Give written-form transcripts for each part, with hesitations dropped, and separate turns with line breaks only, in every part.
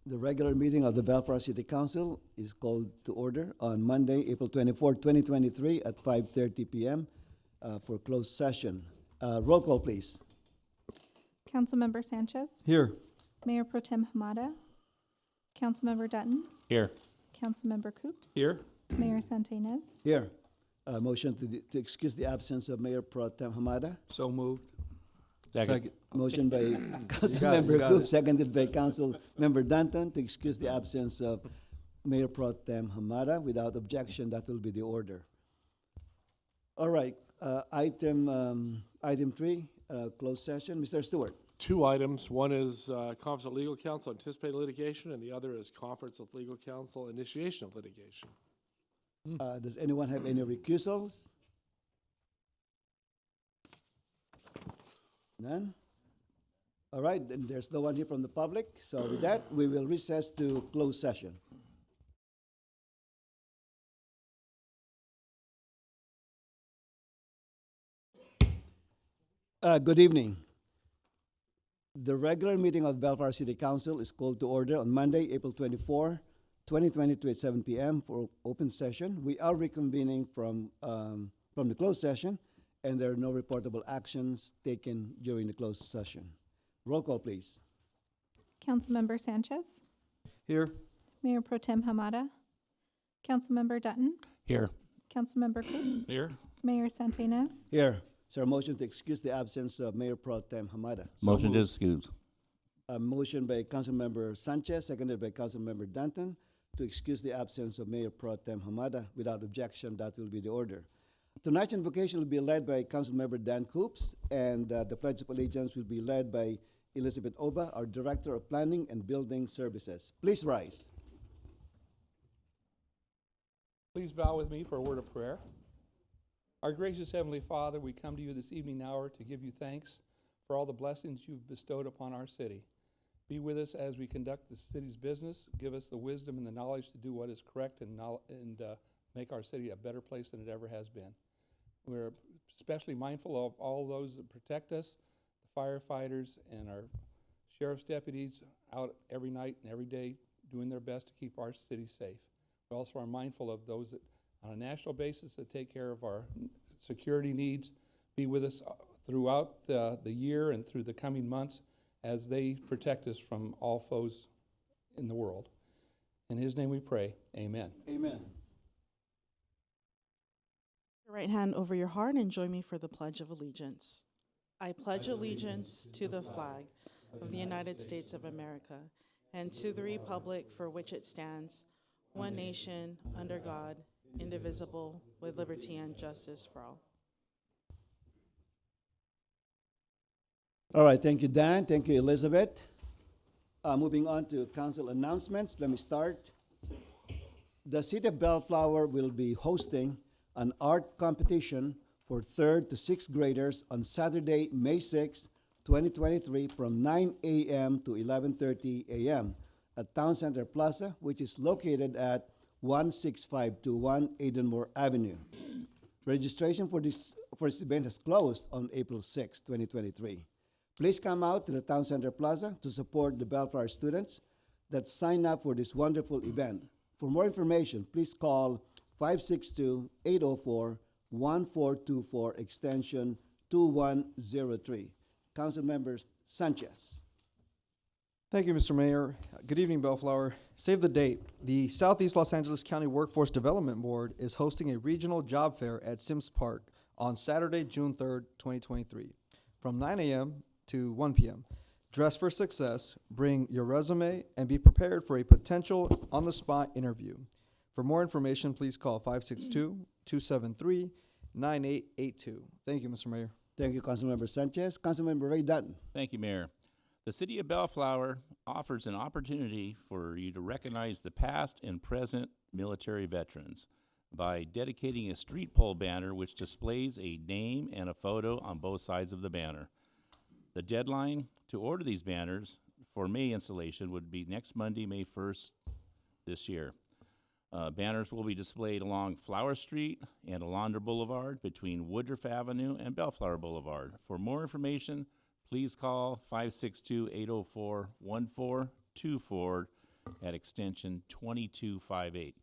The regular meeting of the Bellflower City Council is called to order on Monday, April 24, 2023 at 5:30 p.m. For closed session. Roll call, please.
Councilmember Sanchez,
Here.
Mayor Pro Tem Hamada, Councilmember Dutton,
Here.
Councilmember Coops,
Here.
Mayor Santinez.
Here. Motion to excuse the absence of Mayor Pro Tem Hamada.
So moved.
Second.
Motion by
you
Councilmember
got
Coops,
it.
seconded by Councilmember Danton to excuse the absence of Mayor Pro Tem Hamada. Without objection, that will be the order. All right, item 3, closed session. Mr. Stewart.
Two items. One is Conference of Legal Counsel anticipated litigation, and the other is Conference of Legal Counsel initiation of litigation.
Does anyone have any recusals? None? All right, then there's no one here from the public. So with that, we will recess to closed session. Good evening. The regular meeting of Bellflower City Council is called to order on Monday, April 24, 2022 at 7 p.m. for open session. We are reconvening from the closed session, and there are no reportable actions taken during the closed session. Roll call, please.
Councilmember Sanchez,
Here.
Mayor Pro Tem Hamada, Councilmember Dutton,
Here.
Councilmember Coops,
Here.
Mayor Santinez.
Here. Is there a motion to excuse the absence of Mayor Pro Tem Hamada?
Motion to excuse.
A motion by Councilmember Sanchez, seconded by Councilmember Danton, to excuse the absence of Mayor Pro Tem Hamada. Without objection, that will be the order. Tonight's invocation will be led by Councilmember Dan Coops, and the Pledge of Allegiance will be led by Elizabeth Oba, our Director of Planning and Building Services. Please rise.
Please bow with me for a word of prayer. Our gracious Heavenly Father, we come to you this evening hour to give you thanks for all the blessings you've bestowed upon our city. Be with us as we conduct the city's business. Give us the wisdom and the knowledge to do what is correct and make our city a better place than it ever has been. We're especially mindful of all those that protect us, the firefighters and our sheriff's deputies out every night and every day doing their best to keep our city safe. We also are mindful of those that on a national basis that take care of our security needs. Be with us throughout the year and through the coming months as they protect us from all foes in the world. In His name we pray, amen.
Amen.
Your right hand over your heart and join me for the Pledge of Allegiance. I pledge allegiance to the flag of the United States of America and to the republic for which it stands, one nation, under God, indivisible, with liberty and justice for all.
All right, thank you, Dan. Thank you, Elizabeth. Moving on to council announcements, let me start. The City of Bellflower will be hosting an art competition for 3rd to 6th graders on Saturday, May 6, 2023 from 9 a.m. to 11:30 a.m. at Town Center Plaza, which is located at 16521 Aidenmore Avenue. Registration for this event has closed on April 6, 2023. Please come out to the Town Center Plaza to support the Bellflower students that sign up for this wonderful event. For more information, please call 562-804-1424 extension 2103. Councilmember Sanchez.
Thank you, Mr. Mayor. Good evening, Bellflower. Save the date. The Southeast Los Angeles County Workforce Development Board is hosting a regional job fair at Sims Park on Saturday, June 3rd, 2023, from 9 a.m. to 1 p.m. Dress for success, bring your resume, and be prepared for a potential on-the-spot interview. For more information, please call 562-273-9882. Thank you, Mr. Mayor.
Thank you, Councilmember Sanchez. Councilmember Ray Dutton.
Thank you, Mayor. The City of Bellflower offers an opportunity for you to recognize the past and present military veterans by dedicating a street pole banner which displays a name and a photo on both sides of the banner. The deadline to order these banners for May installation would be next Monday, May 1st this year. Banners will be displayed along Flower Street and Alondra Boulevard between Woodruff Avenue and Bellflower Boulevard. For more information, please call 562-804-1424 at extension 2258.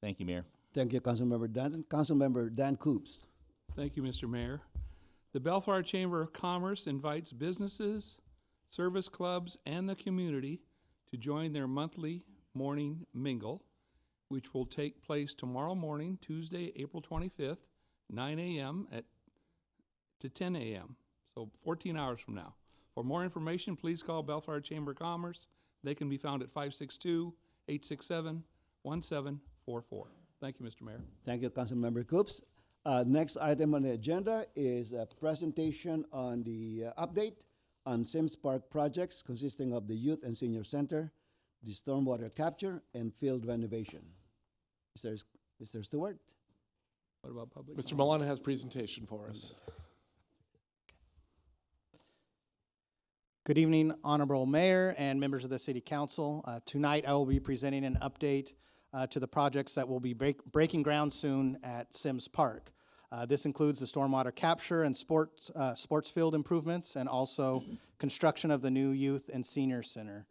Thank you, Mayor.
Thank you, Councilmember Danton. Councilmember Dan Coops.
Thank you, Mr. Mayor. The Bellflower Chamber of Commerce invites businesses, service clubs, and the community to join their monthly morning mingle, which will take place tomorrow morning, Tuesday, April 25th, 9 a.m. to 10 a.m., so 14 hours from now. For more information, please call Bellflower Chamber of Commerce. They can be found at 562-867-1744. Thank you, Mr. Mayor.
Thank you, Councilmember Coops. Next item on the agenda is a presentation on the update on Sims Park projects consisting of the Youth and Senior Center, the stormwater capture, and field renovation. Mr. Stewart?
What about public?
Mr. Milana has a presentation for us.
Good evening, Honorable Mayor and members of the City Council. Tonight, I will be presenting an update to the projects that will be breaking ground soon at Sims Park. This includes the stormwater capture and sports field improvements, and also construction of the new Youth and Senior Center.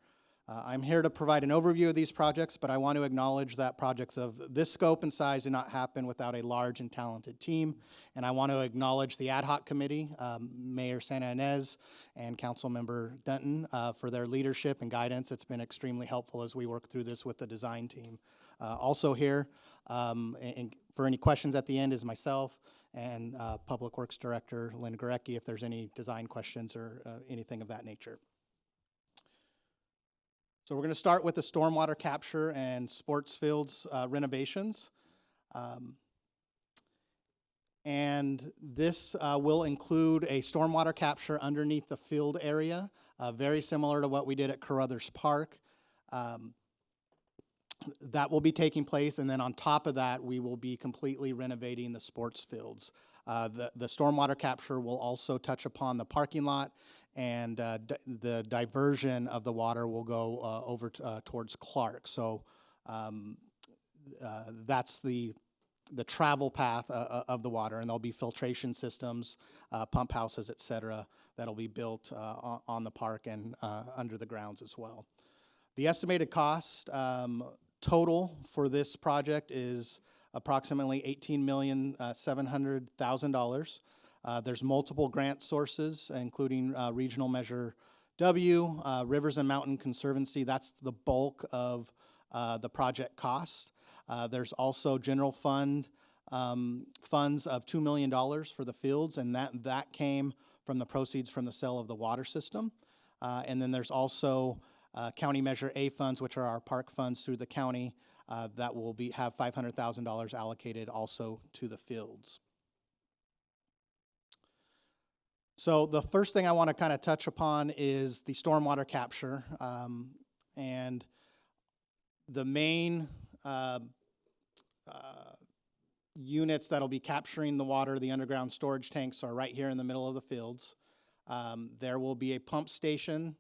I'm here to provide an overview of these projects, but I want to acknowledge that projects of this scope and size do not happen without a large and talented team. And I want to acknowledge the ad hoc committee, Mayor Santa Ynez and Councilmember Dunton, for their leadership and guidance. It's been extremely helpful as we work through this with the design team. Also here, and for any questions at the end, is myself and Public Works Director Lynn Gorecki, if there's any design questions or anything of that nature. So we're going to start with the stormwater capture and sports fields renovations. And this will include a stormwater capture underneath the field area, very similar to what we did at Carruthers Park. That will be taking place, and then on top of that, we will be completely renovating the sports fields. The stormwater capture will also touch upon the parking lot, and the diversion of the water will go over towards Clark. So that's the travel path of the water, and there'll be filtration systems, pump houses, et cetera, that'll be built on the park and under the grounds as well. The estimated cost total for this project is approximately $18,700,000. There's multiple grant sources, including Regional Measure W, Rivers and Mountain Conservancy. That's the bulk of the project cost. There's also general fund funds of $2 million for the fields, and that came from the proceeds from the sale of the water system. And then there's also County Measure A funds, which are our park funds through the county, that will have $500,000 allocated also to the fields. So the first thing I want to kind of touch upon is the stormwater capture, and the main units that'll be capturing the water, the underground storage tanks, are right here in the middle of the fields. There will be a pump station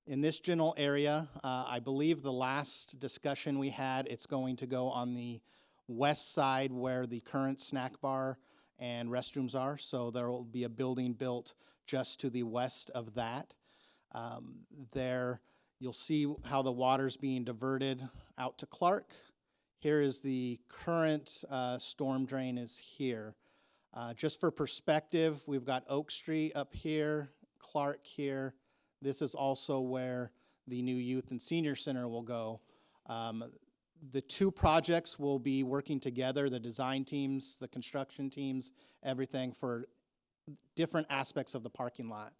in this general area. I believe the last discussion we had, it's going to go on the west side where the current snack bar and restrooms are, so there will be a building built just to the west of that. There, you'll see how the water's being diverted out to Clark. Here is the current storm drain is here. Just for perspective, we've got Oak Street up here, Clark here. This is also where the new Youth and Senior Center will go. The two projects will be working together, the design teams, the construction teams, everything for different aspects of the parking lot.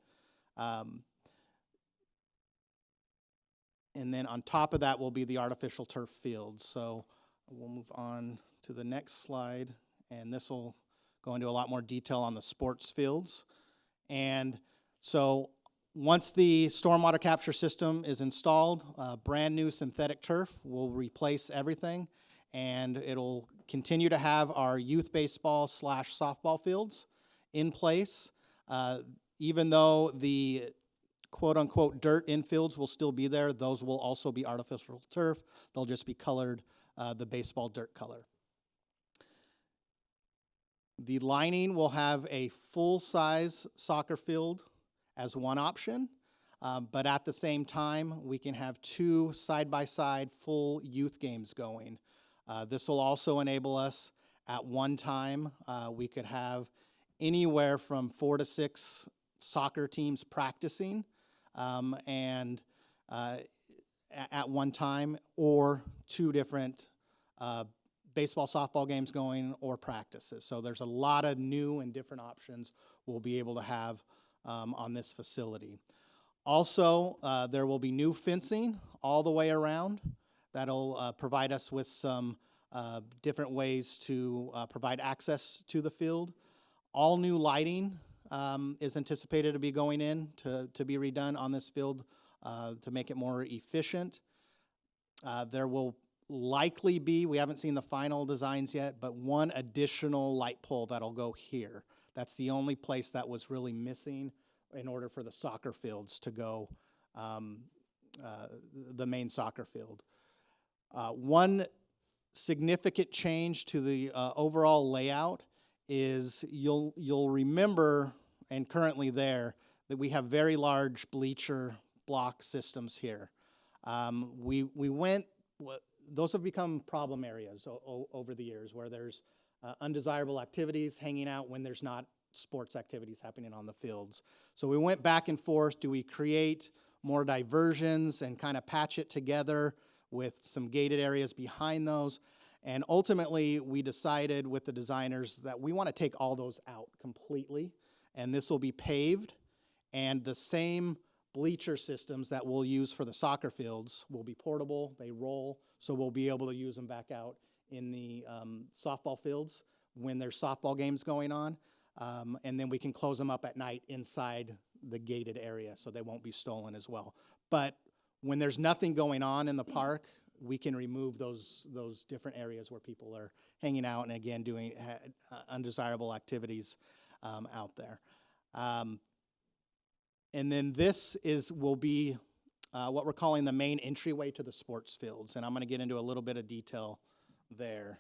And then on top of that will be the artificial turf fields. So we'll move on to the next slide, and this will go into a lot more detail on the sports fields. And so once the stormwater capture system is installed, brand new synthetic turf will replace everything, and it'll continue to have our youth baseball / softball fields in place. Even though the quote-unquote dirt infields will still be there, those will also be artificial turf. They'll just be colored the baseball dirt color. The lining will have a full-size soccer field as one option. But at the same time, we can have 2 side-by-side full youth games going. This will also enable us at one time, we could have anywhere from 4 to 6 soccer teams practicing and at one time, or 2 different baseball, softball games going, or practices. So there's a lot of new and different options we'll be able to have on this facility. Also, there will be new fencing all the way around. That'll provide us with some different ways to provide access to the field. All new lighting is anticipated to be going in to be redone on this field to make it more efficient. There will likely be, we haven't seen the final designs yet, but 1 additional light pole that'll go here. That's the only place that was really missing in order for the soccer fields to go, the main soccer field. One significant change to the overall layout is you'll remember, and currently there, that we have very large bleacher block systems here. We went, those have become problem areas over the years, where there's undesirable activities hanging out when there's not sports activities happening on the fields. So we went back and forth. Do we create more diversions and kind of patch it together with some gated areas behind those? And ultimately, we decided with the designers that we want to take all those out completely, and this will be paved, and the same bleacher systems that we'll use for the soccer fields will be portable. They roll, so we'll be able to use them back out in the softball fields when there's softball games going on. And then we can close them up at night inside the gated area, so they won't be stolen as well. But when there's nothing going on in the park, we can remove those different areas where people are hanging out and, again, doing undesirable activities out there. And then this will be what we're calling the main entryway to the sports fields, and I'm going to get into a little bit of detail there.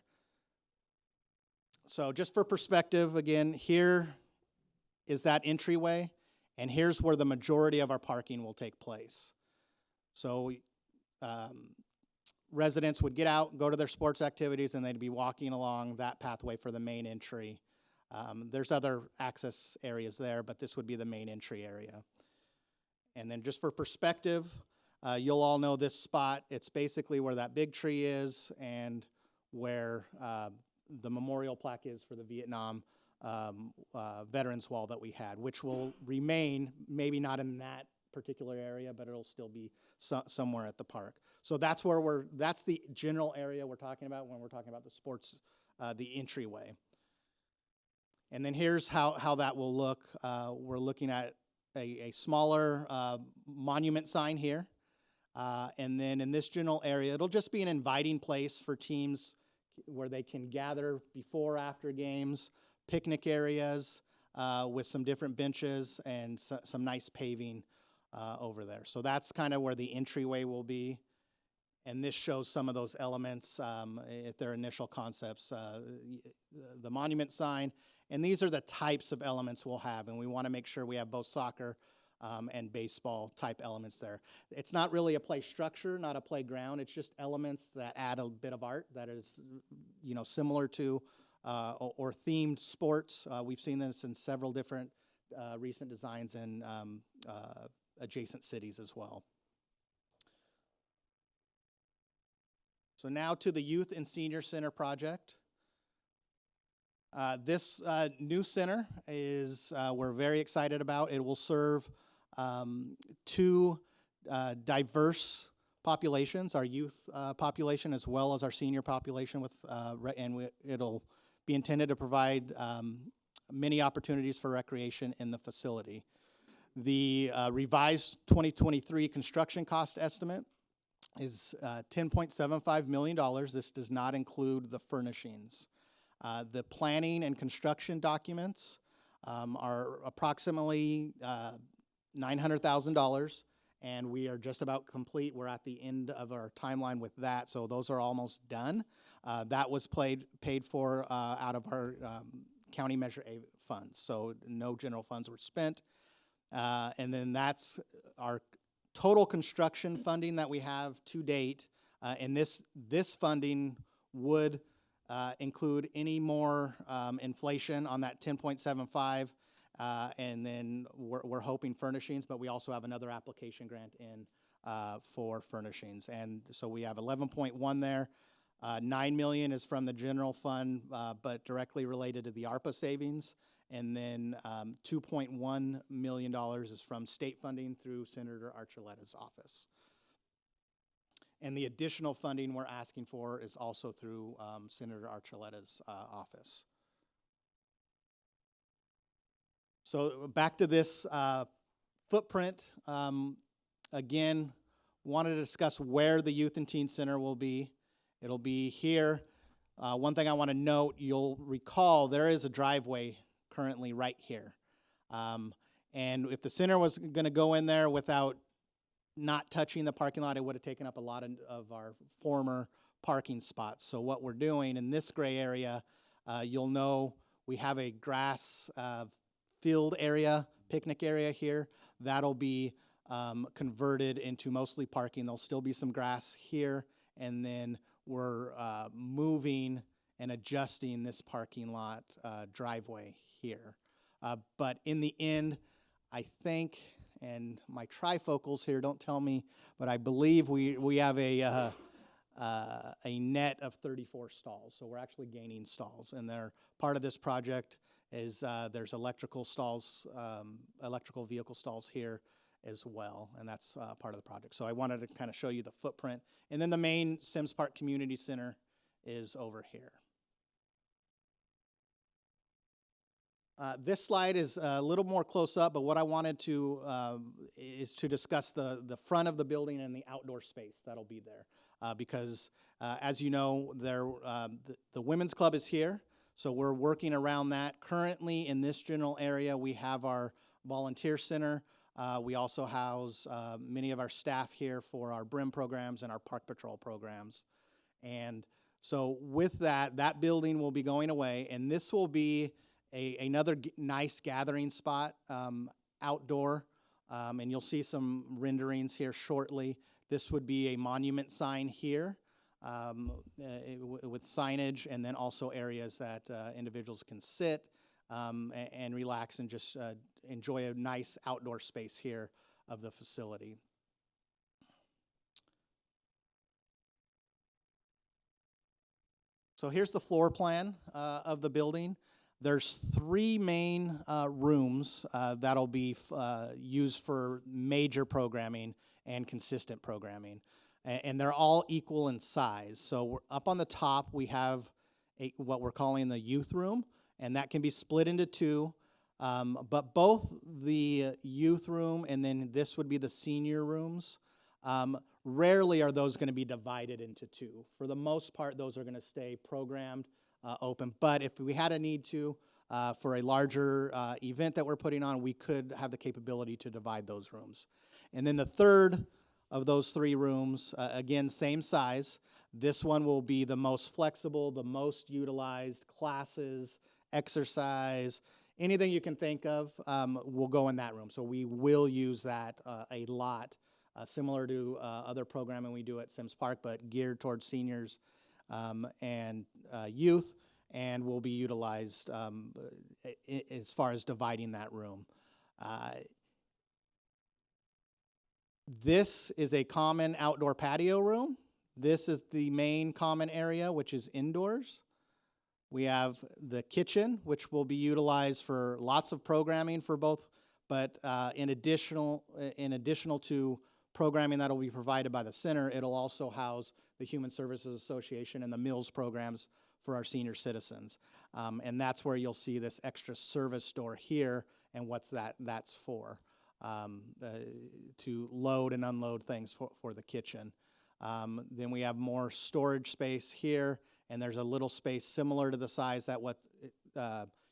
So just for perspective, again, here is that entryway, and here's where the majority of our parking will take place. So residents would get out, go to their sports activities, and they'd be walking along that pathway for the main entry. There's other access areas there, but this would be the main entry area. And then just for perspective, you'll all know this spot. It's basically where that big tree is and where the memorial plaque is for the Vietnam Veterans Wall that we had, which will remain, maybe not in that particular area, but it'll still be somewhere at the park. So that's where that's the general area we're talking about when we're talking about the sports, the entryway. And then here's how that will look. We're looking at a smaller monument sign here. And then in this general area, it'll just be an inviting place for teams where they can gather before, after games, picnic areas with some different benches and some nice paving over there. So that's kind of where the entryway will be. And this shows some of those elements at their initial concepts, the monument sign. And these are the types of elements we'll have, and we want to make sure we have both soccer and baseball type elements there. It's not really a play structure, not a playground. It's just elements that add a bit of art that is, similar to or themed sports. We've seen this in several different recent designs in adjacent cities as well. So now to the Youth and Senior Center project. This new center is we're very excited about. It will serve 2 diverse populations, our youth population as well as our senior population, it'll be intended to provide many opportunities for recreation in the facility. The revised 2023 construction cost estimate is $10.75 million. This does not include the furnishings. The planning and construction documents are approximately $900,000, and we are just about complete. We're at the end of our timeline with that, so those are almost done. That was paid for out of our county Measure A funds, so no general funds were spent. And then that's our total construction funding that we have to date. And this funding would include any more inflation on that 10.75. And then we're hoping furnishings, but we also have another application grant in for furnishings. And so we have 11.1 there. 9 million is from the general fund, but directly related to the ARPA savings. And then $2.1 million is from state funding through Senator Archuleta's office. And the additional funding we're asking for is also through Senator Archuleta's office. So back to this footprint. Again, wanted to discuss where the Youth and Teen Center will be. It'll be here. One thing I want to note, you'll recall there is a driveway currently right here. And if the center was going to go in there without not touching the parking lot, it would have taken up a lot of our former parking spots. So what we're doing in this gray area, you'll know we have a grass field area, picnic area here. That'll be converted into mostly parking. There'll still be some grass here, and then we're moving and adjusting this parking lot driveway here. But in the end, I think, and my trifocals here don't tell me, but I believe we have a net of 34 stalls. So we're actually gaining stalls, and they're part of this project is there's electrical stalls, electrical vehicle stalls here as well, and that's part of the project. So I wanted to kind of show you the footprint. And then the main Sims Park Community Center is over here. This slide is a little more close up, but what I wanted to is to discuss the front of the building and the outdoor space that'll be there. Because as you know, the Women's Club is here, so we're working around that. Currently in this general area, we have our volunteer center. We also house many of our staff here for our BRIM programs and our Park Patrol programs. And so with that building will be going away, and this will be another nice gathering spot outdoor. And you'll see some renderings here shortly. This would be a monument sign here with signage, and then also areas that individuals can sit and relax and just enjoy a nice outdoor space here of the facility. So here's the floor plan of the building. There's 3 main rooms that'll be used for major programming and consistent programming. And they're all equal in size. So we're up on the top, we have what we're calling the youth room, and that can be split into 2. But both the youth room and then this would be the senior rooms. Rarely are those going to be divided into 2. For the most part, those are going to stay programmed open. But if we had a need to, for a larger event that we're putting on, we could have the capability to divide those rooms. And then the third of those 3 rooms, again, same size. This one will be the most flexible, the most utilized, classes, exercise, anything you can think of will go in that room. So we will use that a lot, similar to other programming we do at Sims Park, but geared towards seniors and youth, and will be utilized as far as dividing that room. This is a common outdoor patio room. This is the main common area, which is indoors. We have the kitchen, which will be utilized for lots of programming for both, but in additional to programming that will be provided by the center, it'll also house the Human Services Association and the meals programs for our senior citizens. And that's where you'll see this extra service door here, and what's that's for, to load and unload things for the kitchen. Then we have more storage space here, and there's a little space similar to the size that what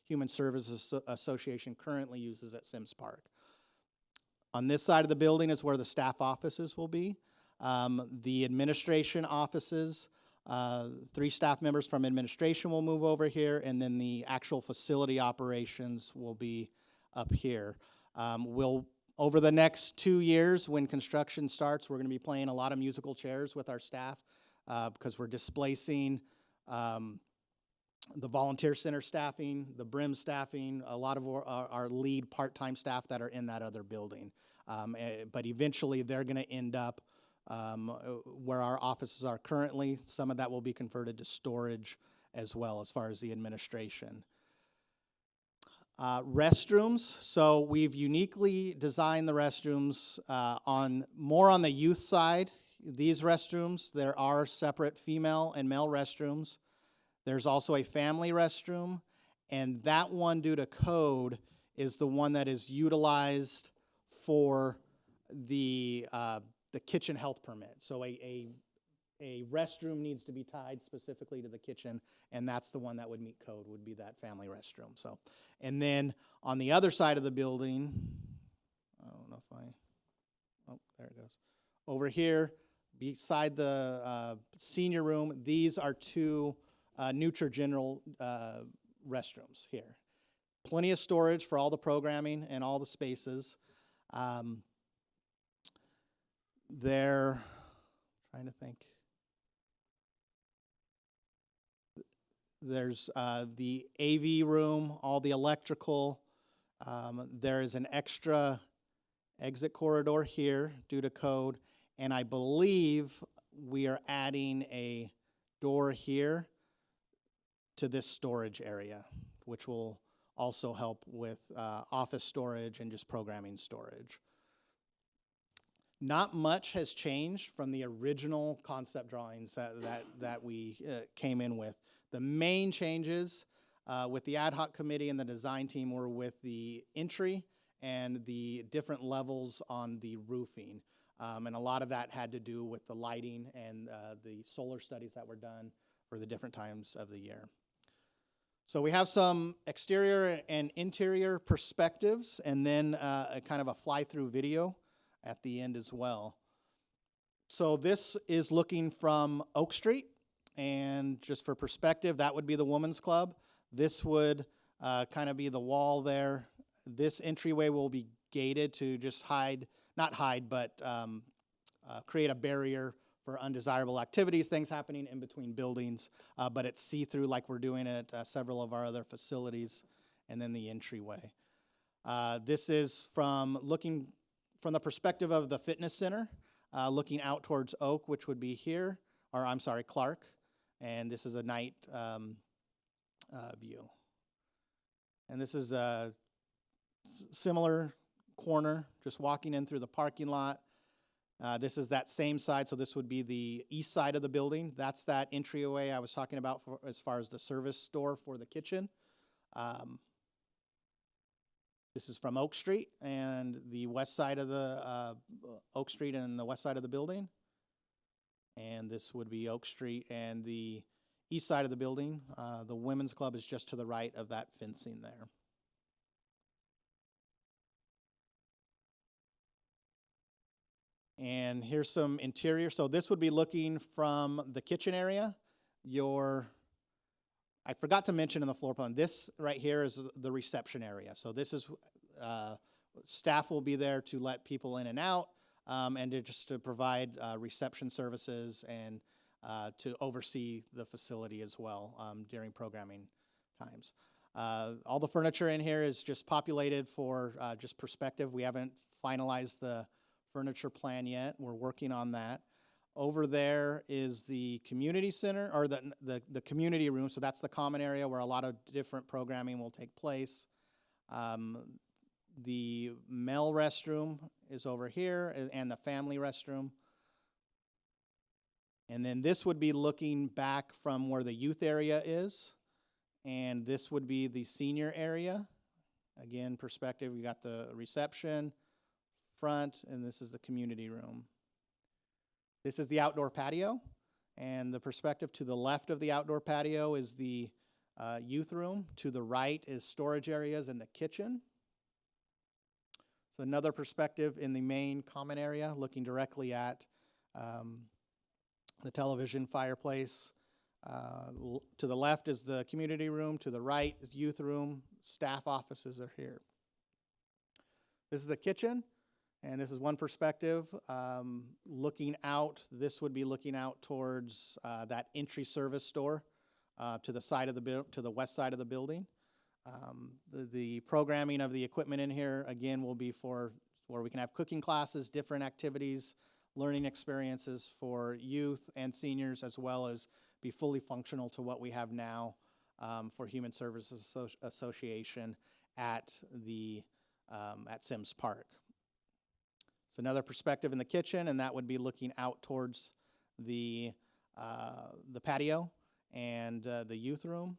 Human Services Association currently uses at Sims Park. On this side of the building is where the staff offices will be. The administration offices, 3 staff members from administration will move over here, and then the actual facility operations will be up here. We'll Over the next 2 years, when construction starts, we're going to be playing a lot of musical chairs with our staff because we're displacing the volunteer center staffing, the BRIM staffing, a lot of our lead part-time staff that are in that other building. But eventually, they're going to end up where our offices are currently. Some of that will be converted to storage as well as far as the administration. Restrooms, so we've uniquely designed the restrooms more on the youth side. These restrooms, there are separate female and male restrooms. There's also a family restroom, and that one, due to code, is the one that is utilized for the kitchen health permit. So a restroom needs to be tied specifically to the kitchen, and that's the one that would meet code, would be that family restroom. So, and then on the other side of the building, I don't know if oh, there it goes. Over here, beside the senior room, these are two Neutrogena restrooms here. Plenty of storage for all the programming and all the spaces. They're trying to think. There's the AV room, all the electrical. There is an extra exit corridor here due to code, and I believe we are adding a door here to this storage area, which will also help with office storage and just programming storage. Not much has changed from the original concept drawings that we came in with. The main changes with the ad hoc committee and the design team were with the entry and the different levels on the roofing. And a lot of that had to do with the lighting and the solar studies that were done for the different times of the year. So we have some exterior and interior perspectives, and then a kind of a fly-through video at the end as well. So this is looking from Oak Street, and just for perspective, that would be the Women's Club. This would kind of be the wall there. This entryway will be gated to just create a barrier for undesirable activities, things happening in between buildings, but it's see-through like we're doing at several of our other facilities, and then the entryway. This is looking from the perspective of the fitness center, looking out towards Oak, which would be here, or I'm sorry, Clark, and this is a night view. And this is a similar corner, just walking in through the parking lot. This is that same side, so this would be the east side of the building. That's that entryway I was talking about as far as the service door for the kitchen. This is from Oak Street and the west side of the Oak Street and the west side of the building. And this would be Oak Street and the east side of the building. The Women's Club is just to the right of that fencing there. And here's some interior. So this would be looking from the kitchen area. I forgot to mention in the floor plan, this right here is the reception area. So this is, staff will be there to let people in and out, and to provide reception services and to oversee the facility as well during programming times. All the furniture in here is just populated for just perspective. We haven't finalized the furniture plan yet. We're working on that. Over there is the community center, or the community room, so that's the common area where a lot of different programming will take place. The male restroom is over here, and the family restroom. And then this would be looking back from where the youth area is, and this would be the senior area. Again, perspective, we got the reception, front, and this is the community room. This is the outdoor patio, and the perspective to the left of the outdoor patio is the youth room. To the right is storage areas and the kitchen. So another perspective in the main common area, looking directly at the television fireplace. To the left is the community room. To the right is youth room. Staff offices are here. This is the kitchen. And this is one perspective. Looking out, this would be looking out towards that entry service store to the side of the to the west side of the building. The programming of the equipment in here again will be for where we can have cooking classes, different activities, learning experiences for youth and seniors, as well as be fully functional to what we have now for Human Services Association at the at Sims Park. It's another perspective in the kitchen, and that would be looking out towards the patio and the youth room.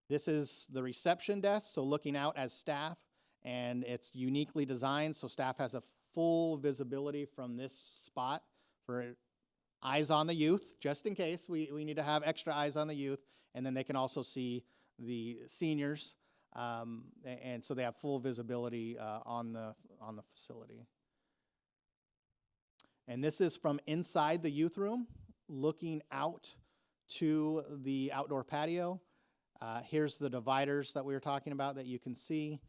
This is the reception desk, so looking out as staff, and it's uniquely designed, so staff has a full visibility from this spot for eyes on the youth, just in case we need to have extra eyes on the youth, and then they can also see the seniors, and so they have full visibility on the facility. And this is from inside the youth room, looking out to the outdoor patio. Here's the dividers that we were talking about that you can see,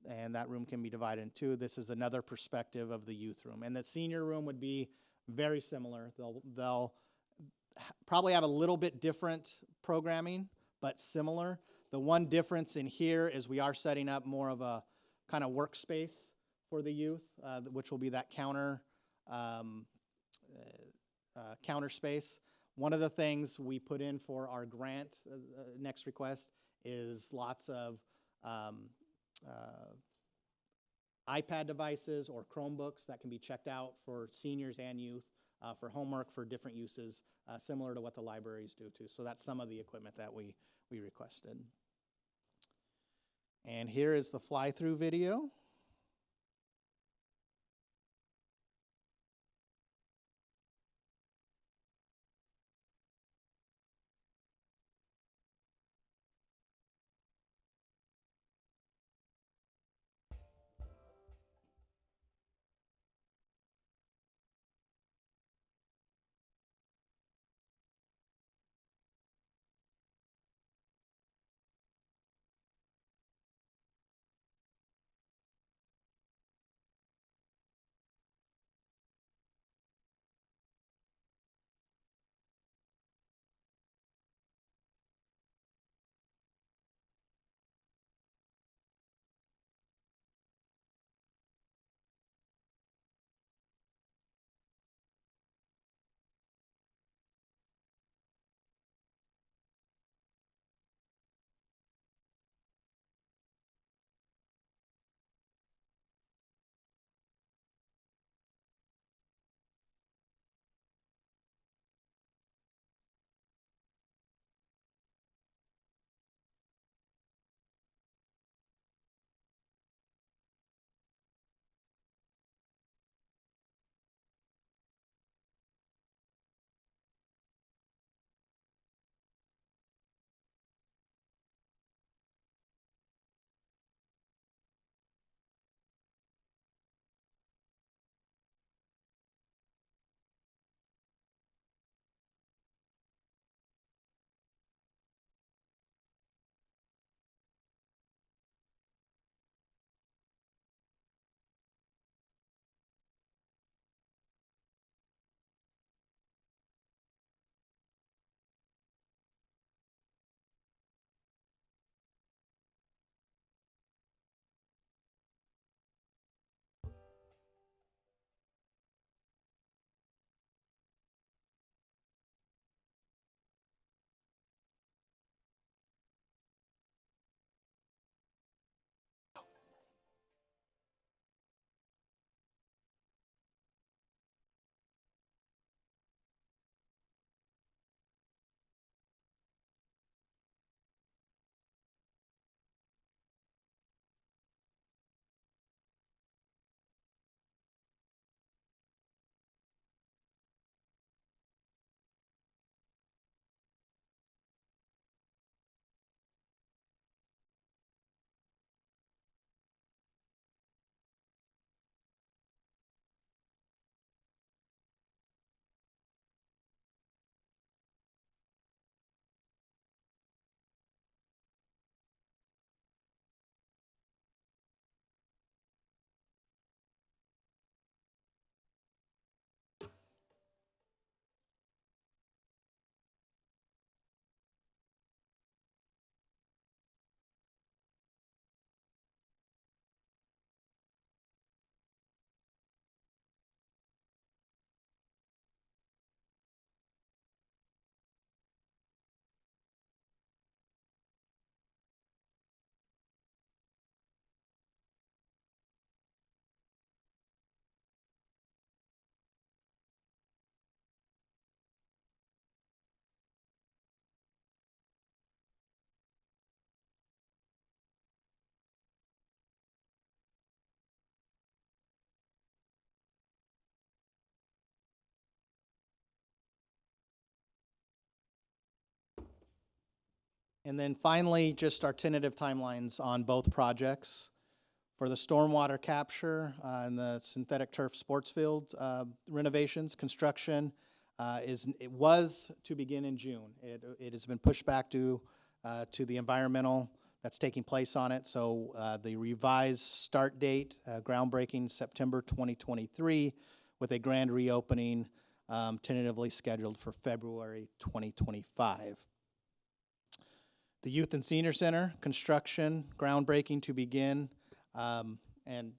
and that room can be divided in two. This is another perspective of the youth room. And the senior room would be very similar. They'll probably have a little bit different programming, but similar. The one difference in here is we are setting up more of a kind of workspace for the youth, which will be that counter space. One of the things we put in for our grant next request is lots of iPad devices or Chromebooks that can be checked out for seniors and youth for homework, for different uses, similar to what the libraries do too. So that's some of the equipment that we requested. And here is the fly-through video. And then finally, just our tentative timelines on both projects. For the stormwater capture and the synthetic turf sports field renovations, construction it was to begin in June. It has been pushed back to the environmental that's taking place on it. So the revised start date, groundbreaking September 2023, with a grand reopening tentatively scheduled for February 2025. The Youth and Senior Center, construction, groundbreaking to begin, and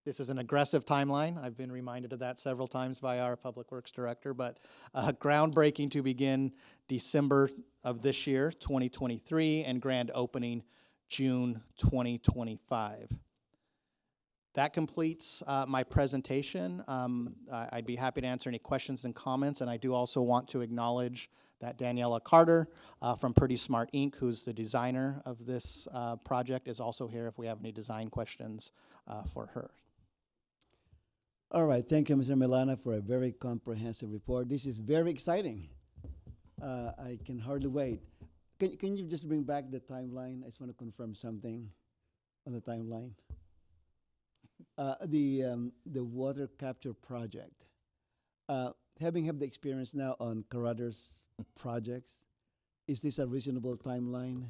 this is an aggressive timeline. I've been reminded of that several times by our Public Works Director, but groundbreaking to begin December of this year, 2023, and grand opening June 2025. That completes my presentation. I'd be happy to answer any questions and comments, and I do also want to acknowledge that Daniela Carter from Pretty Smart Inc., who's the designer of this project, is also here if we have any design questions for her.
All right, thank you, Mr. Milana, for a very comprehensive report. This is very exciting. I can hardly wait. Can you just bring back the timeline? I just want to confirm something on the timeline. The water capture project. Having had the experience now on Carruthers projects, is this a reasonable timeline?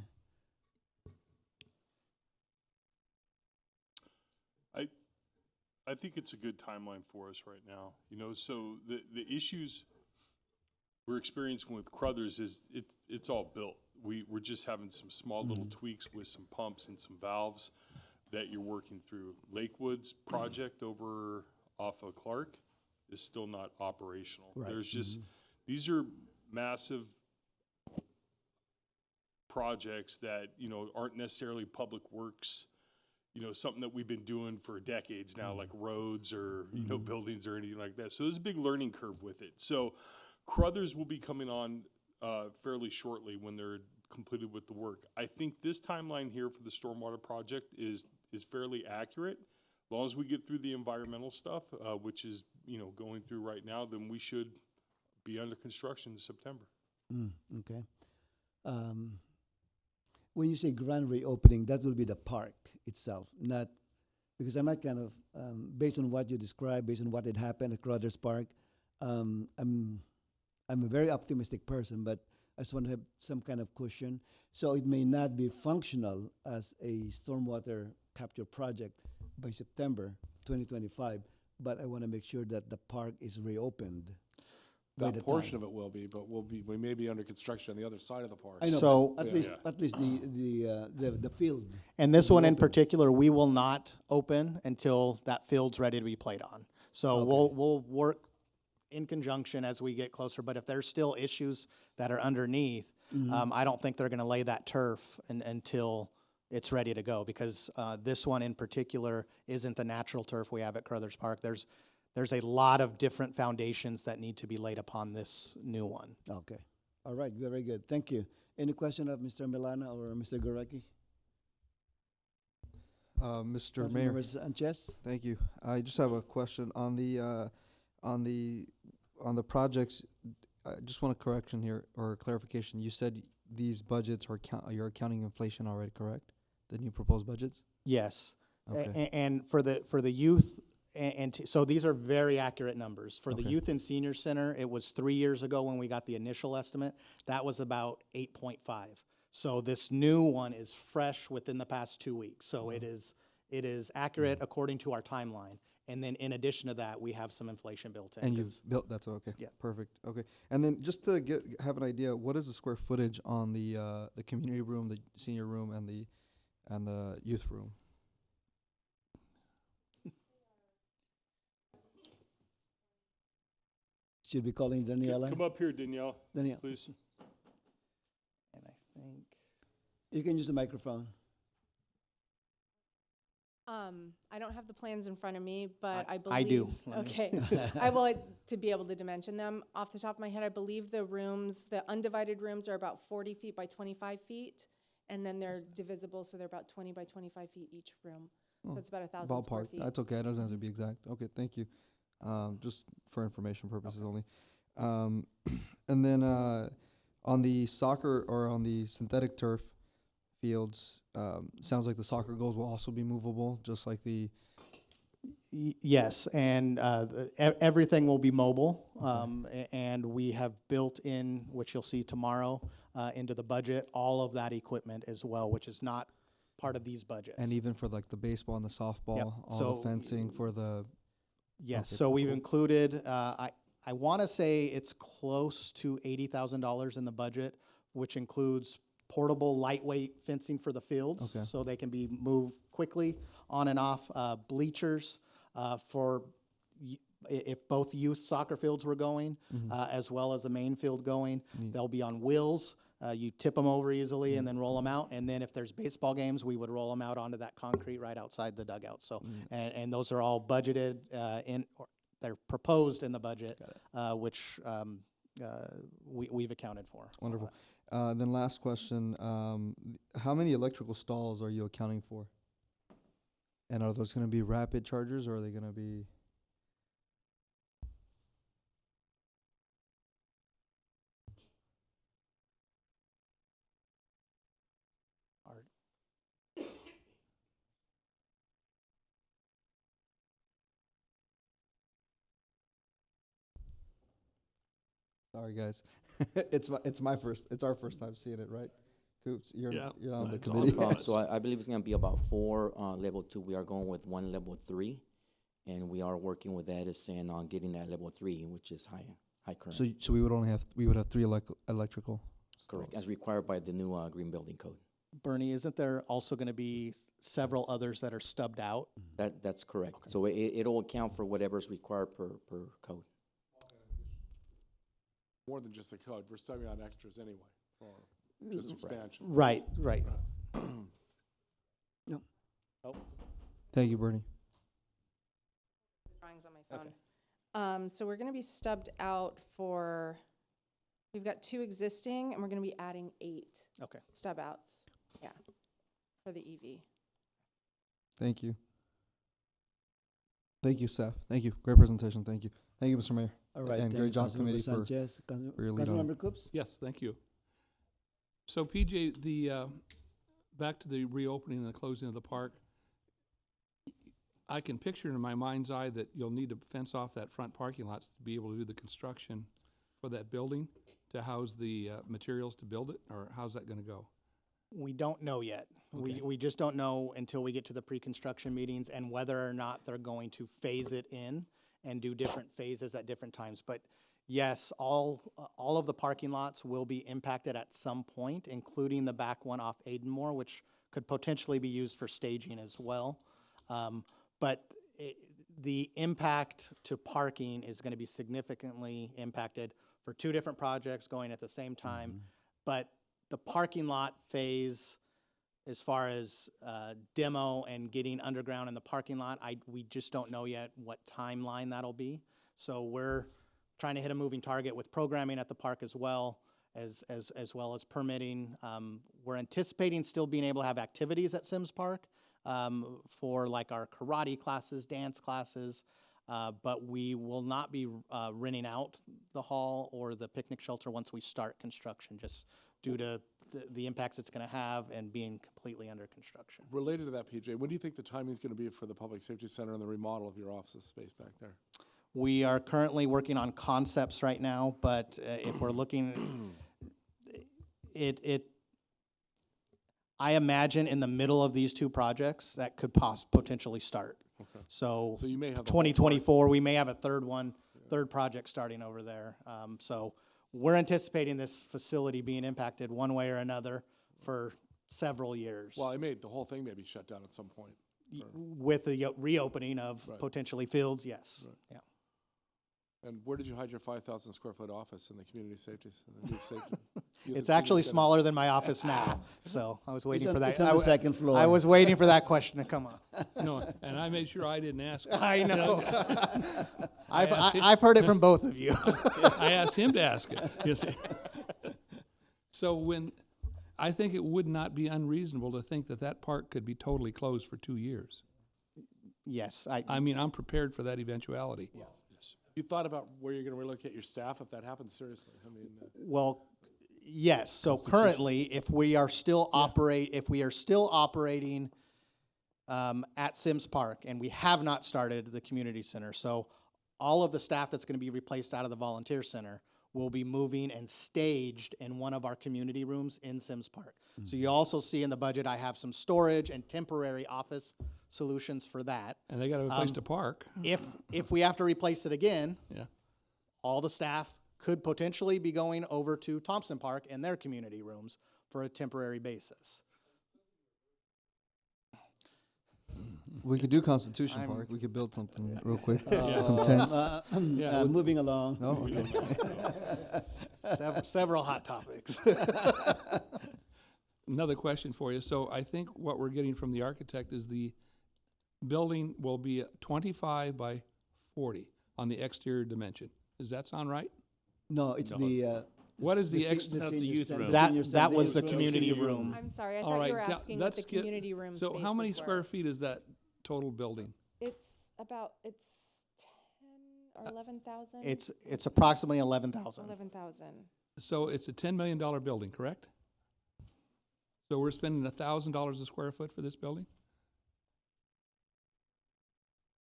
I think it's a good timeline for us right now. You know, so the issues we're experiencing with Carruthers is it's all built. We're just having some small little tweaks with some pumps and some valves that you're working through. Lakewood's project over off of Clark is still not operational.
Right.
There's just, these are massive projects that, you know, aren't necessarily public works, you know, something that we've been doing for decades now, like roads or, you know, buildings or anything like that. So there's a big learning curve with it. So Carruthers will be coming on fairly shortly when they're completed with the work. I think this timeline here for the stormwater project is fairly accurate. As long as we get through the environmental stuff, which is, you know, going through right now, then we should be under construction in September.
Okay. When you say grand reopening, that will be the park itself, not, because I'm not kind of, based on what you described, based on what had happened at Carruthers Park, I'm a very optimistic person, but I just want to have some kind of cushion. So it may not be functional as a stormwater capture project by September 2025, but I want to make sure that the park is reopened. by the
That portion
time.
of it will be, but we may be under construction on the other side of the park.
I know,
So-
but
Yeah.
at least the field.
And this one in
Reopen.
particular, we will not open until that field's ready to be played on. So
Okay.
we'll work in conjunction as we get closer, but if there's still issues that are underneath, I don't think they're gonna lay that turf until it's ready to go, because this one in particular isn't the natural turf we have at Carruthers Park. There's a lot of different foundations that need to be laid upon this new one.
Okay. All right, very good. Thank you. Any question of Mr. Milana or Mr. Goraki?
Mr. Mayor,
Councilmember Sanchez?
thank you. I just have a question on the projects. I just want a correction here or clarification. You said these budgets are you're accounting inflation already, correct? The new proposed budgets?
Yes.
Okay.
And for the youth, so these are very accurate numbers. For the
Okay.
Youth and Senior Center, it was 3 years ago when we got the initial estimate. That was about 8.5. So this new one is fresh within the past 2 weeks. So it is accurate according to our timeline. And then in addition to that, we have some inflation built in.
And
'cause-
you've built, that's okay.
Yeah.
Perfect, okay. And then just to have an idea, what is the square footage on the community room, the senior room, and the youth room?
Should we call in Daniela?
Come up here, Danielle,
Danielle,
please.
And I think,
you can use the microphone.
I don't have the plans in front of me, but I believe.
I do. Let me-
Okay. I will, to be able to dimension them. Off the top of my head, I believe the rooms, the undivided rooms are about 40 feet by 25 feet. And then they're divisible, so they're about 20 by 25 feet each room. So
Oh,
it's about 1,000 square
Ballpark,
feet.
that's okay, it doesn't have to be exact. Okay, thank you. Just for information purposes only. And then On the soccer or on the synthetic turf fields, sounds like the soccer goals will also be movable, just like the,
Yes, and everything will be mobile, and we have built in, which you'll see tomorrow, into the budget, all of that equipment as well, which is not part of these budgets.
and even for like the baseball and the softball, all
So-
the fencing for the,
Yes,
Okay,
so we've
cool.
included, I want to say it's close to $80,000 in the budget, which includes portable lightweight fencing for the fields.
Okay.
So they can be moved quickly on and off, bleachers for if both youth soccer fields were going, as well as the main field going.
Neat.
They'll be on wheels. You tip them over easily and then roll them out. And then if there's baseball games, we would roll them out onto that concrete right outside the dugout. So, and those are all budgeted they're proposed in the budget, which we've accounted for.
wonderful. Then last question, how many electrical stalls are you accounting for? And are those gonna be rapid chargers or are they gonna be? Sorry, guys. It's our first time seeing it, right? Coops, you're
Yeah.
you're on the
It's all
committee.
problem.
So I believe it's gonna be about 4 level 2. We are going with 1 level 3, and we are working with Edison on getting that level 3, which is high current.
So we would have 3 electrical.
Correct, as required by the new green building code.
Bernie, isn't there also going to be several others that are stubbed out?
That's correct. So it'll account for whatever's required per code.
More than just the code. We're studying on extras anyway for just expansion.
Right.
Thank you, Bernie.
Drawings on my phone. So we're gonna be stubbed out for, we've got 2 existing, and we're gonna be adding 8
Okay.
stub outs, yeah, for the EV.
Thank you. Thank you, Seth. Thank you. Great presentation. Thank you. Thank you, Mr. Mayor.
All right,
And
thank
great
you,
job,
Councilmember
committee, for
Sanchez.
your lead on it.
Councilmember Coops?
Yes, thank you. So PJ, back to the reopening and the closing of the park, I can picture in my mind's eye that you'll need to fence off that front parking lot to be able to do the construction for that building, to house the materials to build it, or how's that gonna go?
We don't know yet.
Okay.
We just don't know until we get to the pre-construction meetings and whether or not they're going to phase it in and do different phases at different times. But yes, all of the parking lots will be impacted at some point, including the back one off Aidenmore, which could potentially be used for staging as well. But the impact to parking is going to be significantly impacted for 2 different projects going at the same time. But the parking lot phase, as far as demo and getting underground in the parking lot, we just don't know yet what timeline that'll be. So we're trying to hit a moving target with programming at the park as well as permitting. We're anticipating still being able to have activities at Sims Park for like our karate classes, dance classes, but we will not be renting out the hall or the picnic shelter once we start construction, just due to the impacts it's going to have and being completely under construction.
Related to that, PJ, when do you think the timing is going to be for the Public Safety Center and the remodel of your office space back there?
We are currently working on concepts right now, but if we're looking, I imagine in the middle of these 2 projects that could potentially start.
Okay.
So
So you may have the whole park.
2024, we may have a third project starting over there. So we're anticipating this facility being impacted one way or another for several years.
Well, the whole thing may be shut down at some point.
With the reopening of
Right.
potentially fields, yes.
Right.
Yeah.
And where did you hide your 5,000 square foot office in the community safety? The new safety?
It's actually smaller than my office now, so I was waiting for that.
It's on the second floor.
I was waiting for that question to come up.
No, and I made sure I didn't ask.
I know.
asked him-
I've heard it from both of you.
I asked him to ask it, you see. So I think it would not be unreasonable to think that park could be totally closed for 2 years.
Yes,
I mean, I'm prepared for that eventuality.
You thought about where you're going to relocate your staff if that happens? Seriously, I mean,
well, Yes, so currently, if we are still operating at Sims Park, and we have not started the community center, so all of the staff that's gonna be replaced out of the volunteer center will be moving and staged in one of our community rooms in Sims Park. So you also see in the budget, I have some storage and temporary office solutions for that.
And they got a place to park.
If we have to replace it again,
Yeah.
all the staff could potentially be going over to Thompson Park in their community rooms for a temporary basis.
We could do Constitution
I'm-
Park. We could build something real quick.
Yeah.
Some tents.
Yeah.
We're moving along.
Oh, okay.
Several hot topics.
Another question for you. So I think what we're getting from the architect is the building will be 25 by 40 on the exterior dimension. Does that sound right?
No, it's
No.
the.
What is the
se-
ex-
that's the
senior
youth
cen-
room.
That-
senior
that was the
center-
community
senior
room.
I'm sorry, I
All
thought
right,
you were
now,
asking what the
let's get-
community room spaces
So how many
were.
square feet is that total building?
It's 10 or 11,000?
It's approximately 11,000.
11,000.
So it's a $10 million building, correct? So we're spending $1,000 a square foot for this building?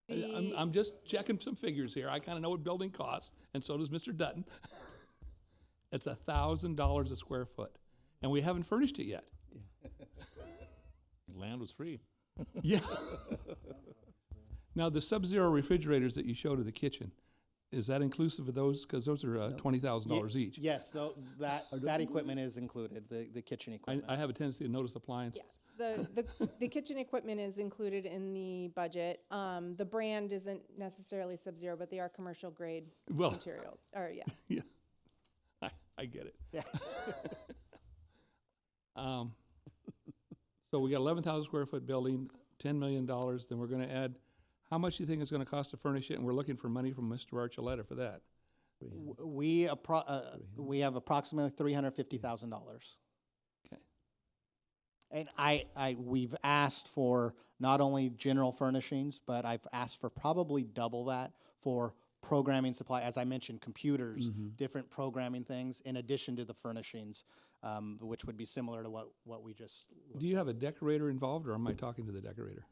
I'm just checking some figures here. I kind of know what building costs, and so does Mr. Dutton. It's $1,000 a square foot, and we haven't furnished it yet.
Land was free.
Yeah. Now, the Sub-Zero refrigerators that you showed in the kitchen, is that inclusive of those? Because those are $20,000 each.
Yes, that equipment is included, the kitchen equipment.
I have a tendency to notice appliances.
Yes, the kitchen equipment is included in the budget. The brand isn't necessarily Sub-Zero, but they are commercial grade
Well,
material, or yeah.
yeah, I get it.
Yeah.
So we got 11,000 square foot building, $10 million, then we're gonna add, how much do you think it's gonna cost to furnish it? And we're looking for money from Mr. Archuleta for that.
We have approximately $350,000.
Okay.
And we've asked for not only general furnishings, but I've asked for probably double that for programming supply, as I mentioned, computers, different programming things, in addition to the furnishings, which would be similar to what we just.
Do you have a decorator involved, or am I talking to the decorator?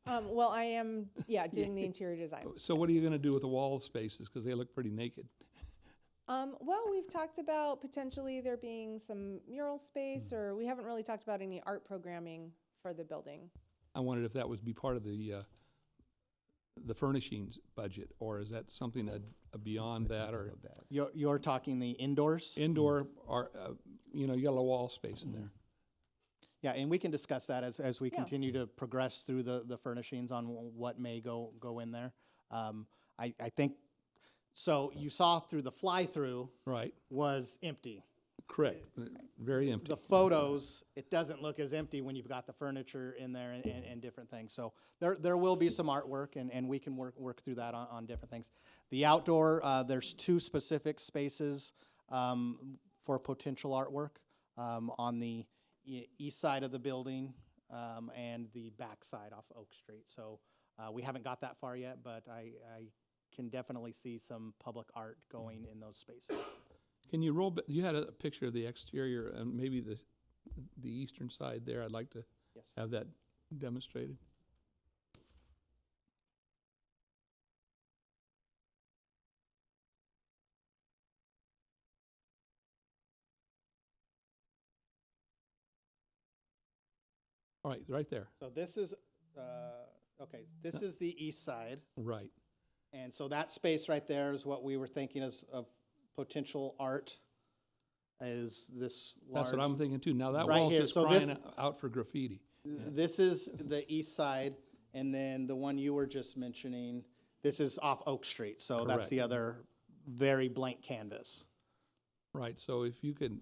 Well, I am, doing the interior design.
So what are you gonna do with the wall spaces, because they look pretty naked?
Well, we've talked about potentially there being some mural space, or we haven't really talked about any art programming for the building.
I wondered if that would be part of the furnishings budget, or is that something beyond that, or
You're talking the indoors?
indoor, or, you got a wall space in there?
Yeah, and we can discuss that as we
Yeah.
continue to progress through the furnishings on what may go in there. I think, so you saw through the fly-through
Right,
was empty.
correct, very empty.
The photos, it doesn't look as empty when you've got the furniture in there and different things. So there will be some artwork, and we can work through that on different things. The outdoor, there's 2 specific spaces for potential artwork on the east side of the building and the back side off Oak Street. So we haven't got that far yet, but I can definitely see some public art going in those spaces.
Can you roll, you had a picture of the exterior, and maybe the eastern side there, I'd like to
Yes.
have that demonstrated. All right, right there,
So this is, this is the east side.
right.
And so that space right there is what we were thinking of potential art, is this large.
That's what I'm thinking too. Now, that
Right
wall's
here.
just
So
crying
this-
out for graffiti.
This is the east side, and then the one you were just mentioning, this is off Oak Street. So that's
Correct.
the other very blank canvas.
Right, so if you could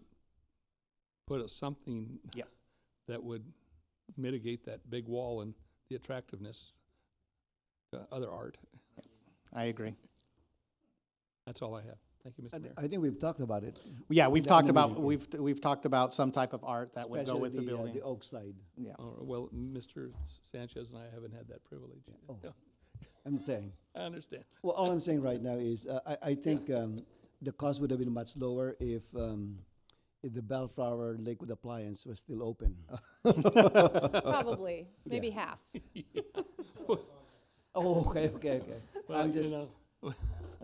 put something
Yeah.
that would mitigate that big wall and the attractiveness to other art,
I agree.
that's all I have. Thank you, Mr. Mayor.
I think we've talked about it.
Yeah, we've
In the
talked about,
meeting.
we've talked about some type of art that would go
Especially
with the building.
The oak side.
Yeah.
Well, Mr. Sanchez and I haven't had that privilege.
Oh.
Yeah,
I'm saying.
I understand.
Well, all I'm saying right now is I think the cost would have been much lower if the Bellflower Lakewood Appliance was still open.
Probably, maybe half.
Oh, okay.
Well,
I'm
you
just,
know,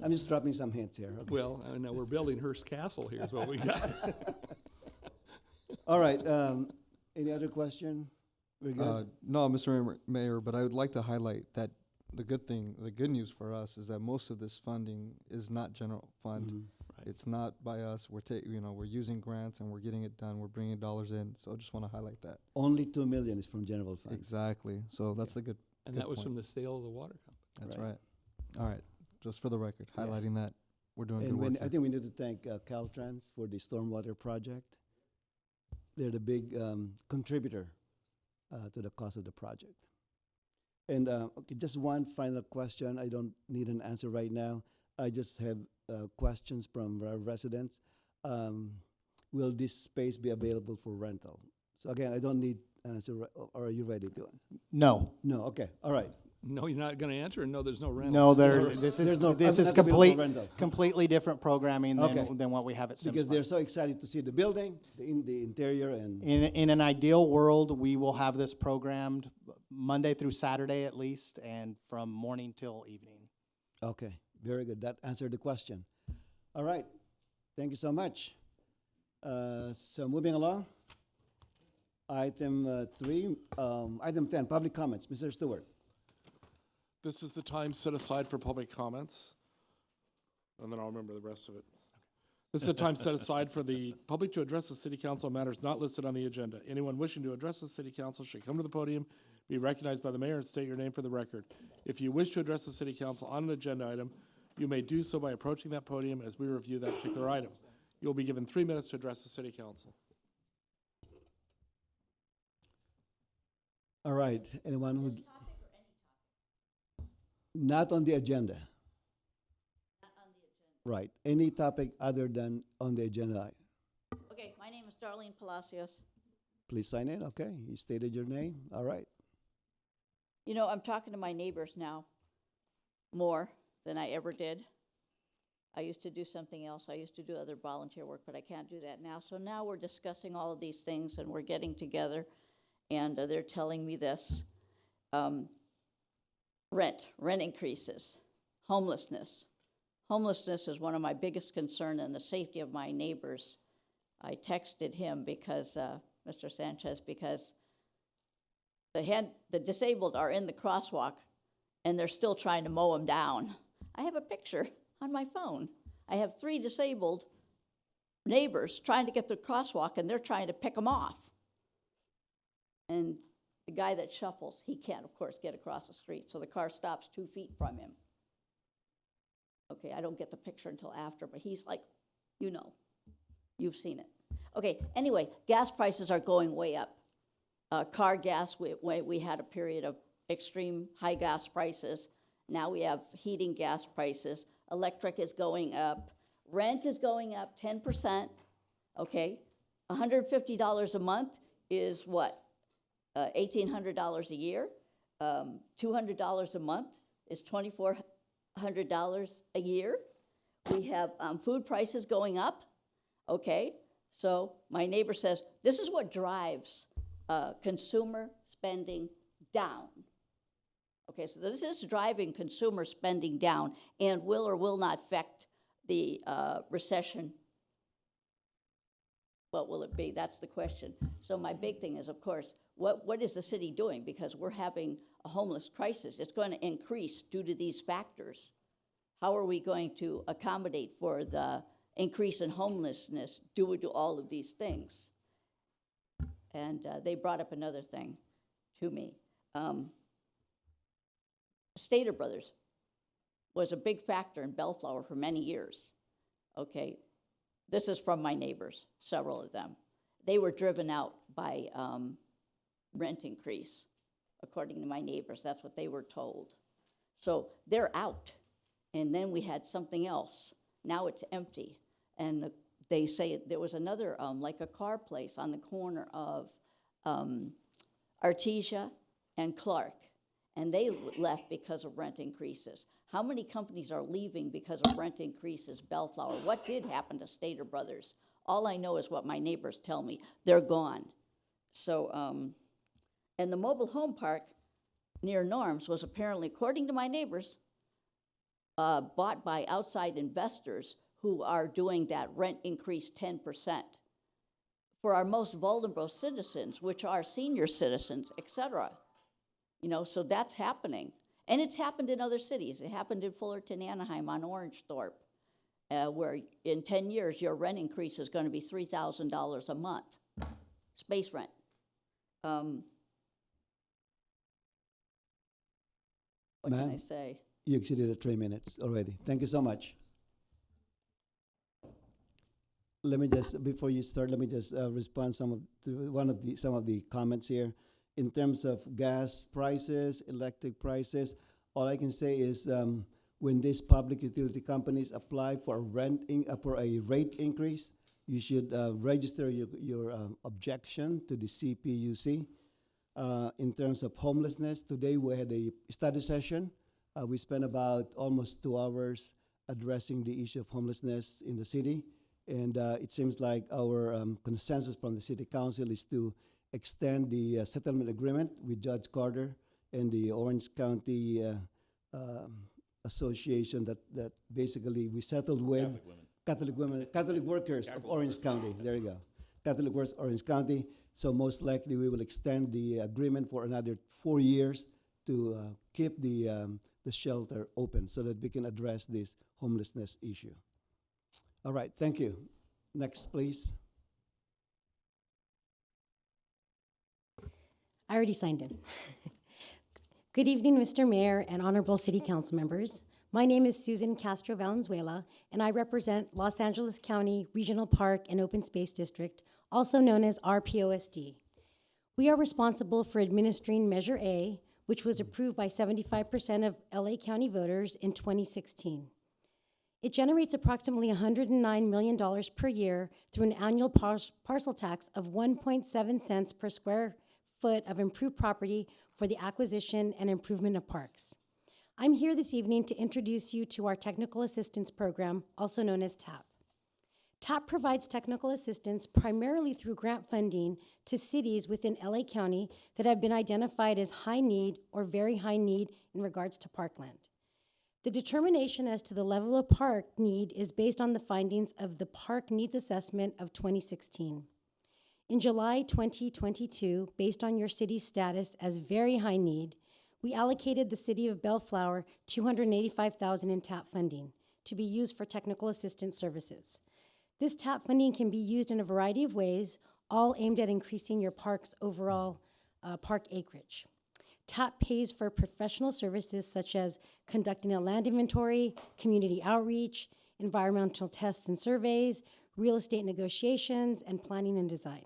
I'm just dropping some hints here. Okay.
well, I know we're building Hearst Castle here is what we got.
All right. Any other question? We're good.
No, Mr. Mayor, but I would like to highlight that the good news for us is that most of this funding is not general fund.
Mhm.
It's not by us. We're using grants and we're getting it done. We're bringing dollars in. So I just want to highlight that.
Only 2 million is from general fund.
Exactly. So that's the good.
And
Good
that was
point.
from the sale of the water company.
That's
Right.
right. All right. Just for the record,
Yeah.
highlighting that we're doing good
And
work.
I
here.
think we need to thank Caltrans for the stormwater project. They're the big contributor to the cost of the project. And okay, just one final question. I don't need an answer right now. I just have questions from our residents. Will this space be available for rental? So again, I don't need an answer. Or are you ready to?
No,
No. Okay. All right.
No, you're not gonna answer, and no, there's no rental.
no,
Or-
this
There's
is,
no.
this
I'm
is
not available for
complete,
rental.
completely different programming
Okay.
than what we have at Sims
Because
Park.
they're so excited to see the building, the interior, and
In an ideal world, we will have this programmed Monday through Saturday at least, and from morning till evening.
okay, very good. That answered the question. All right, thank you so much. So moving along, item 3, item 10, public comments. Mr. Stewart.
This is the time set aside for public comments, and then I'll remember the rest of it. This is the time set aside for the public to address the city council on matters not listed on the agenda. Anyone wishing to address the city council should come to the podium, be recognized by the mayor, and state your name for the record. If you wish to address the city council on an agenda item, you may do so by approaching that podium as we review that particular item. You'll be given 3 minutes to address the city council.
All right, anyone who? Not on the agenda. Right, any topic other than on the agenda.
Okay, my name is Darlene Palacios.
Please sign in, okay? You stated your name, all right.
You know, I'm talking to my neighbors now more than I ever did. I used to do something else. I used to do other volunteer work, but I can't do that now. So now we're discussing all of these things and we're getting together and they're telling me this. Rent increases, homelessness. Homelessness is one of my biggest concerns and the safety of my neighbors. I texted him because, Mr. Sanchez, because the disabled are in the crosswalk and they're still trying to mow them down. I have a picture on my phone. I have 3 disabled neighbors trying to get the crosswalk and they're trying to pick them off. And the guy that shuffles, he can't, of course, get across the street, so the car stops 2 feet from him. Okay, I don't get the picture until after, but he's like, you know, you've seen it. Okay, anyway, gas prices are going way up. Car gas, we had a period of extreme high gas prices. Now we have heating gas prices. Electric is going up. Rent is going up 10%, okay? $150 a month is what? $1,800 a year. $200 a month is $2,400 a year. We have food prices going up, okay? So my neighbor says, this is what drives consumer spending down. Okay, so this is driving consumer spending down and will or will not affect the recession. What will it be? That's the question. So my big thing is, of course, what is the city doing? Because we're having a homeless crisis. It's going to increase due to these factors. How are we going to accommodate for the increase in homelessness due to all of these things? And they brought up another thing to me. Stater Brothers was a big factor in Bellflower for many years. Okay, this is from my neighbors, several of them. They were driven out by rent increase, according to my neighbors. That's what they were told. So they're out. And then we had something else. Now it's empty. And they say there was another, like a car place on the corner of Artesia and Clark. And they left because of rent increases. How many companies are leaving because of rent increases, Bellflower? What did happen to Stater Brothers? All I know is what my neighbors tell me. They're gone. So, and the mobile home park near Norm's was apparently, according to my neighbors, bought by outside investors who are doing that rent increase 10% for our most vulnerable citizens, which are senior citizens, et cetera. You know, so that's happening. And it's happened in other cities. It happened in Fullerton, Anaheim, on Orangethorpe, where in 10 years, your rent increase is gonna be $3,000 a month, space rent. What can I
Ma'am?
say?
You exceeded the 3 minutes already. Thank you so much. Let me just, before you start, let me just respond to some of the comments here. In terms of gas prices, electric prices, all I can say is when these public utility companies apply for for a rate increase, you should register your objection to the CPUC. In terms of homelessness, today we had a study session. We spent about almost 2 hours addressing the issue of homelessness in the city. And it seems like our consensus from the City Council is to extend the settlement agreement with Judge Carter and the Orange County Association that basically we settled with Catholic workers of Orange County. There you go. Catholic workers Orange County. So most likely we will extend the agreement for another 4 years to keep the shelter open so that we can address this homelessness issue. All right, thank you. Next, please.
I already signed in. Good evening, Mr. Mayor and honorable city council members. My name is Susan Castro Valenzuela, and I represent Los Angeles County Regional Park and Open Space District, also known as RPOSD. We are responsible for administering Measure A, which was approved by 75% of LA County voters in 2016. It generates approximately $109 million per year through an annual parcel tax of 1.7 cents per square foot of improved property for the acquisition and improvement of parks. I'm here this evening to introduce you to our Technical Assistance Program, also known as TAP. TAP provides technical assistance primarily through grant funding to cities within LA County that have been identified as high need or very high need in regards to parkland. The determination as to the level of park need is based on the findings of the Park Needs Assessment of 2016. In July 2022, based on your city's status as very high need, we allocated the city of Bellflower $285,000 in TAP funding to be used for technical assistance services. This TAP funding can be used in a variety of ways, all aimed at increasing your park's overall park acreage. TAP pays for professional services such as conducting a land inventory, community outreach, environmental tests and surveys, real estate negotiations, and planning and design.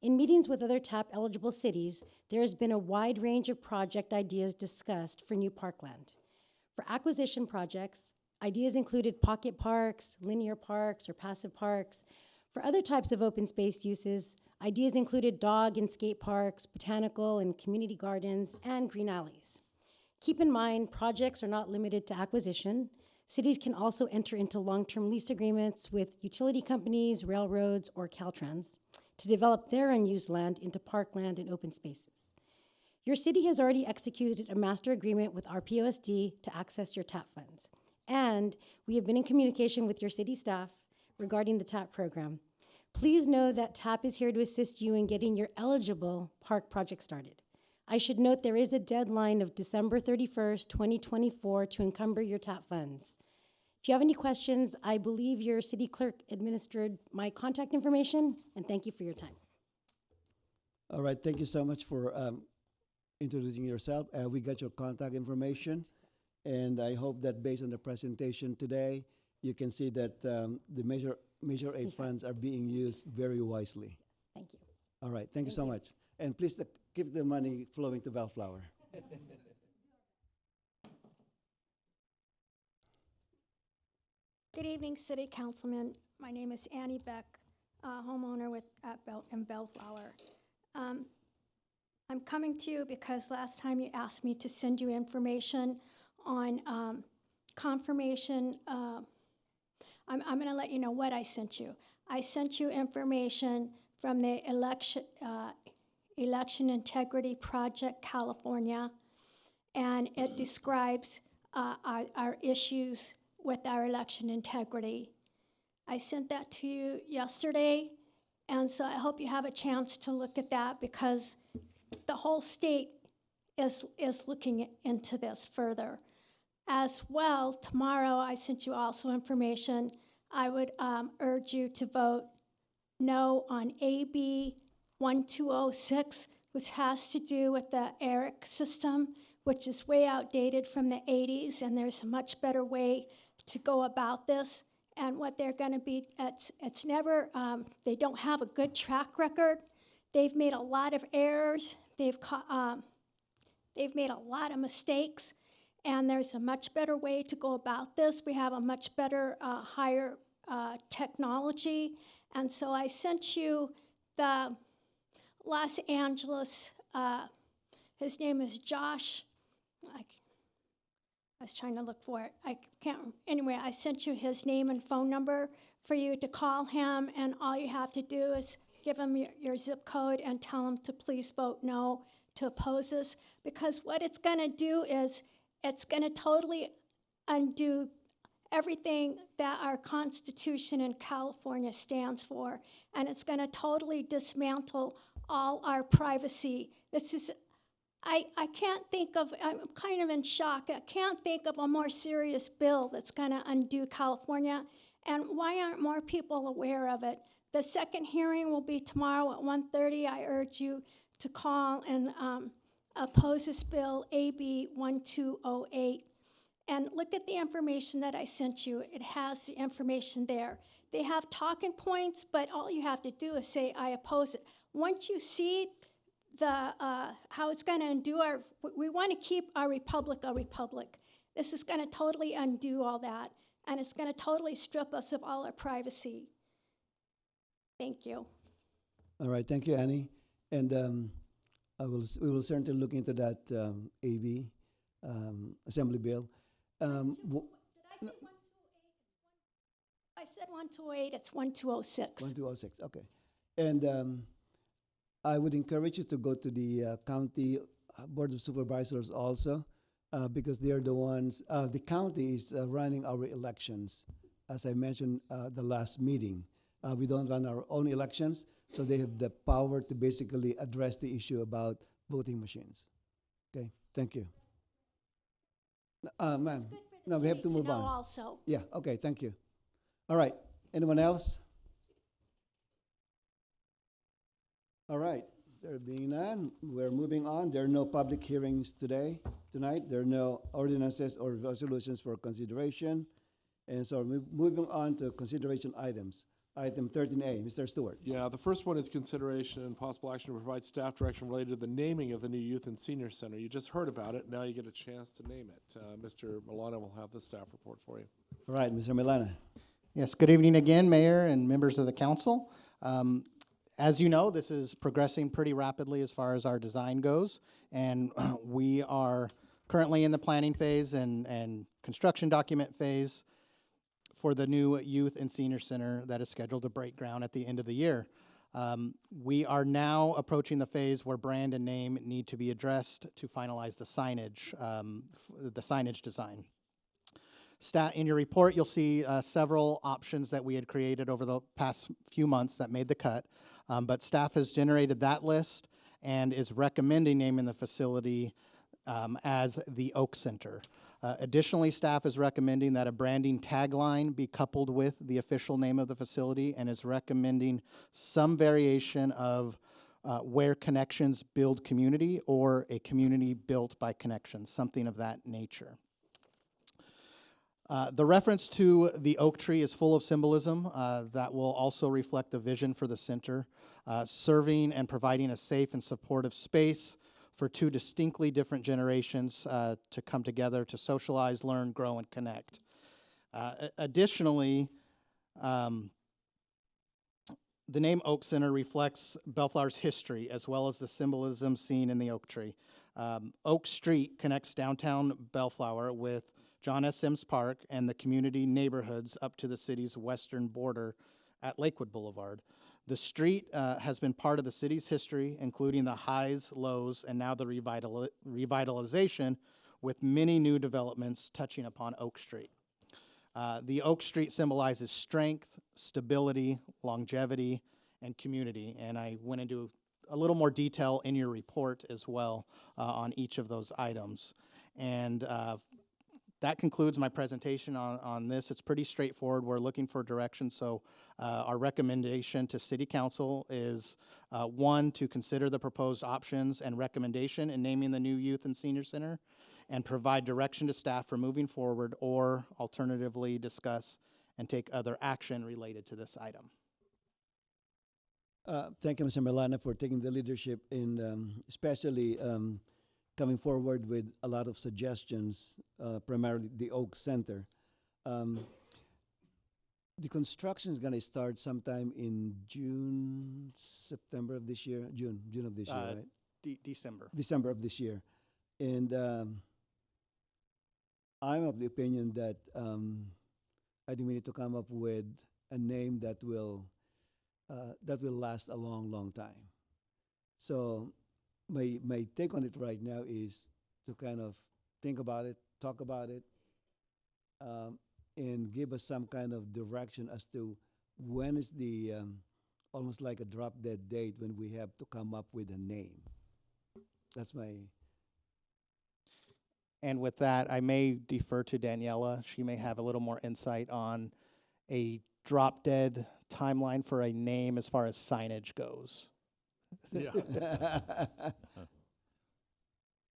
In meetings with other TAP-eligible cities, there has been a wide range of project ideas discussed for new parkland. For acquisition projects, ideas included pocket parks, linear parks, or passive parks. For other types of open space uses, ideas included dog and skate parks, botanical and community gardens, and green alleys. Keep in mind, projects are not limited to acquisition. Cities can also enter into long-term lease agreements with utility companies, railroads, or Caltrans to develop their unused land into parkland and open spaces. Your city has already executed a master agreement with RPOSD to access your TAP funds. And we have been in communication with your city staff regarding the TAP program. Please know that TAP is here to assist you in getting your eligible park project started. I should note there is a deadline of December 31st, 2024 to encumber your TAP funds. If you have any questions, I believe your city clerk administered my contact information, and thank you for your time.
All right, thank you so much for introducing yourself. We got your contact information, and I hope that based on the presentation today, you can see that the Measure A funds are being used very wisely.
Thank you.
All right, thank you so much. And please keep the money flowing to Bellflower.
Good evening, City Councilman. My name is Annie Beck, homeowner in Bellflower. I'm coming to you because last time you asked me to send you information on confirmation I'm going to let you know what I sent you. I sent you information from the Election Integrity Project California, and it describes our issues with our election integrity. I sent that to you yesterday, and so I hope you have a chance to look at that, because the whole state is looking into this further. As well, tomorrow I sent you also information. I would urge you to vote no on AB 1206, which has to do with the ERIC system, which is way outdated from the 80s, and there's a much better way to go about this. And what they're going to be, it's never, they don't have a good track record. They've made a lot of errors. They've made a lot of mistakes, and there's a much better way to go about this. We have a much better, higher technology. And so I sent you the Los Angeles, his name is Josh. I was trying to look for it. I can't, anyway, I sent you his name and phone number for you to call him, and all you have to do is give him your zip code and tell him to please vote no to oppose this, because what it's going to do is it's going to totally undo everything that our Constitution in California stands for, and it's going to totally dismantle all our privacy. This is, I can't think of, I'm kind of in shock. I can't think of a more serious bill that's going to undo California, and why aren't more people aware of it? The second hearing will be tomorrow at 1:30. I urge you to call and oppose this bill, AB 1208. And look at the information that I sent you. It has the information there. They have talking points, but all you have to do is say, I oppose it. Once you see the how it's going to undo our, we want to keep our republic a republic. This is going to totally undo all that, and it's going to totally strip us of all our privacy. Thank you.
All right, thank you, Annie. And we will certainly look into that AB Assembly bill.
Did I say 128? I said 128, it's 1206.
1206, okay. And I would encourage you to go to the county Board of Supervisors also, because they're the ones, the county is running our elections. As I mentioned the last meeting, we don't run our own elections, so they have the power to basically address the issue about voting machines. Okay, thank you. Ma'am, no, we have to move on.
Also.
Yeah, okay, thank you. All right, anyone else? All right, there being none, we're moving on. There are no public hearings tonight. There are no ordinances or resolutions for consideration. And so we're moving on to consideration items. Item 13A, Mr. Stewart.
Yeah, the first one is consideration and possible action to provide staff direction related to the naming of the new Youth and Senior Center. You just heard about it. Now you get a chance to name it. Mr. Milano will have the staff report for you.
All right, Mr. Milana.
Yes, good evening again, Mayor and members of the council. As you know, this is progressing pretty rapidly as far as our design goes, and we are currently in the planning phase and construction document phase for the new Youth and Senior Center that is scheduled to break ground at the end of the year. We are now approaching the phase where brand and name need to be addressed to finalize the signage design. In your report, you'll see several options that we had created over the past few months that made the cut, but staff has generated that list and is recommending naming the facility as the Oak Center. Additionally, staff is recommending that a branding tagline be coupled with the official name of the facility, and is recommending some variation of where connections build community, or a community built by connections, something of that nature. The reference to the oak tree is full of symbolism that will also reflect the vision for the center, serving and providing a safe and supportive space for two distinctly different generations to come together to socialize, learn, grow, and connect. Additionally, the name Oak Center reflects Bellflower's history as well as the symbolism seen in the oak tree. Oak Street connects downtown Bellflower with John S. Sims Park, and the community neighborhoods up to the city's western border at Lakewood Boulevard. The street has been part of the city's history, including the highs, lows, and now the revitalization, with many new developments touching upon Oak Street. The Oak Street symbolizes strength, stability, longevity, and community, and I went into a little more detail in your report as well on each of those items. And that concludes my presentation on this. It's pretty straightforward. We're looking for direction, so our recommendation to City Council is, one, to consider the proposed options and recommendation in naming the new Youth and Senior Center, and provide direction to staff for moving forward, or alternatively discuss and take other action related to this item.
Thank you, Mr. Milana, for taking the leadership in especially coming forward with a lot of suggestions, primarily the Oak Center. The construction is going to start sometime in June, September of this year, June of this year, right?
December.
December of this year. And I'm of the opinion that I think we need to come up with a name that will last a long, long time. So my take on it right now is to kind of think about it, talk about it, and give us some kind of direction as to when is the almost like a drop dead date when we have to come up with a name. That's my.
And with that, I may defer to Daniela. She may have a little more insight on a drop dead timeline for a name as far as signage goes.
Yeah.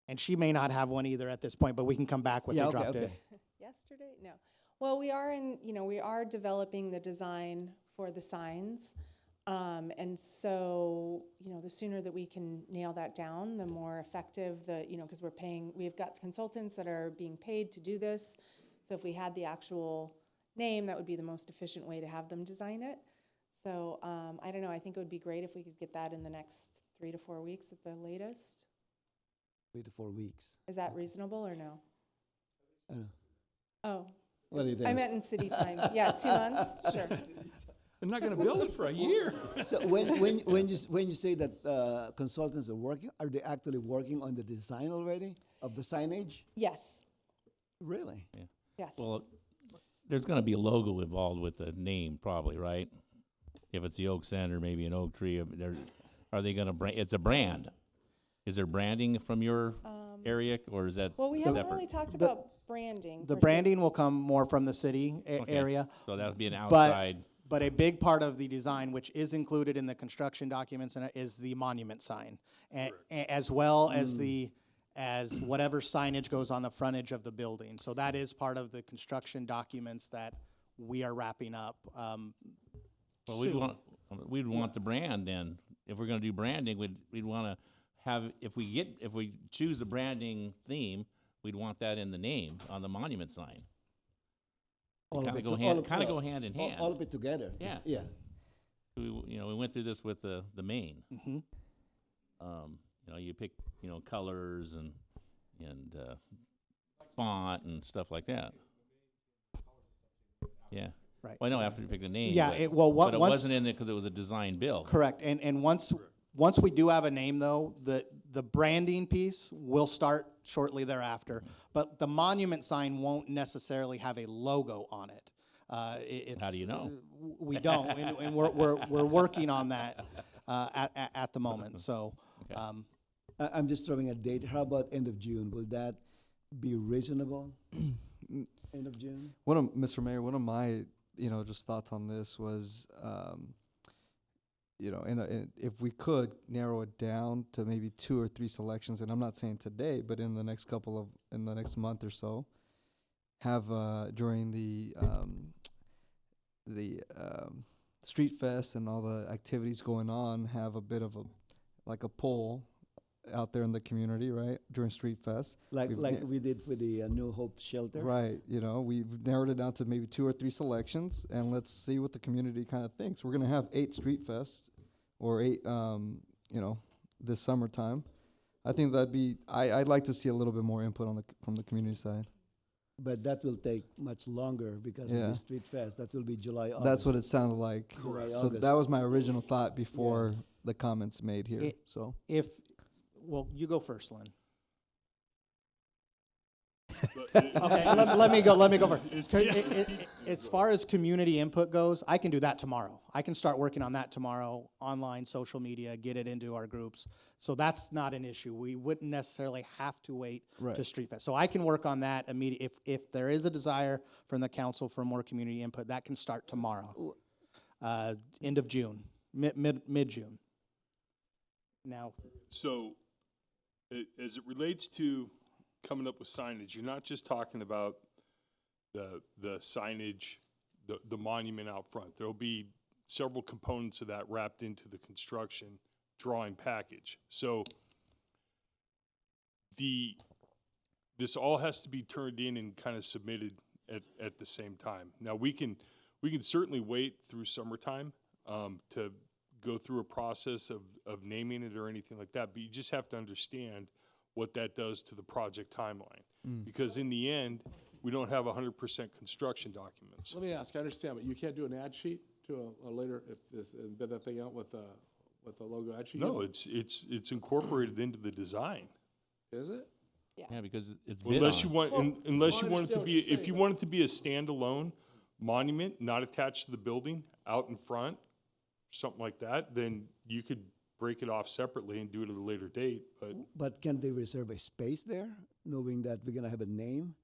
And she may not have one either at this point, but we can come back with
Yeah,
the
okay,
drop dead.
okay.
Yesterday? No. Well, we are developing the design for the signs. And so, the sooner that we can nail that down, the more effective because we've got consultants that are being paid to do this. So if we had the actual name, that would be the most efficient way to have them design it. So, I don't know, I think it would be great if we could get that in the next 3 to 4 weeks at the latest.
3 to 4 weeks.
Is that reasonable or no?
I don't know.
Oh,
What do you think?
I meant in city time. Yeah, 2 months, sure.
They're not gonna build it for a year.
So when you say that consultants are working, are they actually working on the design already of the signage?
Yes,
Really?
yes.
Well, there's gonna be a logo involved with the name probably, right? If it's the Oak Center, maybe an oak tree, are they gonna it's a brand? Is there branding from your area, or is that
Well, we haven't
separate?
really talked about branding.
The
per se.
branding will come more from the city
Okay.
area.
So that would be an
But-
outside,
But a big part of the design, which is included in the construction documents, is the monument sign, as well as whatever signage goes on the frontage of the building. So that is part of the construction documents that we are wrapping up.
well, we'd
soon.
want the brand then. If we're gonna do branding, we'd wanna have, if we choose the branding theme, we'd want that in the name on the monument sign.
All
Kind
of
of
it
go
to-
hand,
all of-
kind of
all-
go hand in hand.
All of it together.
Yeah.
Yeah.
We went through this with the main.
Mhm.
You pick, colors and font and stuff like that. Yeah.
Right.
Well, I know after you pick the name.
Yeah,
but,
it- well,
but it
once-
wasn't in there because it was a design bill.
Correct, and once we do have a name, though, the branding piece will start shortly thereafter, but the monument sign won't necessarily have a logo on it. It's,
How do you know?
We don't, and we're working on that at the moment, so.
Okay.
I'm just throwing a date. How about end of June? Will that be reasonable? End of June?
Mr. Mayor, one of my, just thoughts on this was, if we could narrow it down to maybe 2 or 3 selections, and I'm not saying today, but in the next month or so, have during the Street Fest and all the activities going on, have a bit of a poll out there in the community, right, during Street Fest.
Like
We've
we did for the New Hope Shelter?
Right, we've narrowed it down to maybe 2 or 3 selections, and let's see what the community kind of thinks. We're going to have 8 Street Fests, or 8, this summertime. I think I'd like to see a little bit more input from the community side.
But that will take much longer because of
Yeah.
the street fest. That will be July, August.
That's what it sounded like.
July,
So
August.
that was my original thought before the comments made here,
It-
so.
Well, you go first, Lynn.
But
Okay, let me go first.
It's-
'Cause as far as community input goes, I can do that tomorrow. I can start working on that tomorrow, online, social media, get it into our groups. So that's not an issue. We wouldn't necessarily have to wait to
Right.
Street Fest. So I can work on that immediately. If there is a desire from the council for more community input, that can start tomorrow. End of June, mid-June. Now,
So, as it relates to coming up with signage, you're not just talking about the signage, the monument out front. There'll be several components of that wrapped into the construction drawing package. So, this all has to be turned in and kind of submitted at the same time. Now, we can certainly wait through summertime to go through a process of naming it or anything like that, but you just have to understand what that does to the project timeline. Because in the end, we don't have 100% construction documents.
Let me ask, I understand, but you can't do an ad sheet to a later, if this, and bid that thing out with the logo ad sheet?
No, it's incorporated into the design.
Is it?
Yeah, because it's bid
Unless you
on.
want,
Well,
unless
I
you want it to
understand what
be,
you're
if
saying,
you
but-
want it to be a standalone monument, not attached to the building, out in front, something like that, then you could break it off separately and do it at a later date, but
But can they reserve a space there, knowing that we're gonna have a name?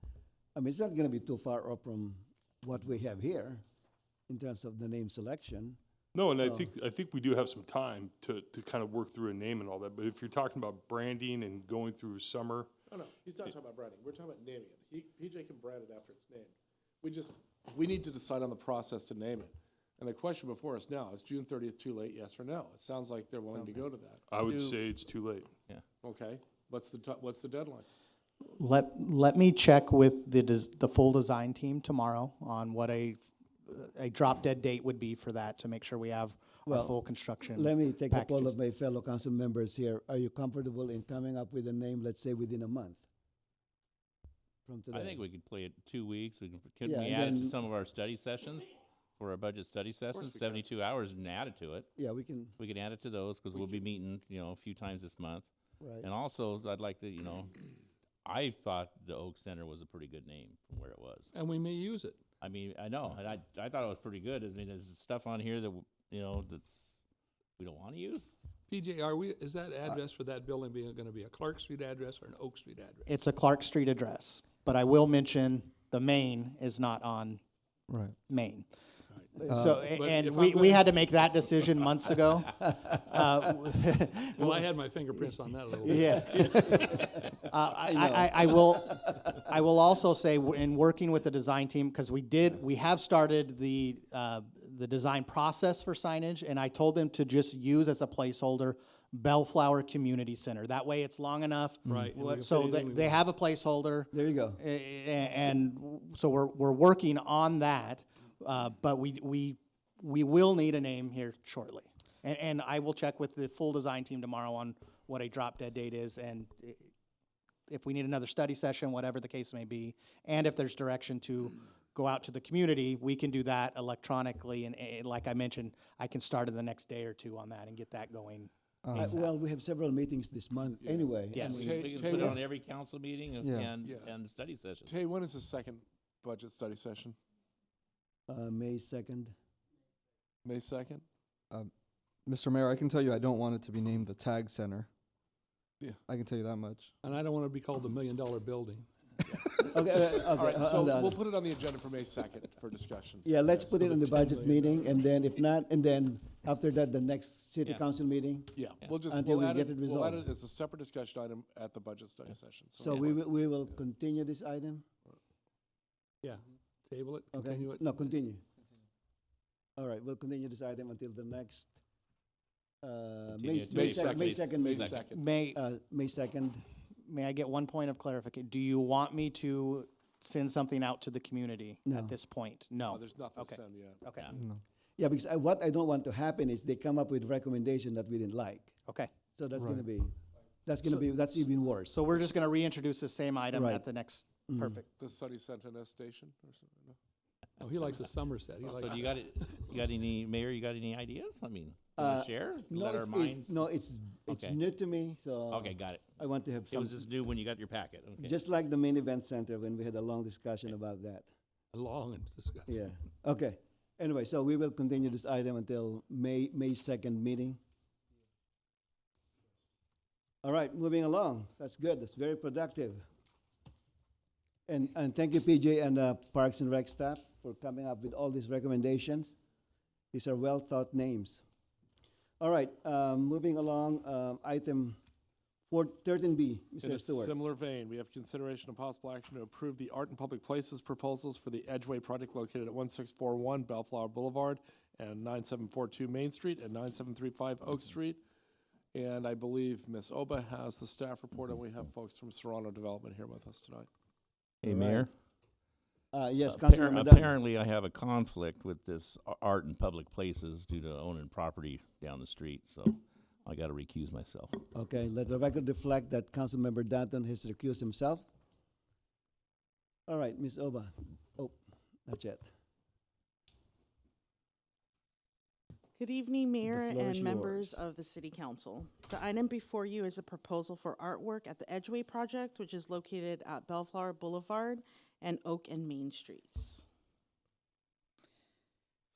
I mean, it's not gonna be too far off from what we have here in terms of the name selection.
no, and
Oh.
I think we do have some time to kind of work through a name and all that, but if you're talking about branding and going through summer,
No, he's not talking about branding, we're talking about naming it. PJ can brand it after it's named. We need to decide on the process to name it. And the question before us now, is June 30th too late, yes or no? It sounds like they're willing to go to that.
I would say it's too late.
Okay, what's the deadline?
let me check with the full design team tomorrow on what a drop dead date would be for that, to make sure we have a
Well,
full construction.
Let me take a poll
packages.
of my fellow council members here. Are you comfortable in coming up with a name, let's say, within a month from today?
I think we could play it 2 weeks. Could
Yeah,
we
and
add it to
then-
some of our study sessions for our budget study sessions?
we can.
72 hours and add it to it.
Yeah, we can,
We can add it to those because we'll be meeting, a few times this month.
right.
And also, I'd like to, I thought the Oak Center was a pretty good name from where it was.
And we may use it.
I mean, I know, and I thought it was pretty good. I mean, there's stuff on here that, that's, we don't want to use.
PJ, is that address for that building gonna be a Clark Street address or an Oak Street address?
It's a Clark Street address, but I will mention the Main is not on
Right.
Main.
But
And
if I'm
we
gonna-
had to make that decision months ago.
Well, I had my fingerprints on that a little bit.
Yeah. I will also say, in working with the design team, because we have started the design process for signage, and I told them to just use as a placeholder Bellflower Community Center. That way it's long enough.
Right, and we can
So
put anything we
they
want.
have a placeholder.
There you go.
And so we're working on that, but we will need a name here shortly. And I will check with the full design team tomorrow on what a drop dead date is, and if we need another study session, whatever the case may be, and if there's direction to go out to the community, we can do that electronically, and like I mentioned, I can start in the next day or two on that and get that going.
Well, we have several meetings this month anyway.
Yes.
I mean,
Tay-
We can
Tay,
put it
what-
on every council meeting
Yeah.
and the study session.
Tay, when is the second budget study session?
May 2nd.
May 2nd?
Mr. Mayor, I can tell you I don't want it to be named the Tag Center.
Yeah.
I can tell you that much.
And I don't wanna be called the $1 million building.
Okay,
All right, so
hold on.
we'll put it on the agenda for May 2nd for discussion.
Yeah, let's put it
So
on
the
the
10
budget
million
meeting, and then if not, and then after that, the next city
Yeah.
council meeting.
Yeah,
Yeah.
we'll just,
Until
we'll
we
add
get
it,
it
we'll add
resolved.
it as a separate discussion item at the budget study session.
So we will continue this item?
Yeah, table it,
Okay.
continue it.
No, continue. All right, we'll continue this item until the next,
Continue it to
May
May
2nd, May 2nd
May
meeting.
2nd.
May 2nd.
May I get one point of clarification? Do you want me to send something out to the community
No.
at this point?
No,
No.
there's nothing to
Okay.
send yet.
Okay,
No.
Yeah, because what I don't want to happen is they come up with recommendation that we didn't like.
okay.
So that's
Right.
gonna be, that's even worse.
So we're just gonna reintroduce the same item
Right.
at the next
Perfect. The Sunny Sentinel Station or something? No?
Oh, he likes the Somerset. He likes.
So do you got it? You got any, Mayor? You got any ideas? I mean, you wanna share? Let our minds.
it's
Okay.
new to me, so
Okay, got it.
I want to have
It
some.
was just new when you got your packet. Okay.
Just like the main event center when we had a long discussion about that.
A long and discussion.
Yeah. Okay. Anyway, so we will continue this item until May 2nd meeting. All right, moving along. That's good. That's very productive. And thank you, PJ and Parks and Rec staff for coming up with all these recommendations. These are well thought names. All right, moving along, item 13B,
In
Mr.
a
Stewart.
similar vein, we have consideration of possible action to approve the Art and Public Places proposals for the Edgeway project located at 1641 Bellflower Boulevard and 9742 Main Street and 9735 Oak Street. And I believe Ms. Oba has the staff report, and we have folks from Serrano Development here with us tonight.
Hey,
Right.
Mayor.
Yes, Councilman Dunn.
Apparently, I have a conflict with this art and public places due to owning property down the street, so I got to recuse myself.
Okay, let the record reflect that Councilmember Danton has recused himself. All right, Ms. Oba. Oh, not yet.
Good evening, Mayor
floor is
and members
yours.
of the City Council. The item before you is a proposal for artwork at the Edgeway project, which is located at Bellflower Boulevard and Oak and Main Streets.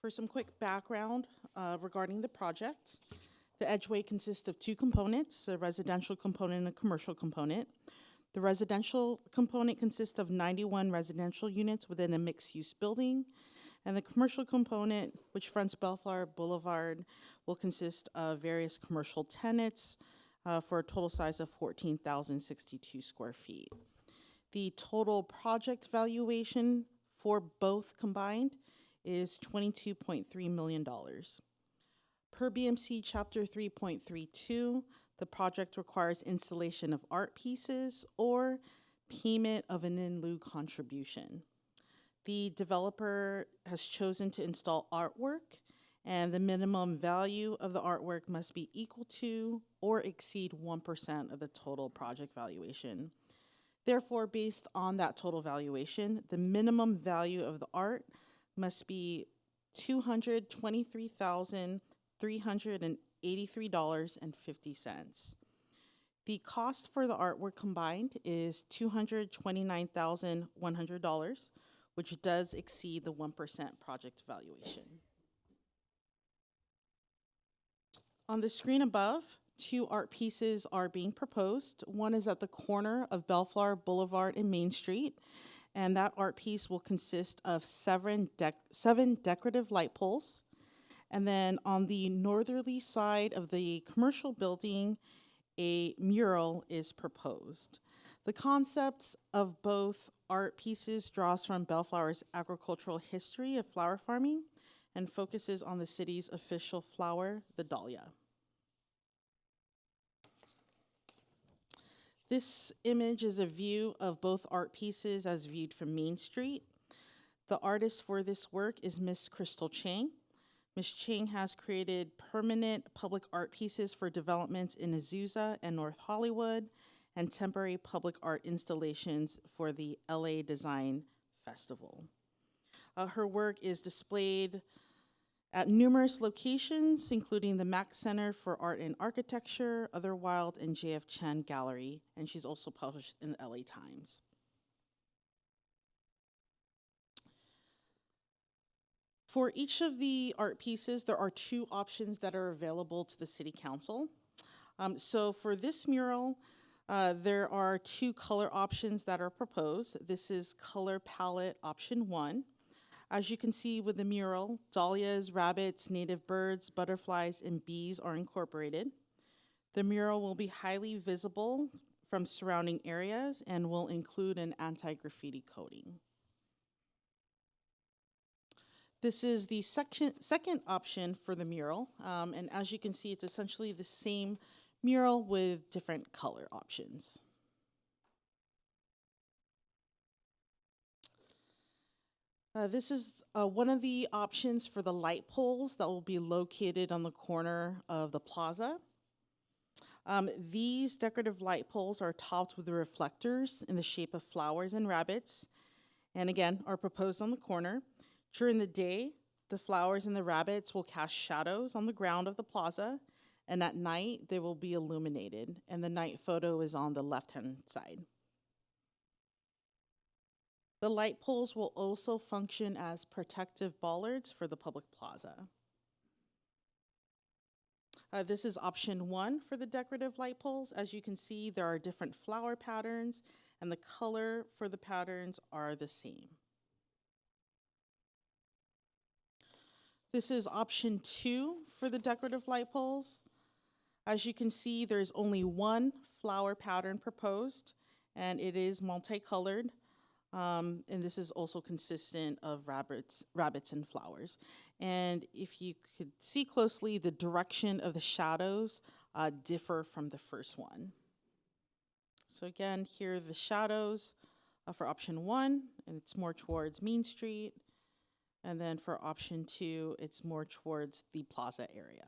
For some quick background regarding the project, the Edgeway consists of two components, a residential component and a commercial component. The residential component consists of 91 residential units within a mixed-use building. And the commercial component, which fronts Bellflower Boulevard, will consist of various commercial tenants for a total size of 14,062 square feet. The total project valuation for both combined is $22.3 million. Per BMC Chapter 3.32, the project requires installation of art pieces or payment of an in lieu contribution. The developer has chosen to install artwork, and the minimum value of the artwork must be equal to or exceed 1% of the total project valuation. Therefore, based on that total valuation, the minimum value of the art must be $223,383.50. The cost for the artwork combined is $229,100, which does exceed the 1% project valuation. On the screen above, two art pieces are being proposed. One is at the corner of Bellflower Boulevard and Main Street, and that art piece will consist of seven decorative light poles. And then on the northerly side of the commercial building, a mural is proposed. The concepts of both art pieces draws from Bellflower's agricultural history of flower farming and focuses on the city's official flower, the dahlia. This image is a view of both art pieces as viewed from Main Street. The artist for this work is Miss Crystal Chang. Ms. Chang has created permanent public art pieces for developments in Azusa and North Hollywood, and temporary public art installations for the LA Design Festival. Her work is displayed at numerous locations, including the Mack Center for Art and Architecture, Other Wild, and J.F. Chan Gallery, and she's also published in the LA Times. For each of the art pieces, there are two options that are available to the City Council. So for this mural, there are two color options that are proposed. This is color palette option 1. As you can see with the mural, dahlias, rabbits, native birds, butterflies, and bees are incorporated. The mural will be highly visible from surrounding areas and will include an anti-graffiti coating. This is the second option for the mural, and as you can see, it's essentially the same mural with different color options. This is one of the options for the light poles that will be located on the corner of the plaza. These decorative light poles are topped with reflectors in the shape of flowers and rabbits, and again, are proposed on the corner. During the day, the flowers and the rabbits will cast shadows on the ground of the plaza, and at night, they will be illuminated, and the night photo is on the left-hand side. The light poles will also function as protective bollards for the public plaza. This is option 1 for the decorative light poles. As you can see, there are different flower patterns, and the color for the patterns are the same. This is option 2 for the decorative light poles. As you can see, there's only one flower pattern proposed, and it is multicolored. And this is also consistent of rabbits and flowers. And if you could see closely, the direction of the shadows differ from the first one. So again, here are the shadows for option 1, and it's more towards Main Street. And then for option 2, it's more towards the plaza area.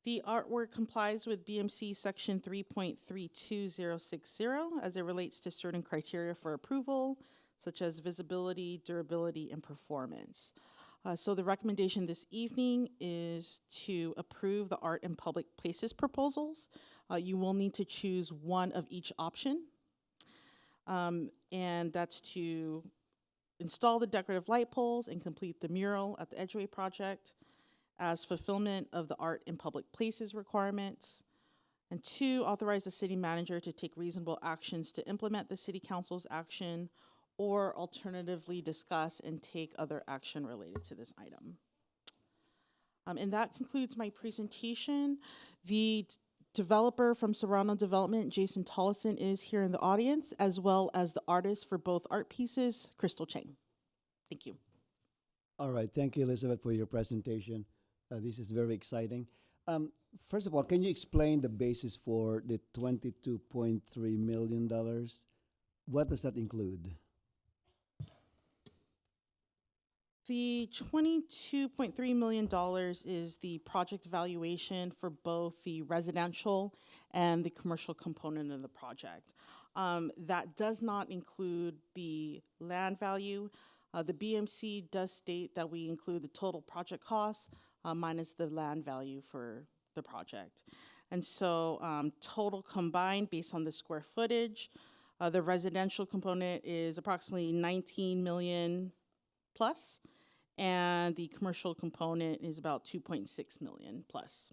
The artwork complies with BMC section 3.32060 as it relates to certain criteria for approval, such as visibility, durability, and performance. So the recommendation this evening is to approve the art and public places proposals. You will need to choose one of each option. And that's to install the decorative light poles and complete the mural at the Edgeway project as fulfillment of the art in public places requirements. And 2, authorize the city manager to take reasonable actions to implement the city council's action, or alternatively discuss and take other action related to this item. And that concludes my presentation. The developer from Serrano Development, Jason Tollison, is here in the audience, as well as the artist for both art pieces, Crystal Chang. Thank you.
All right, thank you, Elizabeth, for your presentation. This is very exciting. First of all, can you explain the basis for the $22.3 million? What does that include?
The $22.3 million is the project valuation for both the residential and the commercial component of the project. That does not include the land value. The BMC does state that we include the total project costs minus the land value for the project. And so total combined based on the square footage, the residential component is approximately 19 million plus, and the commercial component is about 2.6 million plus.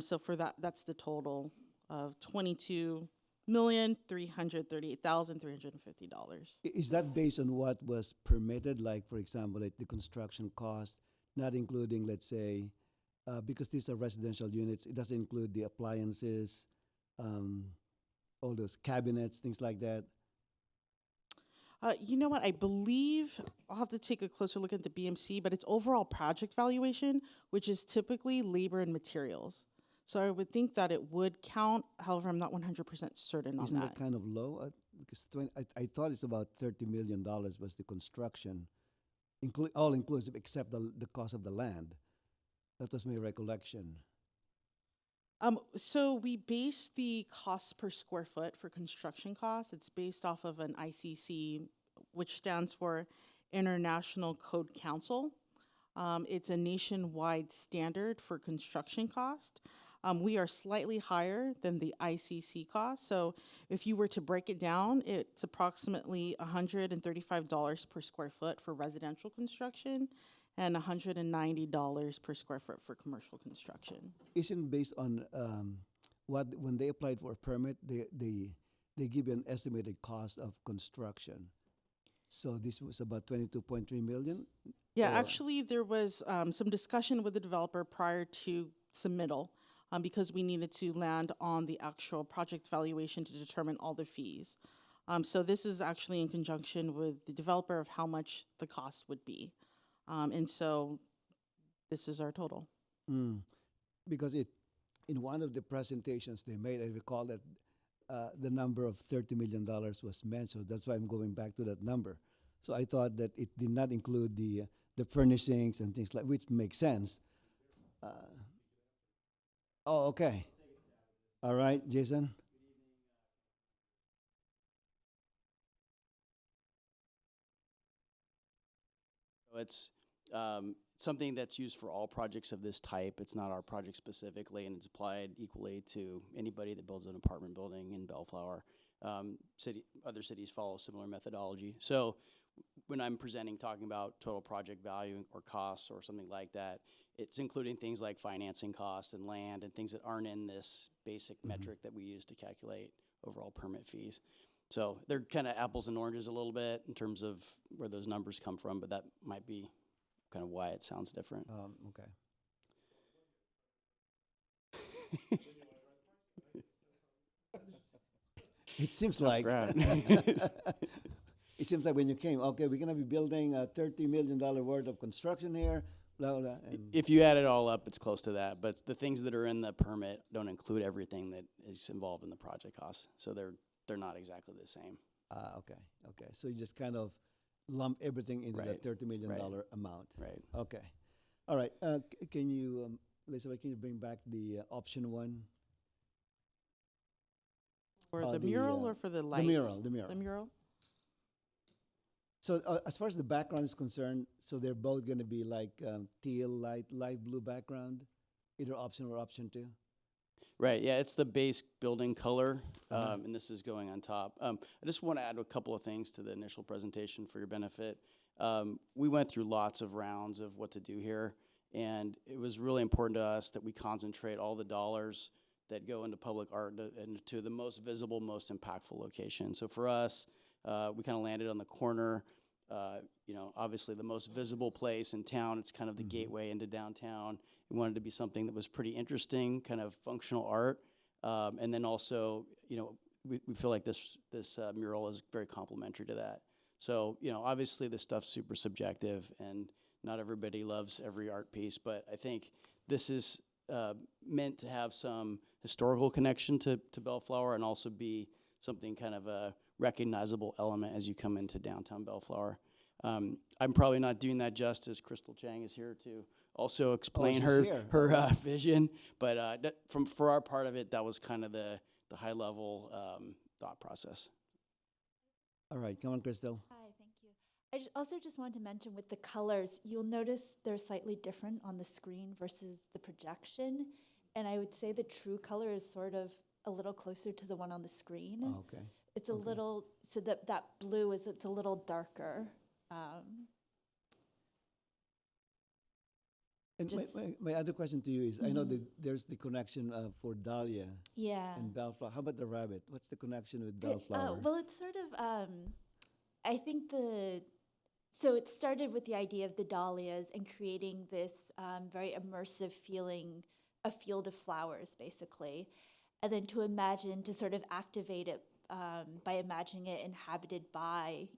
So for that, that's the total of $22,338,350.
Is that based on what was permitted, like, for example, like the construction cost, not including, let's say, because these are residential units, it doesn't include the appliances, all those cabinets, things like that?
You know what, I believe, I'll have to take a closer look at the BMC, but it's overall project valuation, which is typically labor and materials. So I would think that it would count, however, I'm not 100% certain on
Isn't
that.
that kind of low? Because I thought it's about $30 million was the construction, all inclusive except the cost of the land. That was my recollection.
So we base the cost per square foot for construction costs. It's based off of an ICC, which stands for International Code Council. It's a nationwide standard for construction cost. We are slightly higher than the ICC cost. So if you were to break it down, it's approximately $135 per square foot for residential construction and $190 per square foot for commercial construction.
Isn't based on when they applied for a permit, they give you an estimated cost of construction. So this was about 22.3 million?
Yeah,
Or-
actually, there was some discussion with the developer prior to submittal because we needed to land on the actual project valuation to determine all the fees. So this is actually in conjunction with the developer of how much the cost would be. And so this is our total.
Because in one of the presentations they made, I recall that the number of $30 million was mentioned. That's why I'm going back to that number. So I thought that it did not include the furnishings and things like, which makes sense. Oh, okay. All right, Jason.
So it's something that's used for all projects of this type. It's not our project specifically, and it's applied equally to anybody that builds an apartment building in Bellflower. Other cities follow similar methodology. So when I'm presenting, talking about total project value or costs or something like that, it's including things like financing costs and land and things that aren't in this basic metric that we use to calculate overall permit fees. So they're kind of apples and oranges a little bit in terms of where those numbers come from, but that might be kind of why it sounds different.
Okay. It seems like it seems like when you came, okay, we're gonna be building a $30 million worth of construction here, blah blah. And
If you add it all up, it's close to that, but the things that are in the permit don't include everything that is involved in the project costs, so they're not exactly the same.
okay, okay. So you just kind of lump everything into
Right,
that $30 million
right.
amount.
Right.
Okay. All right. Can you, Elizabeth, can you bring back the option one?
For
Uh,
the
the,
mural
uh,
or for the
The
lights?
mural, the mural.
The mural?
So as far as the background is concerned, so they're both going to be like teal, light blue background, either option or option two.
Right, yeah, it's the base building color,
Uh-huh.
and this is going on top. I just want to add a couple of things to the initial presentation for your benefit. We went through lots of rounds of what to do here, and it was really important to us that we concentrate all the dollars that go into public art to the most visible, most impactful location. So for us, we kind of landed on the corner, obviously the most visible place in town. It's kind of the gateway into downtown. We wanted to be something that was pretty interesting, kind of functional art. And then also, we feel like this mural is very complementary to that. So, obviously this stuff's super subjective and not everybody loves every art piece, but I think this is meant to have some historical connection to Bellflower and also be something kind of a recognizable element as you come into downtown Bellflower. I'm probably not doing that justice. Crystal Chang is here to also explain
she's here.
her vision, but for our part of it, that was kind of the high level thought process.
All right, come on, Crystal.
Hi, thank you. I also just wanted to mention with the colors, you'll notice they're slightly different on the screen versus the projection. And I would say the true color is sort of a little closer to the one on the screen.
Oh, okay.
It's a little, so that blue it's a little darker.
And
Just-
my other question to you is, I know that there's the connection for Dahlia
Yeah.
and Bellflower. How about the rabbit? What's the connection with
It-
Bellflower?
well, it's sort of, I think so it started with the idea of the dahlias and creating this very immersive feeling, a field of flowers, basically. And then to sort of activate it by imagining it inhabited by,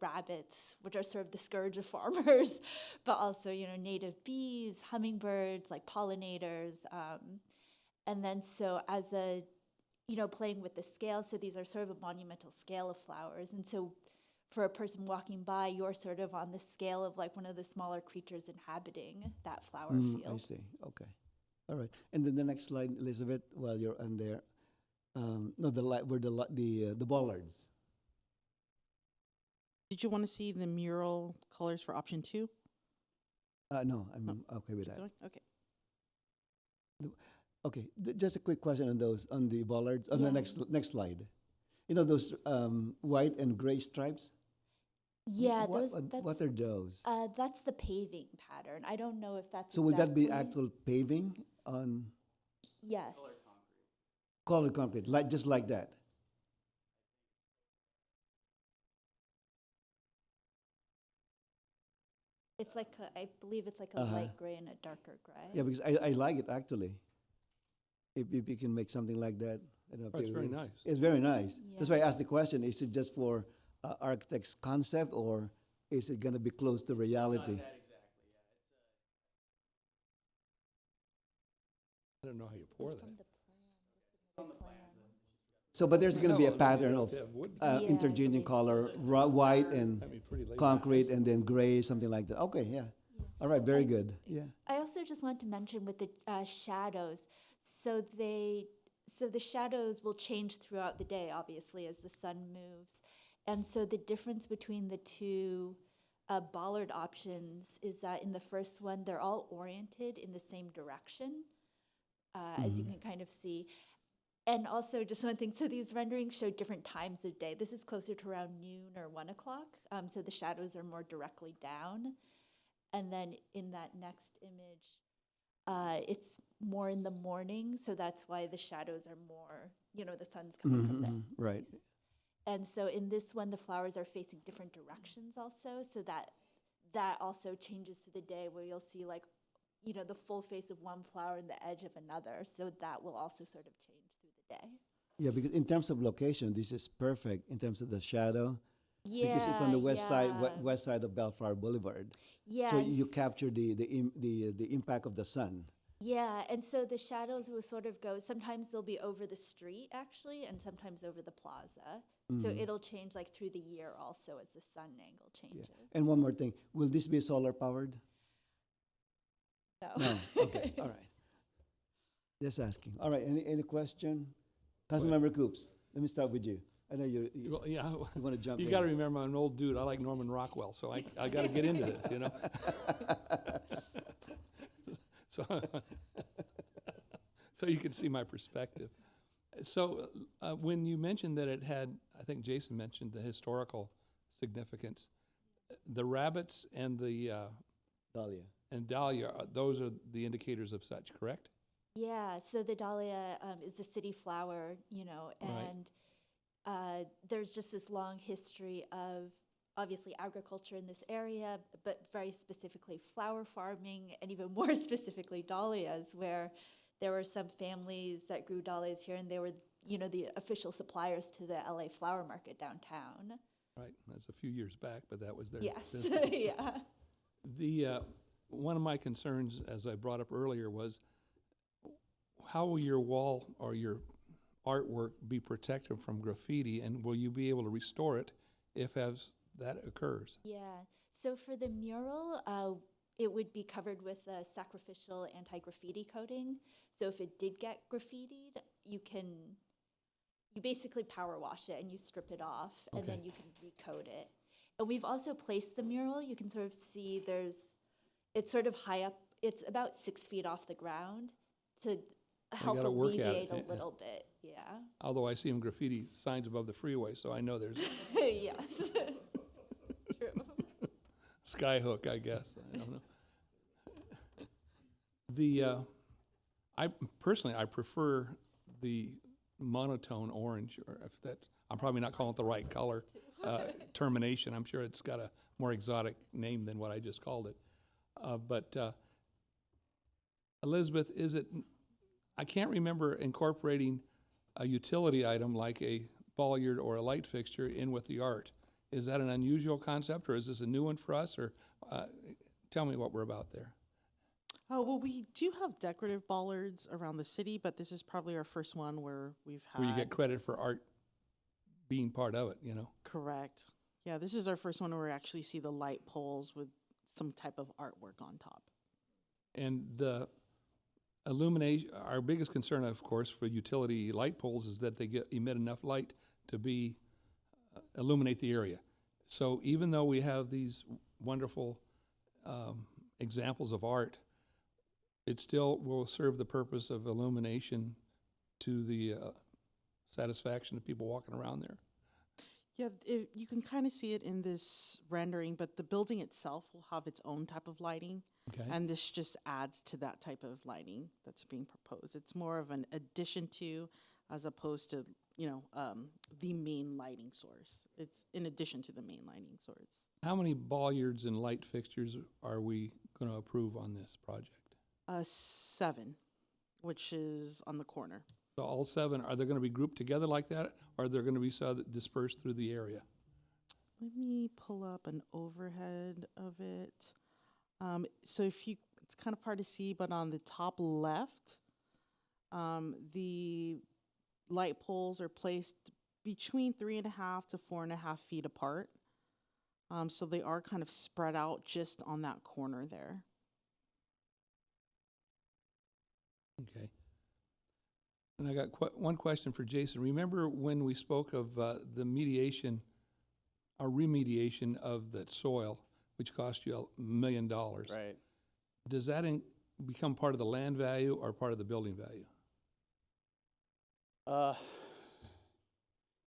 rabbits, which are sort of the scourge of farmers, but also, native bees, hummingbirds, like pollinators. And then so as playing with the scale, so these are sort of a monumental scale of flowers. And so for a person walking by, you're sort of on the scale of like one of the smaller creatures inhabiting that flower
I
field.
see. Okay. All right. And then the next slide, Elizabeth, while you're on there. No, the bollards.
Did you want to see the mural colors for option two?
No, I'm okay with
Keep
that.
going? Okay.
Okay, just a quick question on those, on the bollards, on the
Yeah.
next slide. You know those white and gray stripes?
Yeah,
What are those?
that's the paving pattern. I don't know if that's
So would that be
exactly-
actual paving on
Yes.
colored concrete, just like that?
It's like I believe it's like a
Uh-huh.
light gray and a darker gray.
Yeah, because I like it actually. If you can make something like that. I don't know if
Oh, it's
you
very
agree.
nice.
It's very nice. That's why I
Yeah.
asked the question, is it just for architect's concept or is it gonna be close to reality?
I don't know how you pour
It's
that.
from the plan.
So, but there's gonna be a
No,
pattern
you
of
have wood.
Yeah, I
interchanging
believe
color, white and
That'd be pretty late.
concrete and then gray, something like that. Okay, yeah. All right, very good. Yeah.
I also just want to mention with the shadows, so the shadows will change throughout the day, obviously, as the sun moves. And so the difference between the two bollard options is that in the first one, they're all oriented in the same direction, as you can kind of see. And also, just one thing, so these renderings show different times of day. This is closer to around noon or 1 o'clock, so the shadows are more directly down. And then in that next image, it's more in the morning, so that's why the shadows are more, the sun's coming from the
Right.
east. And so in this one, the flowers are facing different directions also, so that also changes to the day where you'll see the full face of one flower and the edge of another, so that will also sort of change through the day.
Yeah, because in terms of location, this is perfect in terms of the shadow.
Yeah,
Because it's on the west side,
yeah.
west side of Bellflower Boulevard.
Yeah,
So
and
you capture the impact of the sun.
yeah, and so the shadows will sort of go, sometimes they'll be over the street actually, and sometimes over the plaza. So it'll change through the year also as the sun angle changes.
And one more thing, will this be solar powered?
No.
No. Okay. All right. Just asking. All right. Any question? Councilmember Coops, let me start with you. I know you
Well, yeah,
want to jump in.
you got to remember I'm an old dude. I like Norman Rockwell, so I got to get into this, So, so you can see my perspective. So when you mentioned that it had, I think Jason mentioned the historical significance, the rabbits and the dahlia, those are the indicators of such, correct?
Yeah, so the dahlia is the city flower, and there's just this long history of obviously agriculture in this area, but very specifically flower farming, and even more specifically dahlias, where there were some families that grew dahlias here, and they were, the official suppliers to the LA flower market downtown.
Right, that's a few years back, but that was their
Yes,
business.
yeah.
The one of my concerns, as I brought up earlier, was how will your wall or your artwork be protected from graffiti, and will you be able to restore it if as that occurs?
Yeah, so for the mural, it would be covered with a sacrificial anti-graffiti coating. So if it did get graffitied, you basically power wash it and you strip it off, and then you can recoat it. And we've also placed the mural. You can sort of see it's sort of high up. It's about 6 feet off the ground to help
gotta work at
alleviate
it.
a little bit. Yeah.
Although I see them graffiti signs above the freeway, so I know there's
Yes. True.
skyhook, I guess. I don't know. I personally prefer the monotone orange, or if that's, I'm probably not calling it the right color, termination. I'm sure it's got a more exotic name than what I just called it. But Elizabeth, I can't remember incorporating a utility item like a bollard or a light fixture in with the art. Is that an unusual concept, or is this a new one for us, or tell me what we're about there.
Well, we do have decorative bollards around the city, but this is probably our first one where we've had.
Where you get credit for art being part of it,
Correct. Yeah, this is our first one where we actually see the light poles with some type of artwork on top.
And the illumination, our biggest concern, of course, for utility light poles is that they emit enough light to illuminate the area. So even though we have these wonderful examples of art, it still will serve the purpose of illumination to the satisfaction of people walking around there.
Yeah, you can kind of see it in this rendering, but the building itself will have its own type of lighting.
Okay.
And this just adds to that type of lighting that's being proposed. It's more of an addition to, as opposed to, the main lighting source. It's in addition to the main lighting source.
How many bollards and light fixtures are we going to approve on this project?
7, which is on the corner.
So all 7, are they going to be grouped together like that, or are they going to be dispersed through the area?
Let me pull up an overhead of it. So it's kind of hard to see, but on the top left, the light poles are placed between 3.5 to 4.5 feet apart. So they are kind of spread out just on that corner there.
Okay. And I got one question for Jason. Remember when we spoke of the mediation or remediation of the soil, which cost you $1 million?
Right.
Does that become part of the land value or part of the building value?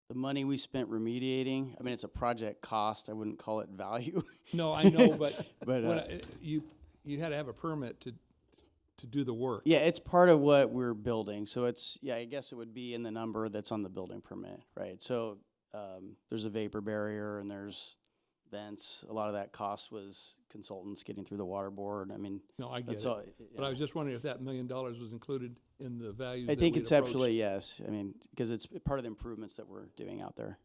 The money we spent remediating, I mean, it's a project cost. I wouldn't call it value.
No, I know, but
But
you had to have a permit to do the work.
yeah, it's part of what we're building. So it's, yeah, I guess it would be in the number that's on the building permit, right? So there's a vapor barrier and there's vents. A lot of that cost was consultants getting through the water board. I mean,
No, I get
that's
it.
all.
But I was just wondering if that $1 million was included in the values.
I
that
think
we'd
conceptually,
approached.
yes. I mean, because it's part of the improvements that we're doing out there.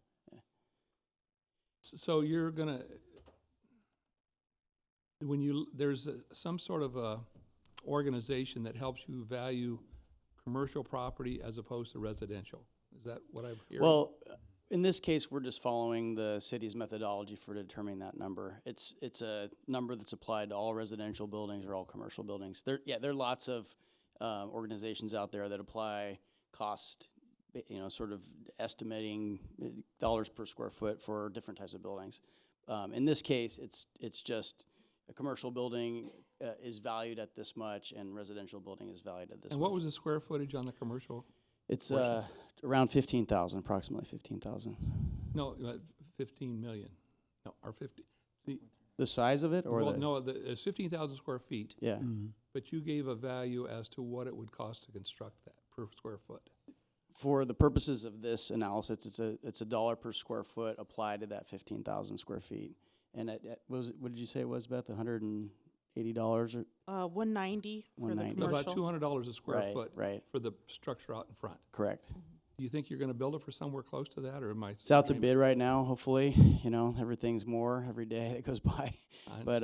So you're gonna, there's some sort of a organization that helps you value commercial property as opposed to residential. Is that what I'm hearing?
Well, in this case, we're just following the city's methodology for determining that number. It's a number that's applied to all residential buildings or all commercial buildings. There are lots of organizations out there that apply cost, sort of estimating dollars per square foot for different types of buildings. In this case, it's just a commercial building is valued at this much, and residential building is valued at this much.
And what was the square footage on the commercial?
It's around 15,000, approximately 15,000.
No, 15 million. No, or 50.
The size of it, or
Well,
the
no, it's 15,000 square feet.
yeah.
But you gave a value as to what it would cost to construct that per square foot.
For the purposes of this analysis, it's a dollar per square foot applied to that 15,000 square feet. And it was, what did you say it was, Beth? $180 or
$190 for the
$190.
commercial.
About $200 a square
Right,
foot
right.
for the structure out in front.
correct.
Do you think you're going to build it for somewhere close to that, or am I?
It's out to bid right now. Hopefully, everything's more every day that goes by. But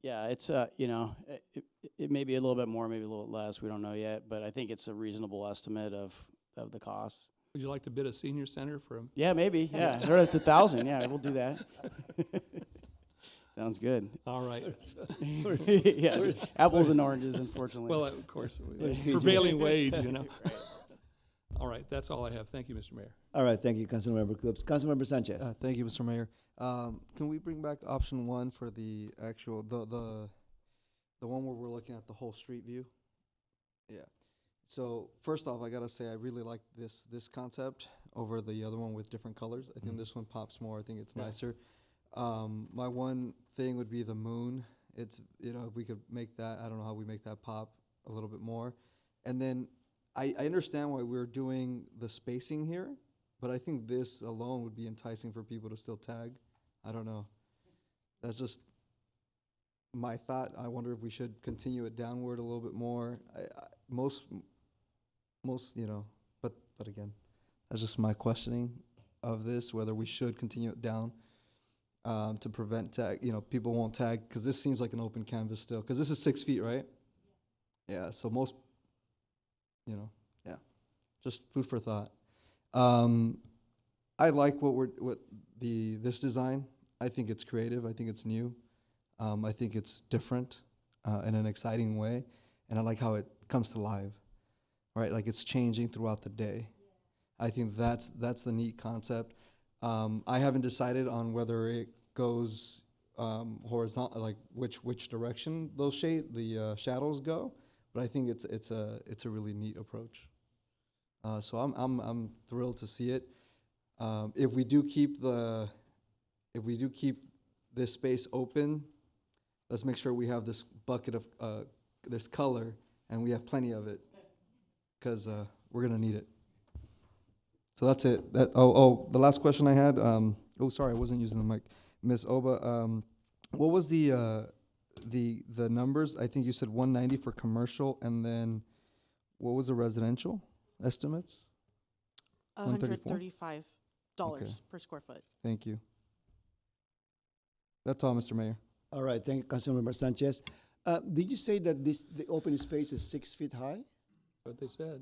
yeah, it's it may be a little bit more, maybe a little less. We don't know yet, but I think it's a reasonable estimate of the cost.
Would you like to bid a senior center for a
Yeah, maybe. Yeah, I heard it's 1,000. Yeah, we'll do that. Sounds good.
All right.
Yeah, apples and oranges, unfortunately.
Well, of course, prevailing wage, All right, that's all I have. Thank you, Mr. Mayor.
All right, thank you, Councilmember Coops. Councilmember Sanchez.
Thank you, Mr. Mayor. Can we bring back option 1 for the actual, the one where we're looking at the whole street view? Yeah. So first off, I gotta say, I really like this concept over the other one with different colors. I think this one pops more. I think it's nicer. My one thing would be the moon. It's, if we could make that, I don't know how we make that pop a little bit more. And then I understand why we're doing the spacing here, but I think this alone would be enticing for people to still tag. I don't know. That's just my thought. I wonder if we should continue it downward a little bit more. Most, but again, that's just my questioning of this, whether we should continue it down to prevent tag, people won't tag, because this seems like an open canvas still, because this is 6 feet, right? Yeah, so most, just food for thought. I like this design. I think it's creative. I think it's new. I think it's different in an exciting way, and I like how it comes to life, right? Like it's changing throughout the day. I think that's the neat concept. I haven't decided on whether it goes horizontal, like which direction those shadows go, but I think it's a really neat approach. So I'm thrilled to see it. If we do keep this space open, let's make sure we have this bucket of this color, and we have plenty of it, because we're gonna need it. So that's it. The last question I had. Sorry, I wasn't using the mic. Ms. Oba, what was the numbers? I think you said 190 for commercial, and then what was the residential estimates?
$135
Okay.
per square foot.
Thank you. That's all, Mr. Mayor.
All right, thank you, Councilmember Sanchez. Did you say that the open space is 6 feet high?
What they said.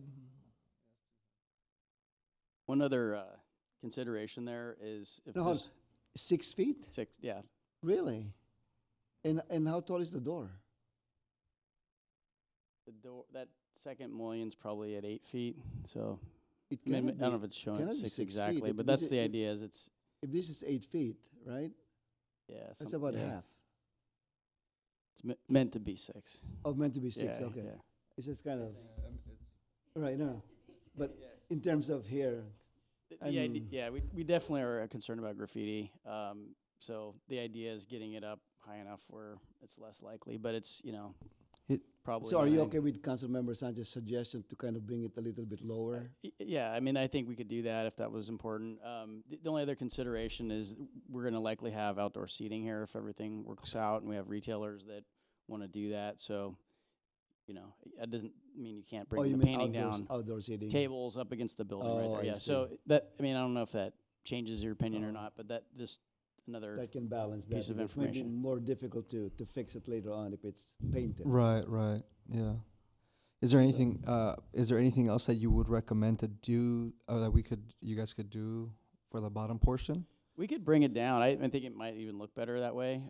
One other consideration there is if
No,
this
6 feet?
yeah,
Really? And how tall is the door?
the door that second mullion's probably at 8 feet, so,
It
I mean,
cannot
I don't know
be-
if it's showing
cannot
at
be
6
6 feet.
exactly,
If
but
this
that's
is-
the
if-
idea is it's,
If this is 8 feet, right?
yeah.
That's
some-
about
yeah.
half.
It's meant to be 6.
Oh, meant to be 6,
Yeah,
okay.
yeah.
It's just kind of, right, no. But in terms of here,
The idea,
I'm-
yeah, we definitely are concerned about graffiti. So the idea is getting it up high enough where it's less likely, but it's, probably.
so are you
gonna-
okay with Councilmember Sanchez's suggestion to kind of bring it a little bit lower?
Yeah, I mean, I think we could do that if that was important. The only other consideration is we're gonna likely have outdoor seating here if everything works out, and we have retailers that wanna do that, so, that doesn't mean you can't
Oh,
bring
you
the
mean
painting
outdoors-
down.
Outdoor seating?
Tables up against the building right
Oh,
there,
I
yeah. So
see.
I don't know if that changes your opinion or not, but that just another.
That can balance that.
piece of
because it may be
information.
more difficult to fix it later on if it's painted.
Right, yeah. Is there anything else that you would recommend to do, or that you guys could do for the bottom portion?
We could bring it down. I think it might even look better that way.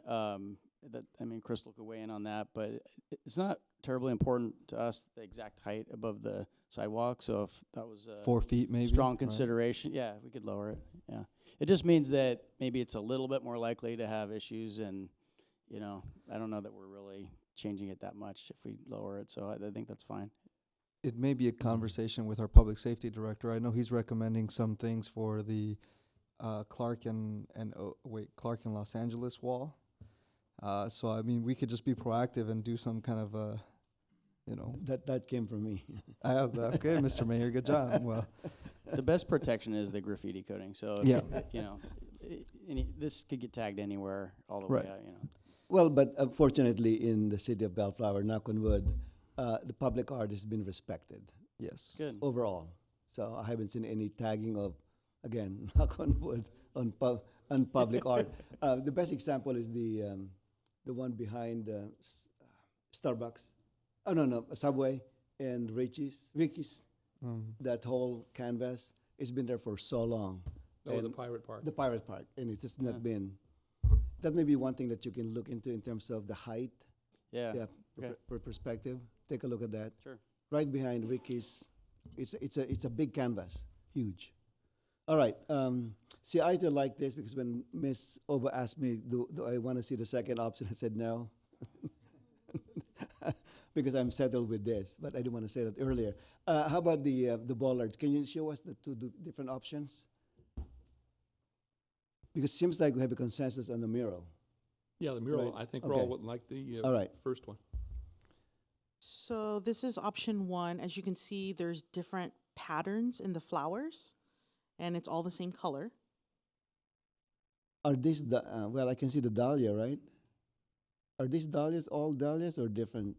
Crystal could weigh in on that, but it's not terribly important to us the exact height above the sidewalk. So if that was
4 feet maybe?
strong
right?
consideration, yeah, we could lower it. Yeah, it just means that maybe it's a little bit more likely to have issues, and I don't know that we're really changing it that much if we lower it. So I think that's fine.
It may be a conversation with our public safety director. I know he's recommending some things for the Clark and Los Angeles wall. So I mean, we could just be proactive and do some kind of
That came from me.
I have that. Okay, Mr. Mayor, good job. Well,
The best protection is the graffiti coating. So if,
Yeah.
this could get tagged anywhere all the
Right.
way out.
Well, but fortunately, in the city of Bellflower, knock on wood, the public art has been respected
yes.
Good.
overall. So I haven't seen any tagging of, again, knock on wood, on public art. The best example is the one behind Starbucks. Oh, no, Subway and Ricky's. That whole canvas, it's been there for so long.
Oh, the
And
Pirate Park.
The Pirate Park, and it's just not
Yeah.
been. That may be one thing that you can look into in terms of the height.
Yeah.
Yeah,
Okay.
for perspective. Take a look at that.
Sure.
Right behind Ricky's, it's a big canvas, huge. All right. See, I do like this because when Miss Oba asked me, do I want to see the second option, I said no. Because I'm settled with this, but I didn't want to say that earlier. How about the bollards? Can you show us the two different options? Because it seems like we have a consensus on the mural.
Yeah, the mural,
Right.
I think
Okay.
we're all like the
All right.
first one.
So this is option 1. As you can see, there's different patterns in the flowers, and it's all the same color.
Are these well? I can see the dahlia, right? Are these dahlias all dahlias or different?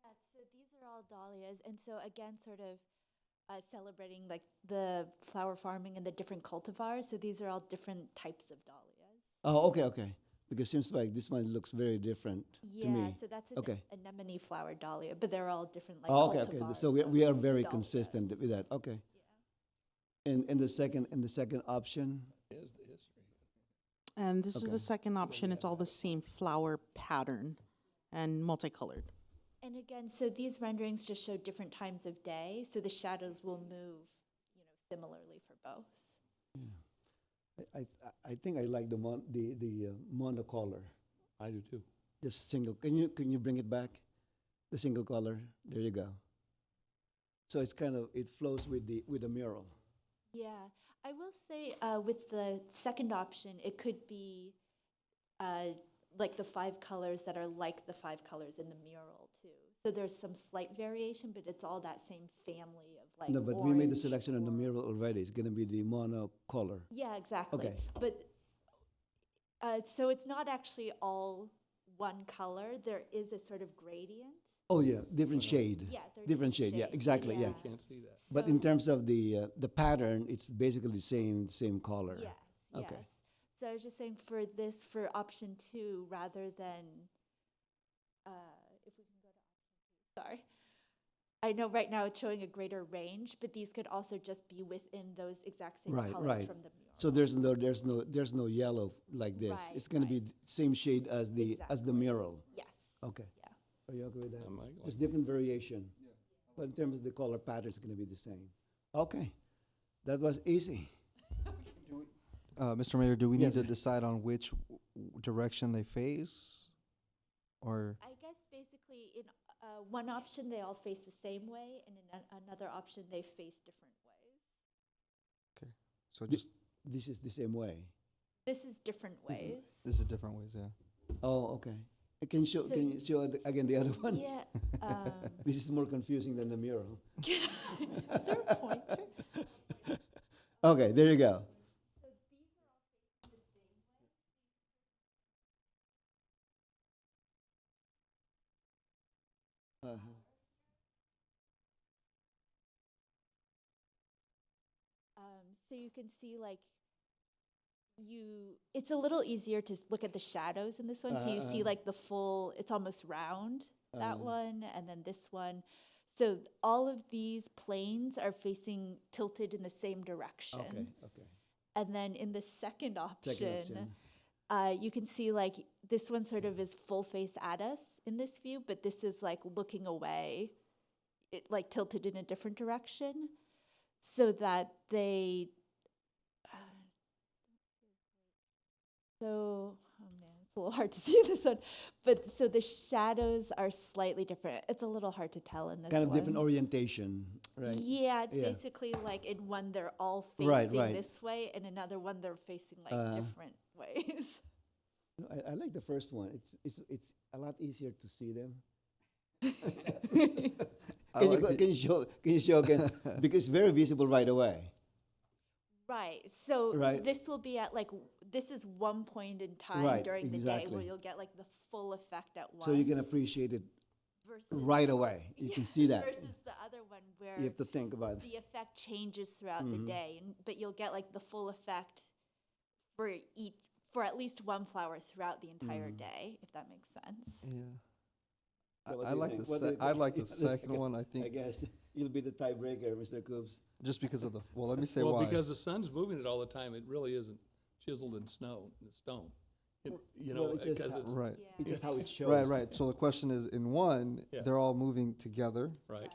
Yeah, so these are all dahlias, and so again, sort of celebrating like the flower farming and the different cultivars. So these are all different types of dahlias.
Oh, okay. Because it seems like this one looks very different to me.
Yeah, so that's an
Okay.
anemone flower dahlia, but they're all different like
Oh, okay.
cultivars
So we are
of
very
dahlias.
consistent with that. Okay.
Yeah.
And the second option.
Is the history.
And this is
Okay.
the second option. It's all the same flower pattern and multicolored.
And again, so these renderings just show different times of day, so the shadows will move, similarly for both.
I think I like the monocolor.
I do too.
Just single. Can you bring it back? The single color. There you go. So it's kind of it flows with the mural.
Yeah, I will say with the second option, it could be like the 5 colors that are like the 5 colors in the mural too. So there's some slight variation, but it's all that same family of like.
No, but we made the
orange
selection on the
or-
mural already. It's gonna be the monocolor.
Yeah, exactly.
Okay.
But so it's not actually all one color. There is a sort of gradient.
Oh yeah, different shade.
Yeah, they're
Different shade. Yeah,
shades,
exactly. Yeah.
Can't see that.
But in
So-
terms of the pattern, it's basically the same color.
Yes,
Okay.
yes. So I was just saying for option 2, rather than, if we can go to option 2, sorry. I know right now it's showing a greater range, but these could also just be within those exact same
Right,
colors
right.
from the mural.
So there's no yellow like this.
Right,
It's gonna be
right.
same shade as the
Exactly.
mural.
Yes.
Okay.
Yeah.
Are you okay with that?
Am I
Just different variation. But in terms of the color pattern, it's going to be the same. Okay, that was easy.
Mr. Mayor, do we need
Yes.
to decide on which direction they face? Or,
I guess basically in one option they all face the same way, and in another option they face different ways.
so
Thi-
just,
This is the same way.
This is different ways.
this is different ways, yeah.
Oh, okay. Can you show,
So-
can you show again the other one?
Yeah.
This is more confusing than the mural.
Is there a pointer?
Okay, there you go. Uh-huh.
So you can see like it's a little easier to look at the shadows in this one. So you see like the full, it's almost round, that one, and then this one. So all of these planes are facing tilted in the same direction.
Okay, okay.
And then in the second option,
option.
you can see like this one sort of is full face at us in this view, but this is like looking away, it like tilted in a different direction, so that they. Oh man, it's a little hard to see this one, but so the shadows are slightly different. It's a little hard to tell in this
Kind of
one.
different orientation, right?
Yeah, it's
Yeah.
basically like in one they're all facing
Right, right.
this way, and another one they're facing like different ways.
No, I like the first one. It's a lot easier to see them.
I like
Can you show again? Because it's very visible right away.
Right. So
Right.
this will be at like this is one point in time
Right,
during the day where
exactly.
you'll get like the full effect at once.
So you can appreciate it
versus,
right away. You can see that.
versus the other one where
You have to think about it.
the effect changes throughout the day, but you'll get like the full effect for at least one flower throughout the entire day, if that makes sense.
Yeah.
So what
I
do you
like
think?
the
What do you
I
think?
like the
Yeah, the
second one, I
I
think,
guess you'll be the tiebreaker, Mr. Coops.
just because of the, well, let me say
Well,
why.
because the sun's moving it all the time, it really isn't chiseled in stone. You know,
Well, it's just
because
how-
it's,
Right,
Yeah.
It's just how it shows.
right. So the question is, in one,
Yeah.
they're all moving together,
right.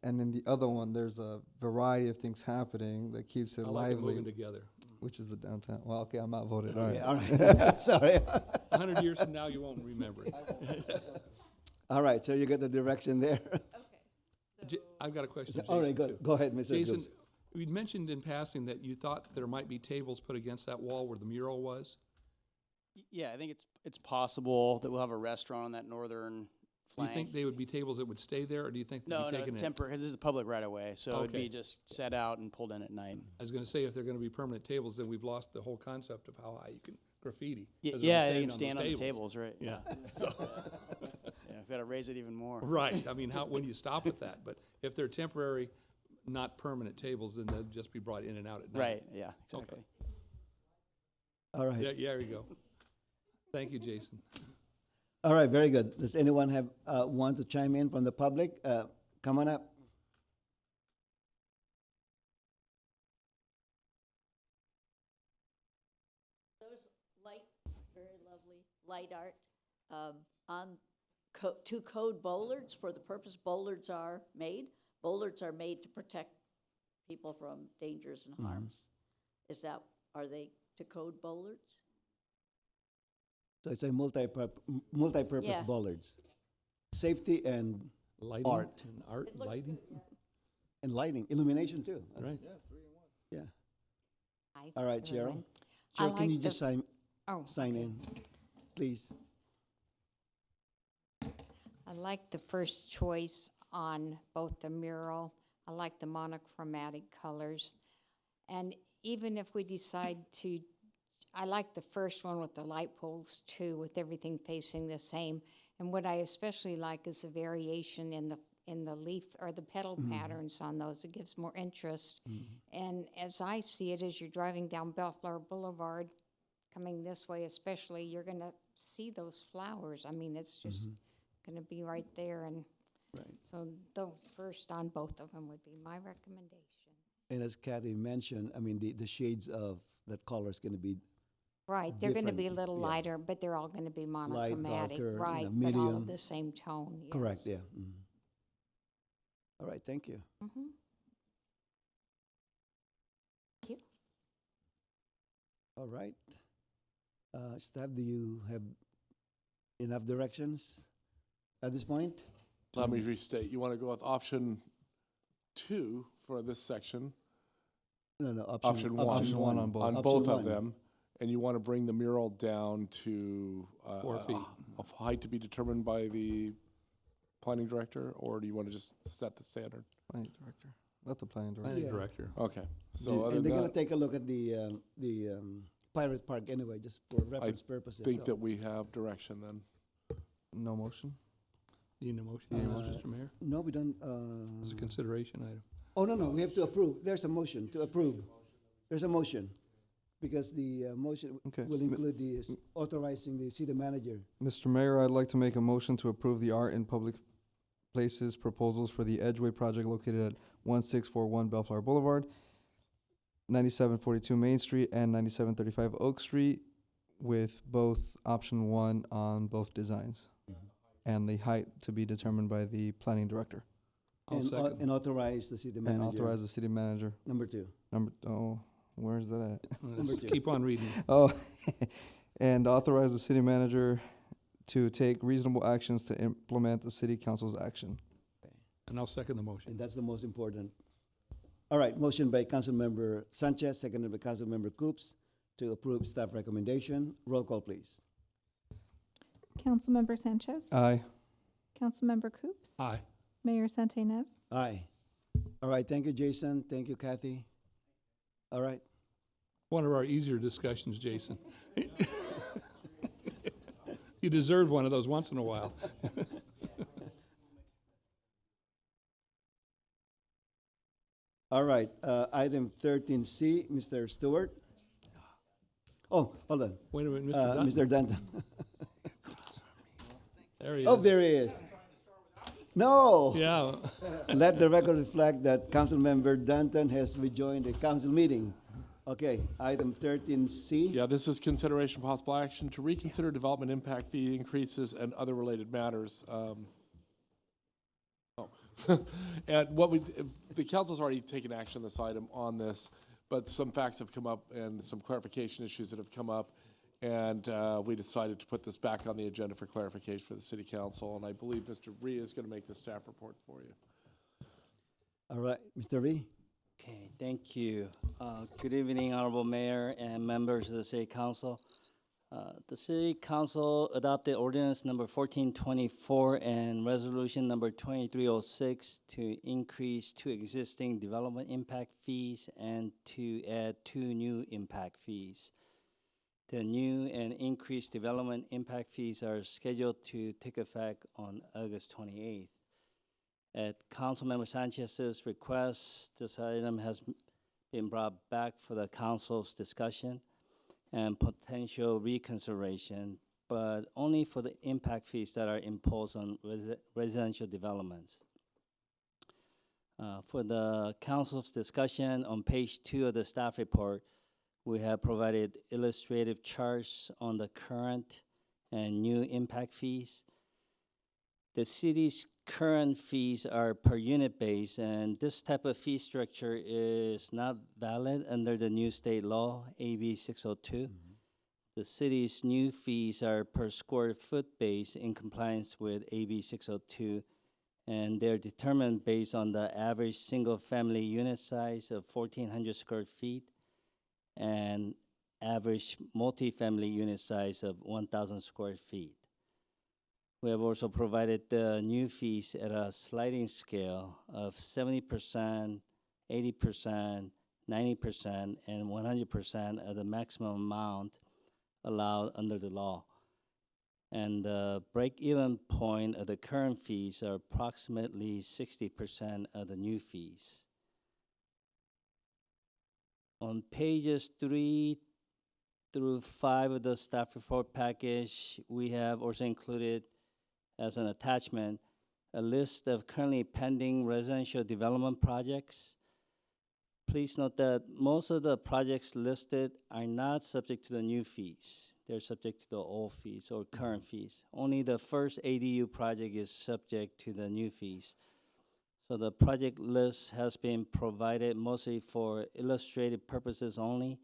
and in the other one, there's a variety of things happening that keeps it
I like it moving
lively,
together.
which is the downtown. Well, okay, I'm outvoted, all
Okay,
right.
all right. Sorry.
100 years from now, you won't remember it.
All right, so you get the direction there.
Okay.
I've got a question for
All right,
Jason, too.
go ahead, Mr.
Jason,
Coops.
you mentioned in passing that you thought there might be tables put against that wall where the mural was.
Yeah, I think it's possible that we'll have a restaurant on that northern
Do
flank.
you think they would be tables that would stay there, or do you think they'd
No,
be
no,
taken in?
temporary, because this is a public right of way, so it'd
Okay.
be just set out and pulled in at night.
I was going to say, if they're going to be permanent tables, then we've lost the whole concept of how high you can graffiti. 'cause they're
Yeah, they
staying
can
those
stand on the tables, right?
Yeah, so,
Yeah, we've got to raise it even more.
right, I mean, when do you stop at that? But if they're temporary, not permanent tables, then they'll just be brought in and out at night.
Right, yeah, exactly.
All right.
Yeah, there you go. Thank you, Jason.
All right, very good. Does anyone have want to chime in from the public? Come on up.
Those light, very lovely light art on two code bollards for the purpose bollards are made. Bollards are made to protect people from dangers and harms. Are they to code bollards?
So it's a multi-purpose
Yeah.
bollards. Safety and
Lighting
Art.
and art,
It looks
lighting,
good, yeah.
and lighting, illumination too.
right?
Yeah.
Hi,
All right, Cheryl.
everyone. I
Cheryl, can
like
you
the-
just sign
Oh,
in, please?
I like the first choice on both the mural. I like the monochromatic colors. And even if we decide to, I like the first one with the light poles too, with everything facing the same. And what I especially like is the variation in the leaf or the petal patterns on those. It gives more interest. And as I see it, as you're driving down Bellflower Boulevard, coming this way especially, you're going to see those flowers. I mean, it's just going to be right there. And
Right.
so those first on both of them would be my recommendation.
And as Kathy mentioned, I mean, the shades of that color is going to be
Right, they're going to be a
different,
little
yeah.
lighter, but they're all going to be monochromatic.
darker,
Right, but all
medium.
of the same tone.
correct,
yes.
yeah. All right, thank you.
Mhm. Thank you.
All right. Staff, do you have enough directions at this point?
Let me restate, you want to go with option 2 for this section,
No,
option one.
Option one on both.
on
Option
both of
one.
them, and you want to bring the mural down to
4 feet.
a height to be determined by the planning director, or do you want to just set the standard?
Planning director. Let the planning director.
Planning
Yeah.
director.
Okay,
The-
so other
and they're
than
gonna
that,
take a look at the Pirate Park anyway, just for reference purposes.
think
so.
that we have direction then.
No motion.
Need a motion, need a motion,
Uh,
Mr. Mayor?
No, we don't,
It's a consideration item.
oh, no, we have to approve. There's a motion to approve. There's a motion. Because the motion
Okay.
will include the authorizing the city manager.
Mr. Mayor, I'd like to make a motion to approve the art in public places proposals for the Edgeway project located at 1641 Bellflower Boulevard, 9742 Main Street, and 9735 Oak Street, with both option 1 on both designs, and the height to be determined by the planning director.
I'll second.
And authorize the city
And
manager.
authorize the city manager.
Number 2.
Where's that at?
Number
Let's
two.
keep on reading.
Oh, and authorize the city manager to take reasonable actions to implement the city council's action.
And I'll second the motion.
And that's the most important. All right, motion by Councilmember Sanchez, seconded by Councilmember Coops to approve staff recommendation. Roll call, please.
Councilmember Sanchez.
Aye.
Councilmember Coops.
Aye.
Mayor Santenaz.
Aye. All right, thank you, Jason. Thank you, Kathy. All right.
One of our easier discussions, Jason. You deserve one of those once in a while.
All right, item 13C, Mr. Stewart. Oh, hold on.
Wait a minute, Mr. Dutton.
Mr. Danton.
There he
Oh,
is.
there he is. No.
Yeah.
Let the record reflect that Councilmember Danton has rejoined the council meeting. Okay, item 13C.
Yeah, this is consideration possible action to reconsider development impact fee increases and other related matters. And the council's already taken action on this item on this, but some facts have come up and some clarification issues that have come up. And we decided to put this back on the agenda for clarification for the city council. And I believe Mr. Rhea is going to make the staff report for you.
All right, Mr. Ree.
Okay, thank you. Good evening, Honorable Mayor and members of the City Council. The City Council adopted ordinance number 1424 and resolution number 2306 to increase 2 existing development impact fees and to add 2 new impact fees. The new and increased development impact fees are scheduled to take effect on August 28th. At Councilmember Sanchez's request, this item has been brought back for the council's discussion and potential reconsideration, but only for the impact fees that are imposed on residential developments. For the council's discussion, on page 2 of the staff report, we have provided illustrative charts on the current and new impact fees. The city's current fees are per unit base, and this type of fee structure is not valid under the new state law, AB 602. The city's new fees are per square foot base in compliance with AB 602, and they're determined based on the average single-family unit size of 1,400 square feet and average multifamily unit size of 1,000 square feet. We have also provided the new fees at a sliding scale of 70%, 80%, 90%, and 100% of the maximum amount allowed under the law. And the break-even point of the current fees are approximately 60% of the new fees. On pages 3 through 5 of the staff report package, we have also included as an attachment a list of currently pending residential development projects. Please note that most of the projects listed are not subject to the new fees. They're subject to the old fees or current fees. Only the first ADU project is subject to the new fees. So the project list has been provided mostly for illustrative purposes only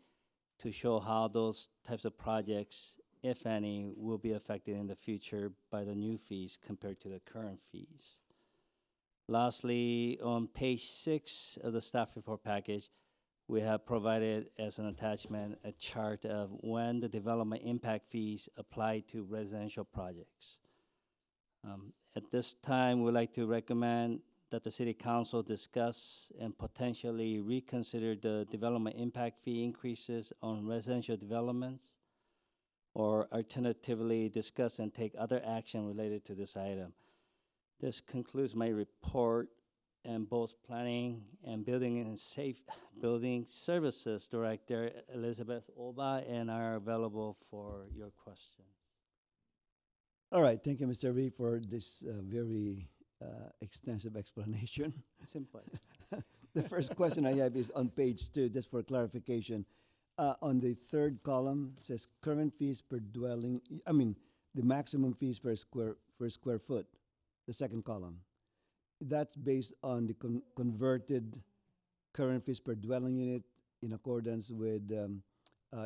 to show how those types of projects, if any, will be affected in the future by the new fees compared to the current fees. Lastly, on page 6 of the staff report package, we have provided as an attachment a chart of when the development impact fees apply to residential projects. At this time, we'd like to recommend that the city council discuss and potentially reconsider the development impact fee increases on residential developments, or alternatively discuss and take other action related to this item. This concludes my report, and both Planning and Building Services Director Elizabeth Oba and I are available for your questions.
All right, thank you, Mr. Ree, for this very extensive explanation.
Simple.
The first question I have is on page 2, just for clarification. On the third column, it says current fees per dwelling, the maximum fees per square foot, the second column. That's based on the converted current fees per dwelling unit in accordance with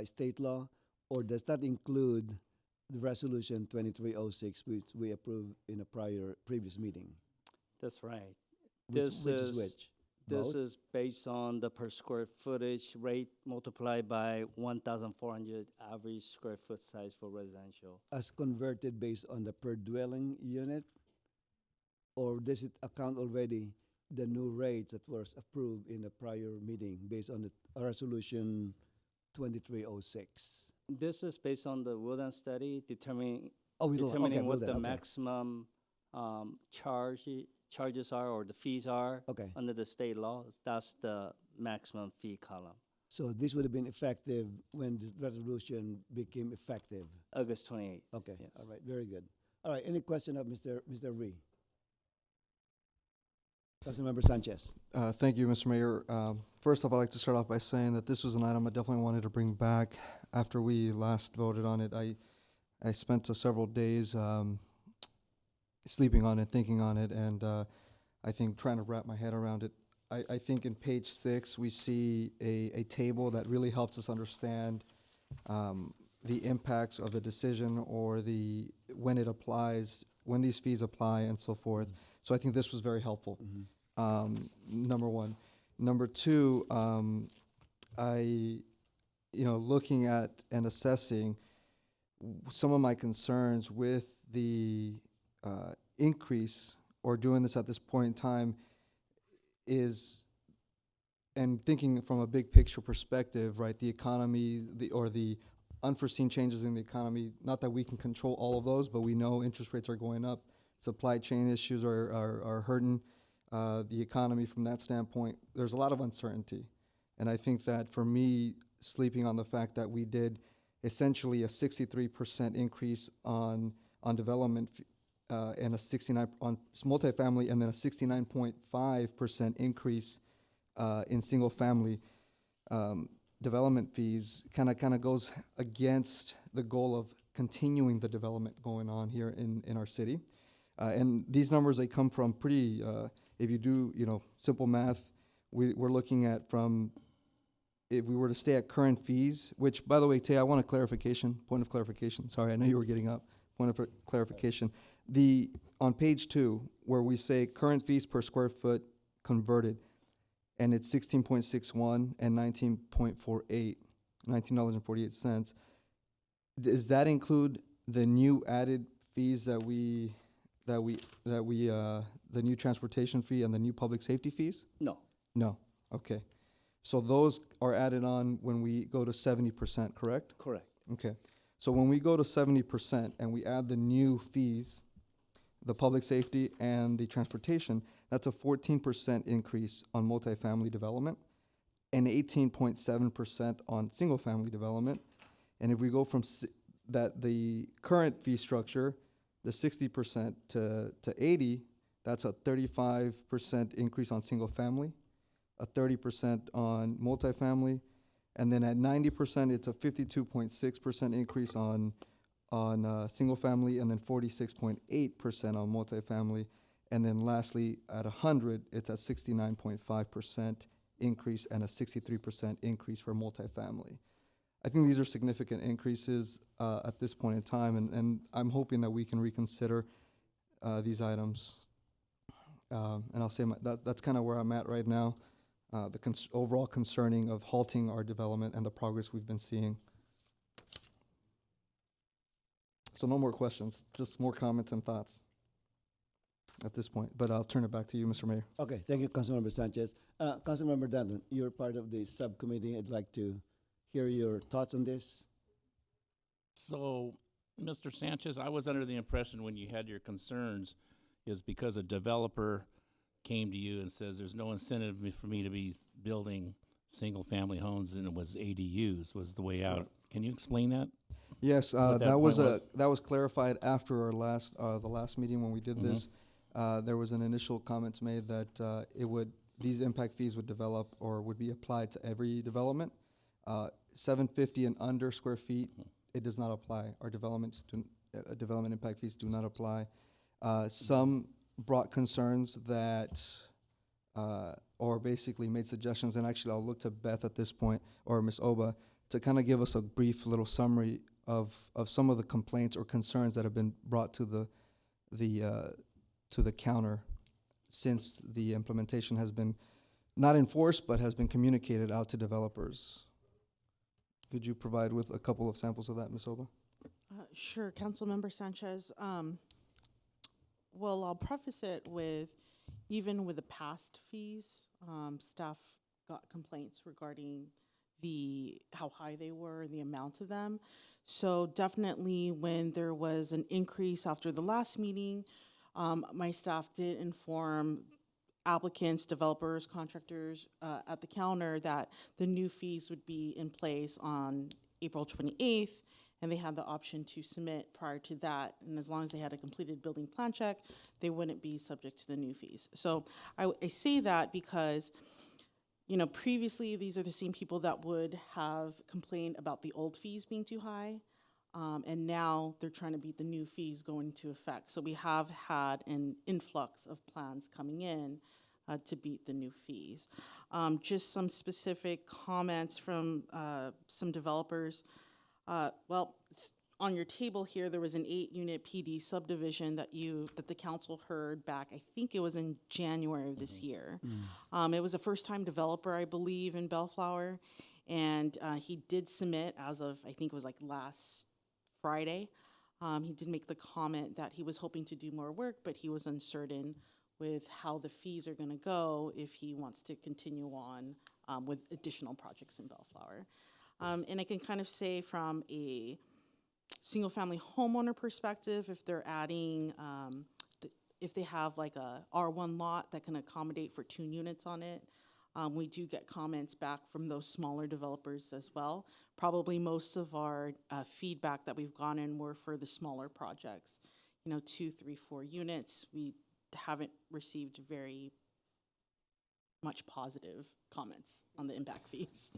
state law, or does that include the resolution 2306, which we approved in a previous meeting?
That's right.
Which
This
is
is
which?
This
Both?
is based on the per square footage rate multiplied by 1,400 average square foot size for residential.
As converted based on the per dwelling unit? Or does it account already the new rates that was approved in the prior meeting based on the resolution 2306?
This is based on the Woodland study determining
Woodland,
determining
okay,
what
Woodland,
the
okay.
maximum charges are, or the fees are
Okay.
under the state law. That's the maximum fee column.
So this would have been effective when this resolution became effective.
August 28th.
Okay,
Yes.
all right, very good. All right, any question of Mr. Ree? Councilmember Sanchez.
Thank you, Mr. Mayor. First off, I'd like to start off by saying that this was an item I definitely wanted to bring back after we last voted on it. I spent several days sleeping on it, thinking on it, and I think trying to wrap my head around it. I think in page 6, we see a table that really helps us understand the impacts of the decision or when it applies, when these fees apply and so forth. So I think this was very helpful. Number one. Number two, looking at and assessing some of my concerns with the increase or doing this at this point in time is, and thinking from a big picture perspective, right, the economy, the unforeseen changes in the economy, not that we can control all of those, but we know interest rates are going up, supply chain issues are hurting the economy from that standpoint. There's a lot of uncertainty. And I think that for me, sleeping on the fact that we did essentially a 63% increase on development and a 69 on multifamily, and then a 69.5% increase in single family development fees kind of goes against the goal of continuing the development going on here in our city. And these numbers, they come from pretty, if you do, simple math, we're looking at from, if we were to stay at current fees, which, by the way, Tay, I want a point of clarification. Sorry, I know you were getting up. Point of clarification. On page 2, where we say current fees per square foot converted, and it's 16.61 and 19.48, $19.48. Does that include the new added fees the new transportation fee and the new public safety fees?
No.
No. Okay. So those are added on when we go to 70%, correct?
Correct.
Okay. So when we go to 70% and we add the new fees, the public safety and the transportation, that's a 14% increase on multifamily development and 18.7% on single-family development. And if we go from the current fee structure, the 60% to 80, that's a 35% increase on single-family, a 30% on multifamily, and then at 90%, it's a 52.6% increase on single family, and then 46.8% on multifamily. And then lastly, at 100, it's at 69.5% increase and a 63% increase for multifamily. I think these are significant increases at this point in time, and I'm hoping that we can reconsider these items. And I'll say that's kind of where I'm at right now. The overall concerning of halting our development and the progress we've been seeing. So no more questions, just more comments and thoughts at this point. But I'll turn it back to you, Mr. Mayor.
Okay, thank you, Councilmember Sanchez. Councilmember Danton, you're part of the subcommittee. I'd like to hear your thoughts on this.
So, Mr. Sanchez, I was under the impression when you had your concerns is because a developer came to you and says there's no incentive for me to be building single-family homes, and it was ADUs was the way out. Can you explain that?
Yes,
What
that was
point was?
that was clarified after our the last meeting when we did this. There was an initial comments made that these impact fees would develop or would be applied to every development. 750 and under square feet, it does not apply. Our development impact fees do not apply. Some brought concerns that, or basically made suggestions, and actually I'll look to Beth at this point, or Ms. Oba, to kind of give us a brief little summary of some of the complaints or concerns that have been brought to the counter since the implementation has been not enforced, but has been communicated out to developers. Could you provide with a couple of samples of that, Ms. Oba?
Sure, Councilmember Sanchez. Well, I'll preface it with, even with the past fees, staff got complaints regarding how high they were, the amount of them. So definitely when there was an increase after the last meeting, my staff did inform applicants, developers, contractors at the counter that the new fees would be in place on April 28th, and they had the option to submit prior to that. And as long as they had a completed building plan check, they wouldn't be subject to the new fees. So I say that because, you know, previously these are the same people that would have complained about the old fees being too high. And now they're trying to beat the new fees going into effect. So we have had an influx of plans coming in to beat the new fees. Just some specific comments from some developers. Well, on your table here, there was an 8-unit PD subdivision that the council heard back, I think it was in January of this year. It was a first-time developer, I believe, in Bellflower, and he did submit as of, I think it was like last Friday. He did make the comment that he was hoping to do more work, but he was uncertain with how the fees are going to go if he wants to continue on with additional projects in Bellflower. And I can kind of say from a single-family homeowner perspective, if they're adding, if they have like a R1 lot that can accommodate for 2 units on it, we do get comments back from those smaller developers as well. Probably most of our feedback that we've gone in were for the smaller projects, 2, 3, 4 units. We haven't received very much positive comments on the impact fees.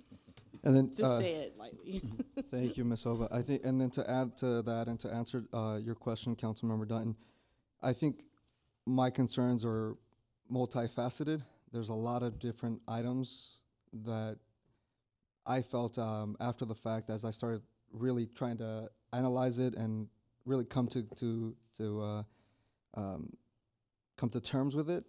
And then
to say it lightly.
Thank you, Ms. Oba. I think, and then to add to that and to answer your question, Councilmember Dutton, I think my concerns are multifaceted. There's a lot of different items that I felt after the fact, as I started really trying to analyze it and really come to terms with it.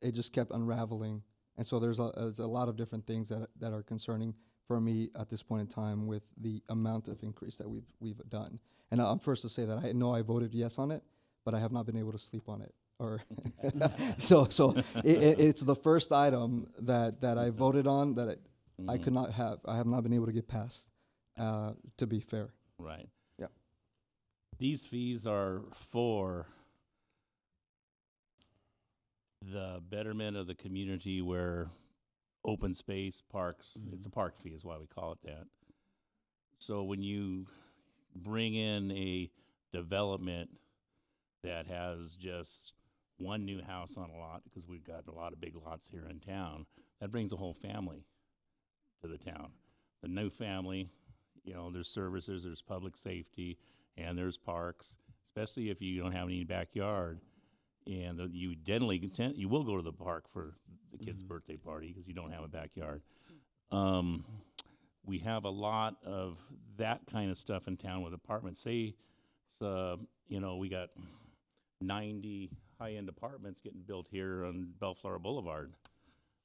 It just kept unraveling, and so there's a lot of different things that are concerning for me at this point in time with the amount of increase that we've done. And I'm first to say that I know I voted yes on it, but I have not been able to sleep on it. Or so it's the first item that I voted on that I could not have. I have not been able to get past. To be fair,
Right.
Yeah.
These fees are for the betterment of the community where open space, parks, it's a park fee is why we call it that. So when you bring in a development that has just one new house on a lot, because we've got a lot of big lots here in town, that brings a whole family to the town. The new family, there's services, there's public safety, and there's parks, especially if you don't have any backyard. And you will go to the park for the kid's birthday party because you don't have a backyard. We have a lot of that kind of stuff in town with apartments. Say, we got 90 high-end apartments getting built here on Bellflower Boulevard.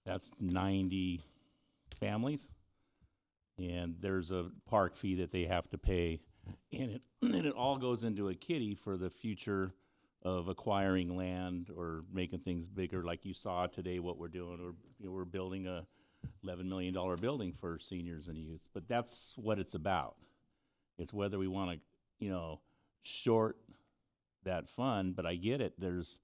That's 90 families, and there's a park fee that they have to pay, and it all goes into a kitty for the future of acquiring land or making things bigger. Like you saw today, what we're doing, we're building a $11 million building for seniors and youth. But that's what it's about. It's whether we want to, short that fund. But I get it. There's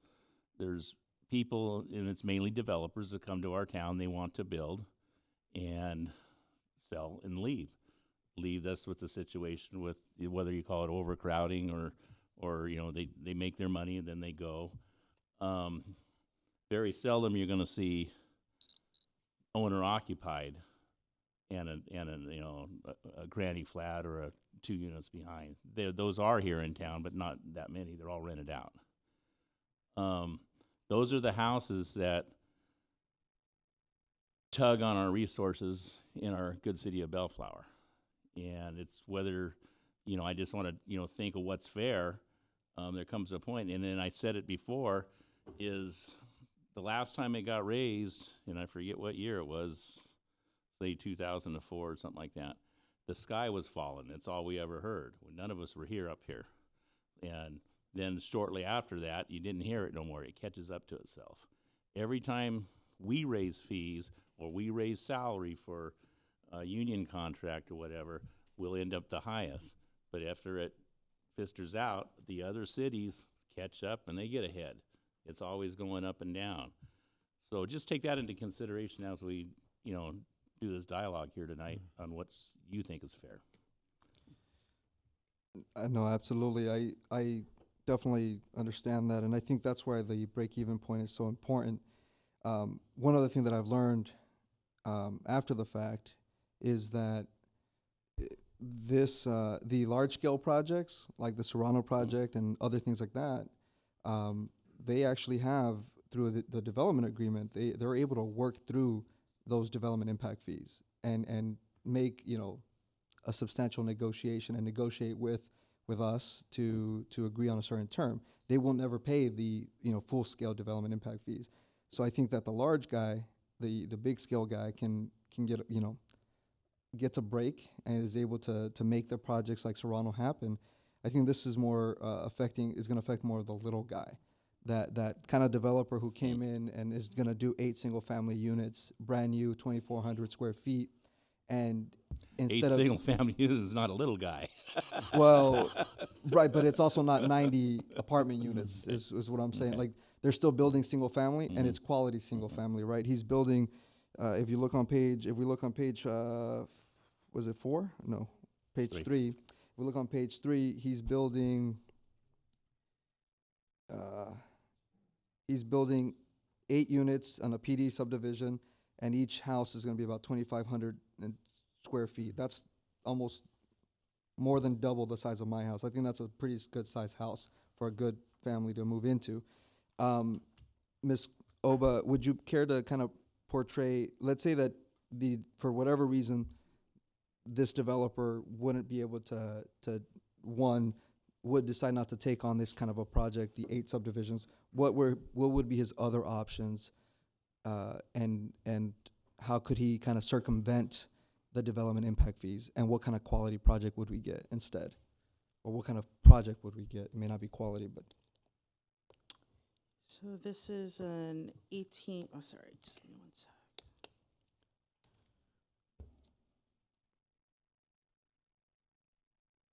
people, and it's mainly developers that come to our town. They want to build and sell and leave. Leave us with the situation with whether you call it overcrowding or they make their money and then they go. Very seldom you're going to see owner occupied and a granny flat or 2 units behind. Those are here in town, but not that many. They're all rented out. Those are the houses that tug on our resources in our good city of Bellflower. And it's whether, I just want to, think of what's fair. There comes a point, and then I said it before, is the last time it got raised, and I forget what year it was, say 2004 or something like that, the sky was falling. That's all we ever heard. None of us were up here. And then shortly after that, you didn't hear it no more. It catches up to itself. Every time we raise fees or we raise salary for a union contract or whatever, we'll end up the highest. But after it fisters out, the other cities catch up and they get ahead. It's always going up and down. So just take that into consideration as we, do this dialogue here tonight on what you think is fair.
No, absolutely. I definitely understand that, and I think that's why the break-even point is so important. One other thing that I've learned after the fact is that the large-scale projects, like the Serrano project and other things like that, they actually have, through the development agreement, they're able to work through those development impact fees and make, a substantial negotiation and negotiate with us to agree on a certain term. They will never pay the, full-scale development impact fees. So I think that the large guy, the big-scale guy can get, gets a break and is able to make the projects like Serrano happen. I think this is more is going to affect more of the little guy, that kind of developer who came in and is going to do 8 single-family units, brand new, 2,400 square feet, and instead
8
of
single-family units is not a little guy.
well, right, but it's also not 90 apartment units, is what I'm saying.
Okay.
Like they're still building single-family, and it's quality single-family, right? He's building. If we look on page, was it 4? No, page 3. If we look on page 3, he's building 8 units on a PD subdivision, and each house is going to be about 2,500 square feet. That's almost more than double the size of my house. I think that's a pretty good sized house for a good family to move into. Ms. Oba, would you care to kind of portray, let's say that for whatever reason, this developer wouldn't be able to would decide not to take on this kind of a project, the 8 subdivisions, what would be his other options, and how could he kind of circumvent the development impact fees, and what kind of quality project would we get instead? Or what kind of project would we get? It may not be quality, but.
So this is an 18, oh, sorry, just give me one sec.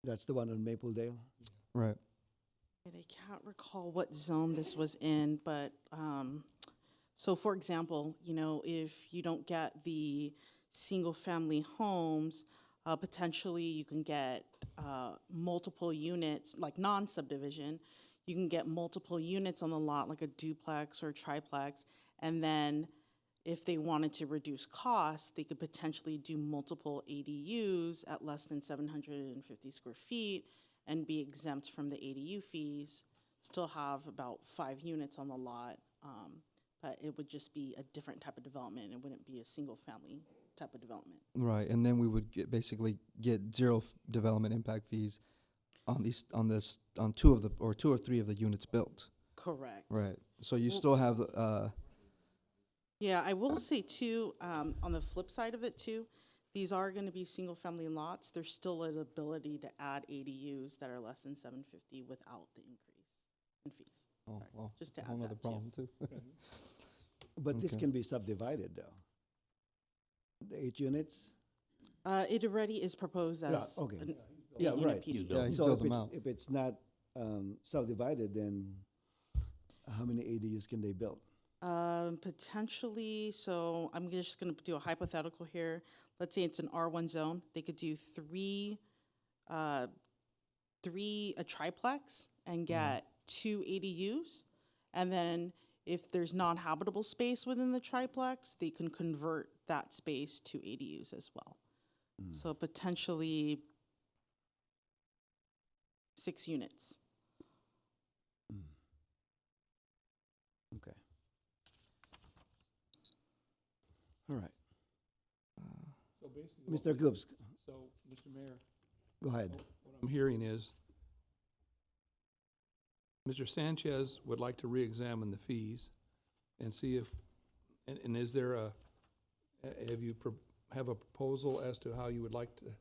That's the one on Mapledale.
Right.
And I can't recall what zone this was in, but, so for example, if you don't get the single-family homes, potentially you can get multiple units, like non-subdivision. You can get multiple units on the lot, like a duplex or a triplex, and then if they wanted to reduce costs, they could potentially do multiple ADUs at less than 750 square feet and be exempt from the ADU fees. still have about 5 units on the lot, but it would just be a different type of development. It wouldn't be a single-family type of development.
Right, and then we would basically get zero development impact fees on two or three of the units built.
Correct.
Right, so you
Well-
still have,
Yeah, I will say too, on the flip side of it too, these are going to be single-family lots. There's still an ability to add ADUs that are less than 750 without the increase in fees.
oh,
Sorry,
well,
just to
a
add
whole nother
that too.
problem too.
But this
Okay.
can be subdivided though. The 8 units?
It already is proposed
Yeah,
as
okay.
an
Yeah,
eight-unit
right.
PDD.
Yeah, he's
So
built
if
them
it's,
out.
if it's not subdivided, then how many ADUs can they build?
Potentially, so I'm just gonna do a hypothetical here. Let's say it's an R1 zone. They could do three a triplex and get 2 ADUs. And then if there's non-habitable space within the triplex, they can convert that space to ADUs as well. So potentially 6 units.
Okay. All right.
So basically, what
Mr. Goobs,
So, Mr. Mayor,
go ahead.
what I'm hearing is Mr. Sanchez would like to reexamine the fees and see if, and is there have a proposal as to how you would like to,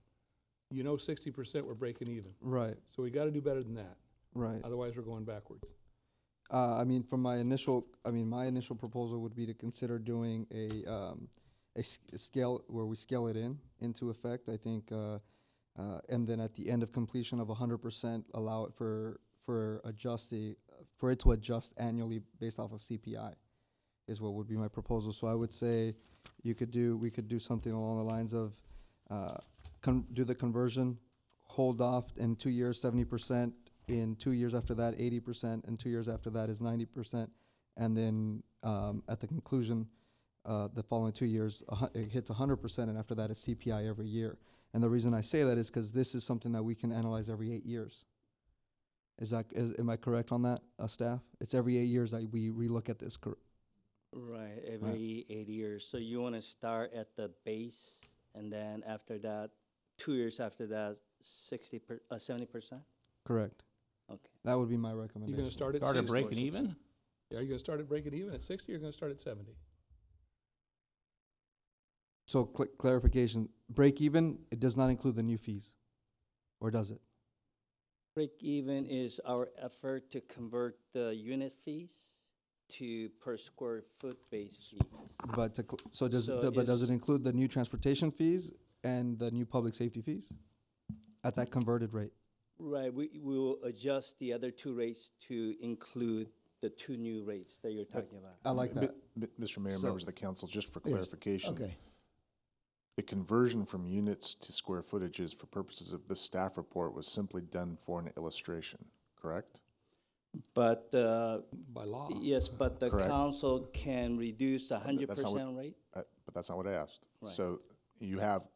60% we're breaking even.
Right,
So we got to do better than that.
right.
Otherwise, we're going backwards.
I mean, my initial proposal would be to consider doing a scale where we scale it into effect. I think, and then at the end of completion of 100%, allow it for it to adjust annually based off of CPI, is what would be my proposal. So I would say we could do something along the lines of do the conversion, hold off in 2 years 70%. In 2 years after that, 80%, and 2 years after that is 90%. And then at the conclusion, the following 2 years, it hits 100%, and after that, it's CPI every year. And the reason I say that is because this is something that we can analyze every 8 years. Am I correct on that, staff? It's every 8 years that we relook at this.
Right, every 8 years. So you want to start at the base, and then after that, 2 years after that, 70%?
Correct.
Okay.
That would be my
You're
recommendation.
going to start at 60.
Started breaking even?
Yeah, are you going to start at breaking even at 60 or you're going to start at 70?
So clarification, break even, it does not include the new fees, or does it?
Break even is our effort to convert the unit fees to per square foot base fees.
But does
So
it
is-
include the new transportation fees and the new public safety fees at that converted rate?
Right, we will adjust the other 2 rates to include the 2 new rates that you're talking about.
I like that.
Mr. Mayor,
So-
members of the council, just for
Yes,
clarification.
Okay.
The conversion from units to square footages for purposes of the staff report was simply done for an illustration, correct?
But,
By law.
yes, but the
Correct.
council can reduce the
That's not what-
100% rate?
But that's not what I asked.
Right.
So you have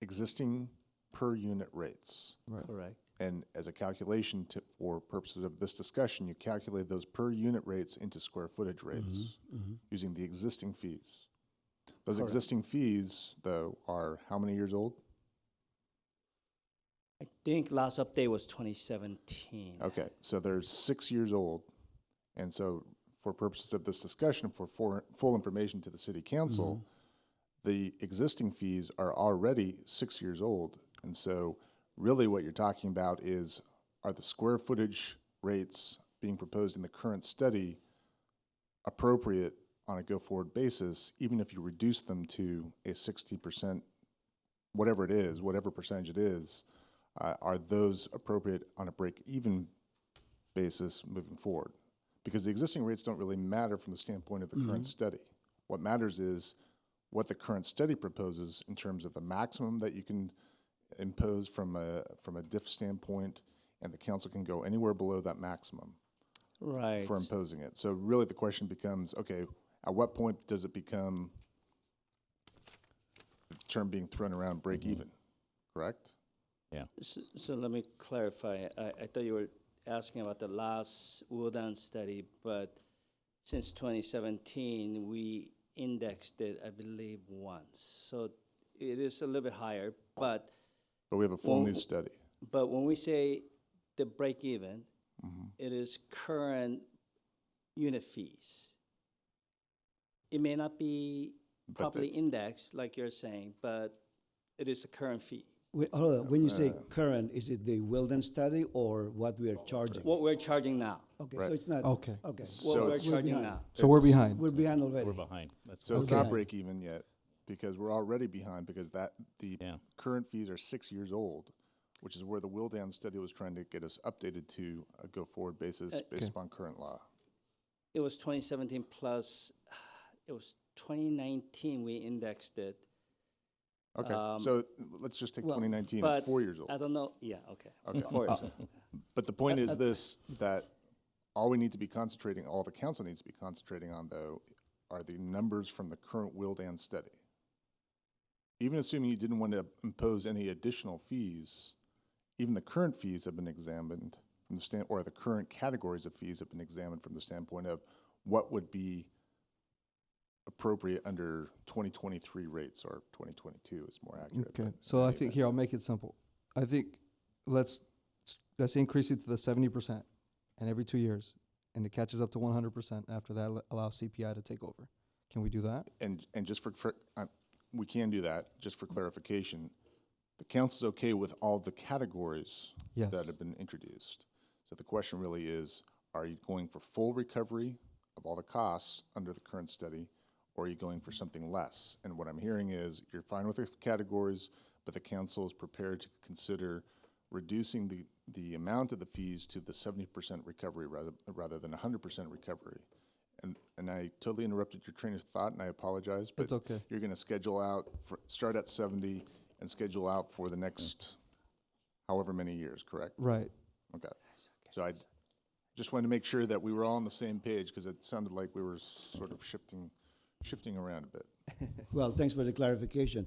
existing per unit rates.
Correct.
And as a calculation for purposes of this discussion, you calculate those per unit rates into square footage rates using the existing fees. Those
Correct.
existing fees, though, are how many years old?
I think last update was 2017.
Okay, so they're 6 years old. And so for purposes of this discussion, for full information to the city council, the existing fees are already 6 years old. And so really what you're talking about is, are the square footage rates being proposed in the current study appropriate on a go-forward basis, even if you reduce them to a 60%, whatever it is, whatever percentage it is, are those appropriate on a break-even basis moving forward? Because the existing rates don't really matter from the standpoint of the current study. What matters is what the current study proposes in terms of the maximum that you can impose from a diff standpoint, and the council can go anywhere below that maximum
Right.
for imposing it. So really the question becomes, okay, at what point does it become, the term being thrown around, break even, correct?
So let me clarify. I thought you were asking about the last Woodland study, but since 2017, we indexed it, I believe, once. So it is a little bit higher, but
we have a full
Well,
new study.
but when we say the break even, it is current unit fees. It may not be
But
properly indexed, like you're saying, but it is a current fee.
Hold on. When you say current, is it the Wilden study or what we are charging?
What we're charging now.
Okay,
Right.
so it's not.
Okay.
Okay.
What
So
we're
it's-
charging
behind.
now.
So we're behind.
We're behind already.
We're behind. That's
So it's
Okay.
not break even yet, because we're already behind, because the
Yeah.
current fees are 6 years old, which is where the Wildan study was trying to get us updated to a go-forward basis based
Okay.
upon current law.
It was 2017 plus, it was 2019 we indexed it.
Okay,
Um,
so let's just take
well,
2019,
but
it's 4 years old.
I don't know, yeah, okay.
Okay.
4 years, okay.
But the point is this, that all we need to be concentrating, all the council needs to be concentrating on, though, are the numbers from the current Wildan study. Even assuming you didn't want to impose any additional fees, even the current fees have been examined from the or the current categories of fees have been examined from the standpoint of what would be appropriate under 2023 rates, or 2022 is more accurate.
Okay,
but
so
in
I
any
think,
event.
here, I'll make it simple. I think let's increase it to the 70%, and every 2 years, and it catches up to 100%. After that, allow CPI to take over. Can we do that?
And just we can do that, just for clarification. The council's okay with all the categories
Yes.
that have been introduced. So the question really is, are you going for full recovery of all the costs under the current study, or are you going for something less? And what I'm hearing is, you're fine with the categories, but the council is prepared to consider reducing the amount of the fees to the 70% recovery rather than 100% recovery. And I totally interrupted your train of thought, and I apologize, but
It's okay.
you're gonna schedule out, start at 70 and schedule out for the next however many years, correct?
Right.
Okay. So I just wanted to make sure that we were all on the same page, because it sounded like we were sort of shifting around a bit.
Well, thanks for the clarification.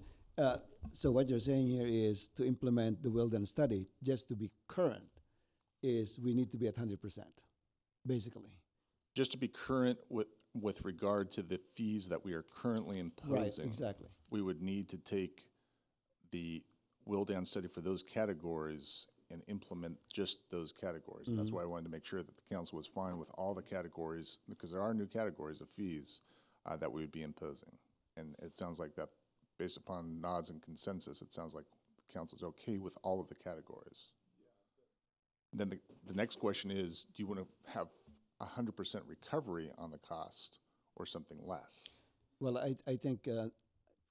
So what you're saying here is to implement the Wilden study, just to be current, is we need to be at 100%, basically.
Just to be current with regard to the fees that we are currently imposing.
Right, exactly.
We would need to take the Wildan study for those categories and implement just those categories. And that's why I wanted to make sure that the council was fine with all the categories, because there are new categories of fees that we would be imposing. And it sounds like that, based upon nods and consensus, it sounds like the council's okay with all of the categories. Then the next question is, do you want to have 100% recovery on the cost or something less?
Well, I think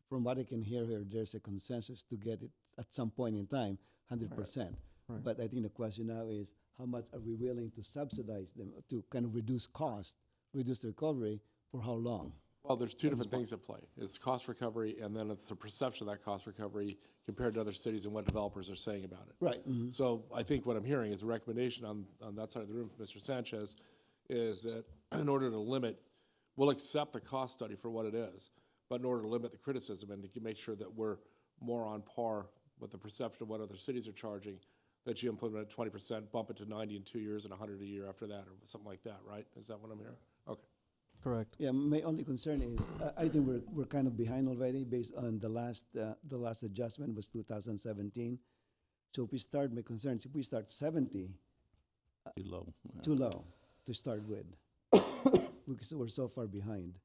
from what I can hear here, there's a consensus to get it at some point in time, 100%.
Right.
But I think the question now is, how much are we willing to subsidize them to kind of reduce cost, reduce the recovery, for how long?
Well, there's two different things at play. It's cost recovery, and then it's the perception of that cost recovery compared to other cities and what developers are saying about it.
Right.
So I think what I'm hearing is a recommendation on that side of the room from Mr. Sanchez is that in order to limit, we'll accept the cost study for what it is, but in order to limit the criticism and to make sure that we're more on par with the perception of what other cities are charging, that you implement 20%, bump it to 90 in 2 years and 100 a year after that, or something like that, right? Is that what I'm hearing? Okay.
Correct.
Yeah, my only concern is, I think we're kind of behind already based on the last adjustment was 2017. So if we start, my concern is if we start 70,
Too low.
too low to start with, because we're so far behind.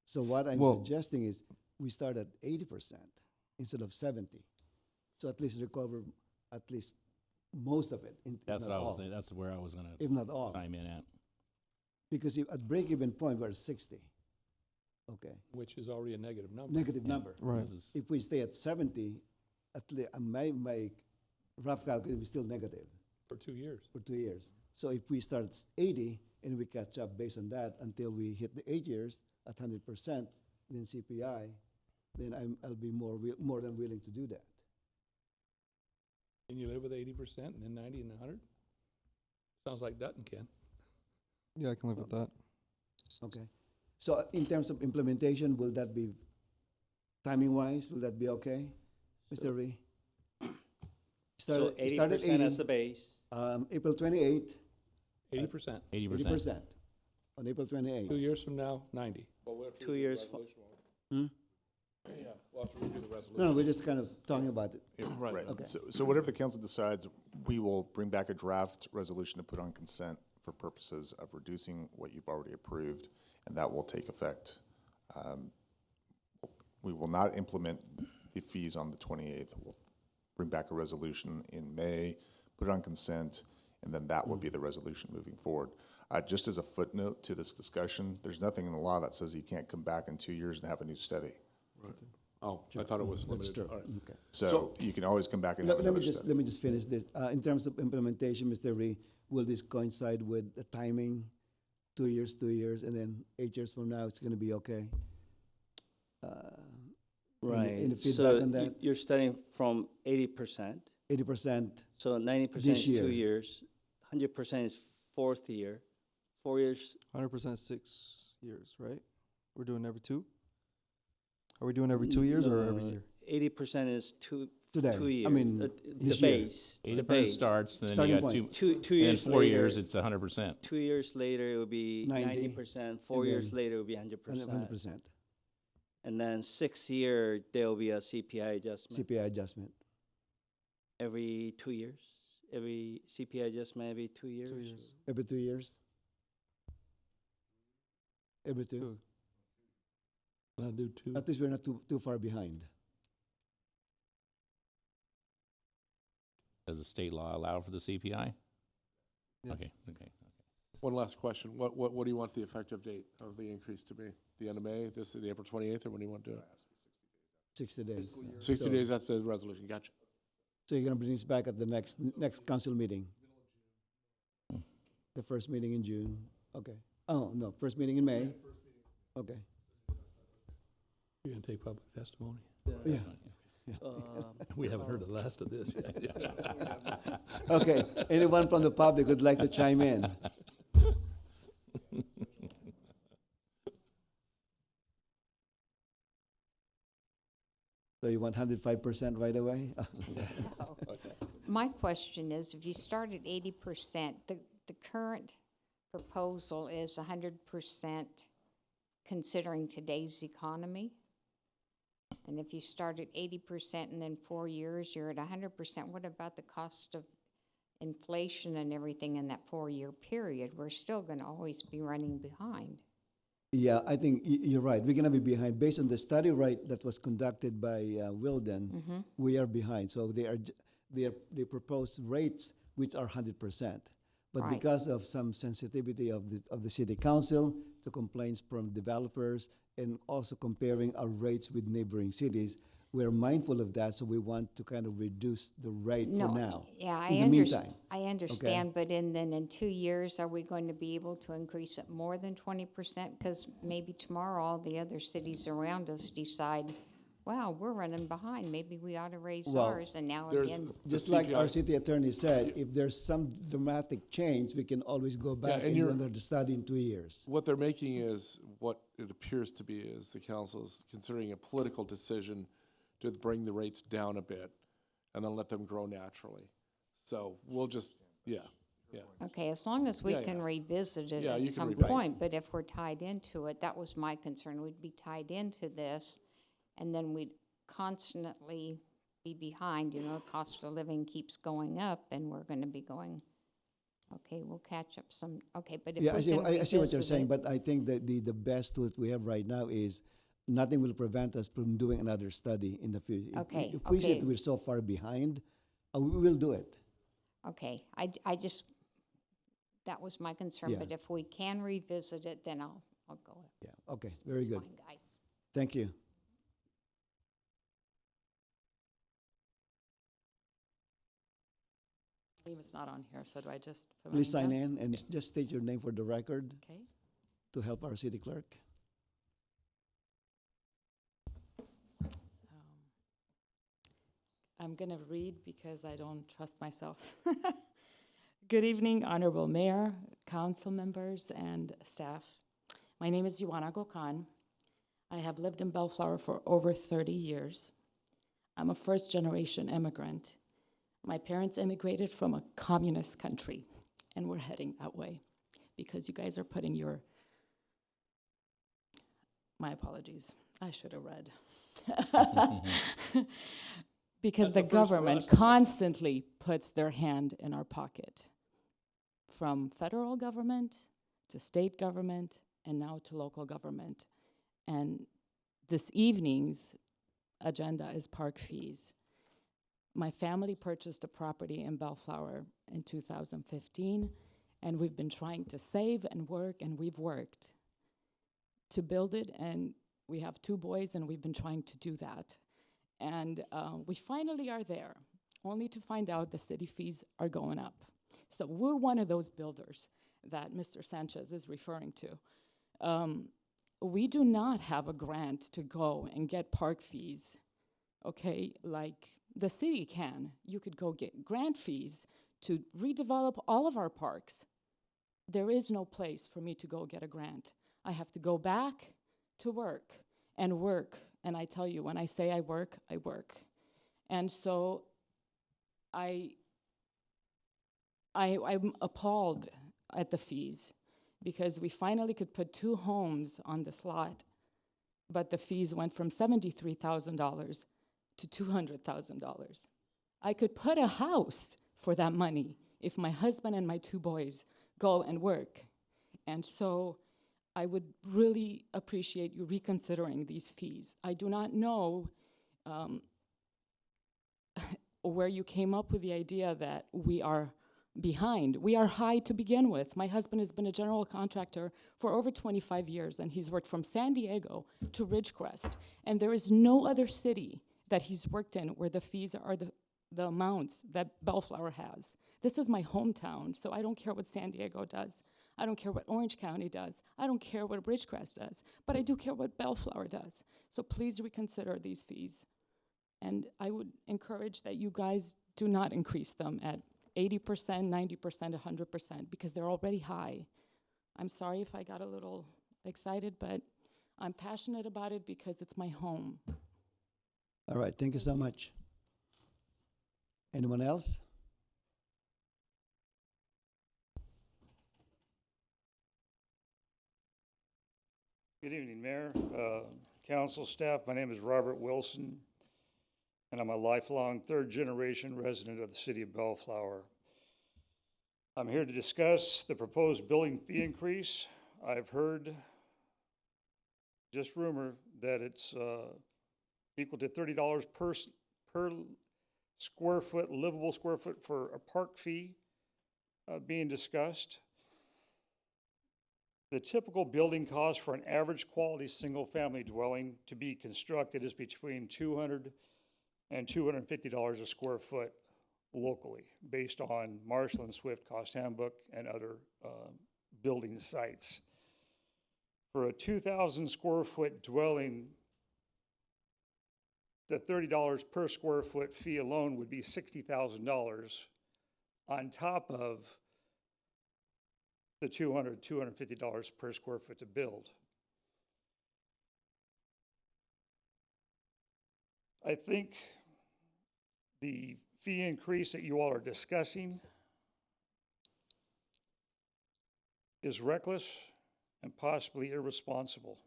So what I'm
Well-
suggesting is we start at 80% instead of 70. So at least recover at least most of it, if
That's
not
what I was
all.
thinking. That's where I was gonna
If not all.
chime in at.
Because if at break-even point, we're at 60. Okay,
Which is already a negative number.
negative number.
Right.
This is-
If we stay at 70, at least, my rough calculation is still negative
For 2 years.
for 2 years. So if we start at 80 and we catch up based on that until we hit the 8 years at 100%, then CPI, then I'll be more than willing to do that.
Can you live with 80% and then 90 and 100? Sounds like Dutton can.
Yeah, I can live with that.
Okay. So in terms of implementation, will that be, timing-wise, will that be okay, Mr. Ree?
So
Started
80% as the base.
April 28th,
80%.
80%.
On April 28th.
2 years from now, 90.
2 years.
Hmm?
Yeah, we'll have to review the resolution.
No, we're just kind of talking about it.
Right.
Okay.
So whatever the council decides, we will bring back a draft resolution to put on consent for purposes of reducing what you've already approved, and that will take effect. We will not implement the fees on the 28th. We'll bring back a resolution in May, put it on consent, and then that will be the resolution moving forward. Just as a footnote to this discussion, there's nothing in the law that says you can't come back in 2 years and have a new study.
Right. Oh, I thought it was
That's
limited.
true.
All right.
Okay.
So you can always come back and have
Let
another
me just,
study.
let me just finish this. In terms of implementation, Mr. Ree, will this coincide with the timing? 2 years, and then 8 years from now, it's gonna be okay?
Right.
Any feedback
So
on that?
you're starting from 80%.
80%,
So 90%
This
is
year.
2 years. 100% is fourth year. 4 years.
100% 6 years, right? We're doing every 2? Are we doing every 2 years or every year?
80% is two
today.
2 years.
I mean,
the
this year.
base. The
80%
base.
starts, and then
Starting
you got
point.
two,
Two
and
years
4 years,
later-
it's 100%.
2 years later, it will be
90,
90%. 4
and
years
then
later, it will be 100%.
100%.
And then 6 year, there will be a CPI adjustment.
CPI adjustment.
Every 2 years. Every CPI adjustment every 2 years.
2 years.
Every 2 years? Every two?
Two.
I'll do 2.
At least we're not too far behind.
Does the state law allow for the CPI?
Yes.
Okay.
One last question. What do you want the effective date of the increase to be? The end of May, the April 28th, or when do you want to do it?
60 days.
60
So-
days, that's the resolution. Gotcha.
So you're gonna bring this back at the next council meeting? The first meeting in June, okay. Oh, no, first meeting in May? Okay,
You're going to take public testimony?
yeah.
We haven't heard the last of this yet.
Okay, anyone from the public would like to chime in? So you want 105% right away?
My question is, if you start at 80%, the current proposal is 100% considering today's economy? And if you start at 80% and then 4 years, you're at 100%, what about the cost of inflation and everything in that 4-year period? We're still gonna always be running behind.
Yeah, I think you're right. We're gonna be behind. Based on the study that was conducted by Wilden,
Mm-hmm.
we are behind. So they propose rates which are 100%. But
Right.
because of some sensitivity of the city council to complaints from developers and also comparing our rates with neighboring cities, we're mindful of that, so we want to kind of reduce the rate for now.
Yeah,
In the meantime,
I understand, but then in 2 years, are we going to be able to increase it more than 20%? Because maybe tomorrow, all the other cities around us decide, wow, we're running behind, maybe we ought to raise
Well,
ours, and now
there's
again.
the
just like our
CPI.
city attorney said, if there's some dramatic change, we can always go back
and
and do
you're-
another study in 2 years.
What they're making is, what it appears to be is the council's considering a political decision to bring the rates down a bit and then let them grow naturally. So we'll just, yeah.
Okay, as long as we
Yeah,
can
yeah.
revisit it
Yeah, you
at
can
some
revisit it.
point, but if we're tied into it, that was my concern, we'd be tied into this, and then we'd constantly be behind, cost of living keeps going up, and we're gonna be going, okay, we'll catch up some, okay, but if we
Yeah,
can
I see what you're
revisit
saying,
it-
but I think that the best tool we have right now is nothing will prevent us from doing another study in the future.
Okay,
If we see
okay.
that we're so far behind, we will do it.
Okay, I just, that was my concern,
Yeah.
but if we can revisit it, then I'll go.
Yeah, okay, very
It's
good.
fine, guys.
Thank you.
Name is not on here, so do I just put my
Please
name
sign
down?
in and just state your name for the record
Okay.
to help our city clerk.
I'm going to read because I don't trust myself. Good evening, Honorable Mayor, council members, and staff. My name is Yuana Gokhan. I have lived in Bellflower for over 30 years. I'm a first-generation immigrant. My parents immigrated from a communist country, and we're heading that way because you guys are putting your, my apologies, I should have read. Because the
That's a first for
government
us.
constantly puts their hand in our pocket, from federal government to state government and now to local government. And this evening's agenda is park fees. My family purchased a property in Bellflower in 2015, and we've been trying to save and work, and we've worked to build it, and we have 2 boys, and we've been trying to do that. And we finally are there, only to find out the city fees are going up. So we're one of those builders that Mr. Sanchez is referring to. We do not have a grant to go and get park fees, okay, like the city can. You could go get grant fees to redevelop all of our parks. There is no place for me to go get a grant. I have to go back to work. And I tell you, when I say I work, I work. And so I'm appalled at the fees because we finally could put 2 homes on this lot, but the fees went from $73,000 to $200,000. I could put a house for that money if my husband and my 2 boys go and work. And so I would really appreciate you reconsidering these fees. I do not know where you came up with the idea that we are behind. We are high to begin with. My husband has been a general contractor for over 25 years, and he's worked from San Diego to Ridgecrest. And there is no other city that he's worked in where the fees are the amounts that Bellflower has. This is my hometown, so I don't care what San Diego does. I don't care what Orange County does. I don't care what Ridgecrest does. But I do care what Bellflower does. So please reconsider these fees. And I would encourage that you guys do not increase them at 80%, 90%, 100%, because they're already high. I'm sorry if I got a little excited, but I'm passionate about it because it's my home.
All right, thank you so much. Anyone else?
Good evening, Mayor, council staff. My name is Robert Wilson, and I'm a lifelong 3rd-generation resident of the city of Bellflower. I'm here to discuss the proposed building fee increase. I've heard just rumor that it's equal to $30 per square foot, livable square foot for a park fee being discussed. The typical building cost for an average quality single-family dwelling to be constructed is between $200 and $250 a square foot locally, based on Marshall and Swift Cost Handbook and other building sites. For a 2,000 square foot dwelling, the $30 per square foot fee alone would be $60,000 on top of the $200, $250 per square foot to build. I think the fee increase that you all are discussing is reckless and possibly irresponsible.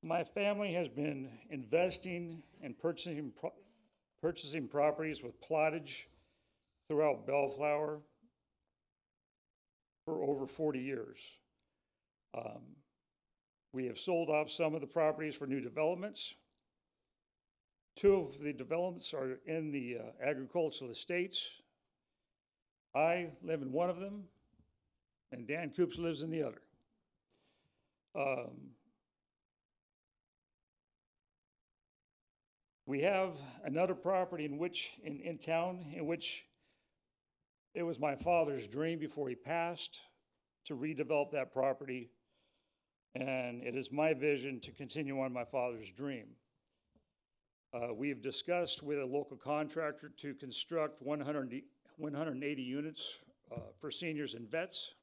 My family has been investing and purchasing properties with plottage throughout Bellflower for over 40 years. We have sold off some of the properties for new developments. 2 of the developments are in the agricultural estates. I live in one of them, and Dan Coops lives in the other. We have another property in town in which it was my father's dream before he passed to redevelop that property, and it is my vision to continue on my father's dream. We have discussed with a local contractor to construct 180 units for seniors and vets.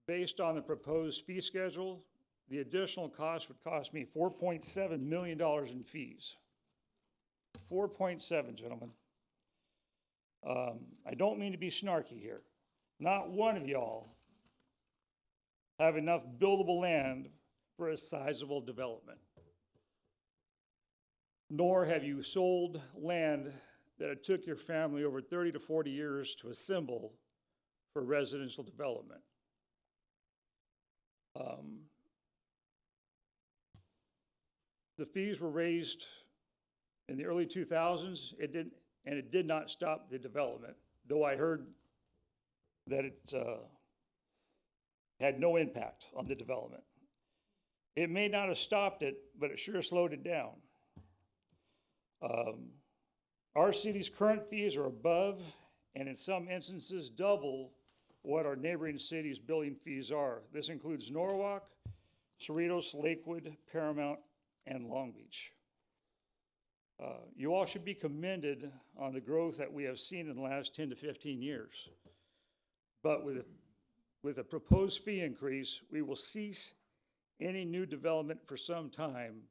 Based on the proposed fee schedule, the additional cost would cost me $4.7 million in fees. 4.7, gentlemen. I don't mean to be snarky here. Not one of y'all have enough buildable land for a sizable development. Nor have you sold land that it took your family over 30 to 40 years to assemble for residential development. The fees were raised in the early 2000s. It did not stop the development, though I heard that it had no impact on the development. It may not have stopped it, but it sure slowed it down. Our city's current fees are above, and in some instances, double what our neighboring cities' building fees are. This includes Norwalk, Cerritos, Lakewood, Paramount, and Long Beach. You all should be commended on the growth that we have seen in the last 10 to 15 years. But with a proposed fee increase, we will cease any new development for some time.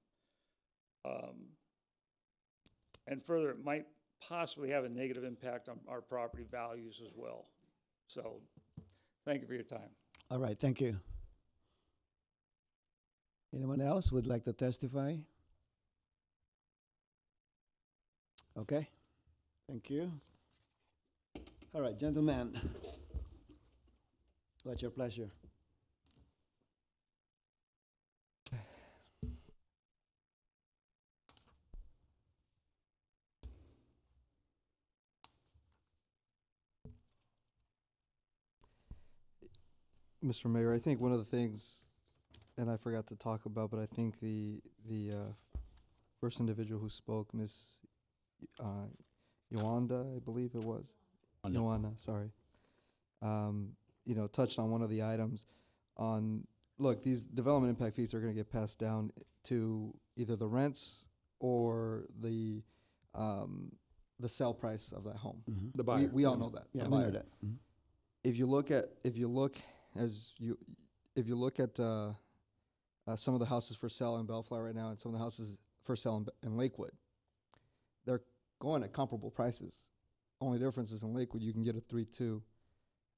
And further, it might possibly have a negative impact on our property values as well. So, thank you for your time.
All right, thank you. Anyone else would like to testify? Okay, thank you. All right, gentlemen, what's your pleasure?
Mr. Mayor, I think one of the things, and I forgot to talk about, but I think the first individual who spoke, Ms. Yolanda, I believe it was. Joanna, sorry. Touched on one of the items on, look, these development impact fees are going to get passed down to either the rents or the sell price of that home.
Mm-hmm.
The buyer.
We all know that.
Yeah,
the
we know
buyer.
that. Mhm.
If you look at some of the houses for sale in Bellflower right now and some of the houses for sale in Lakewood, they're going at comparable prices. Only difference is in Lakewood you can get a 3-2.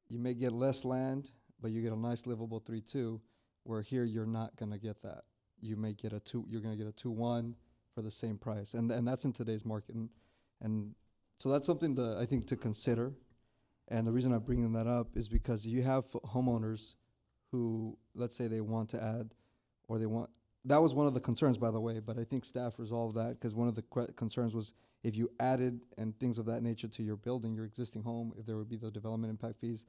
You may get less land, but you get a nice livable 3-2. Where here you're not going to get that. You may get a 2. You're going to get a 2-1 for the same price, and that's in today's market. And so that's something I think to consider. And the reason I'm bringing that up is because you have homeowners who, let's say they want to add, or that was one of the concerns, by the way, but I think staff resolved that because one of the concerns was if you added and things of that nature to your building, your existing home, if there would be the development impact fees,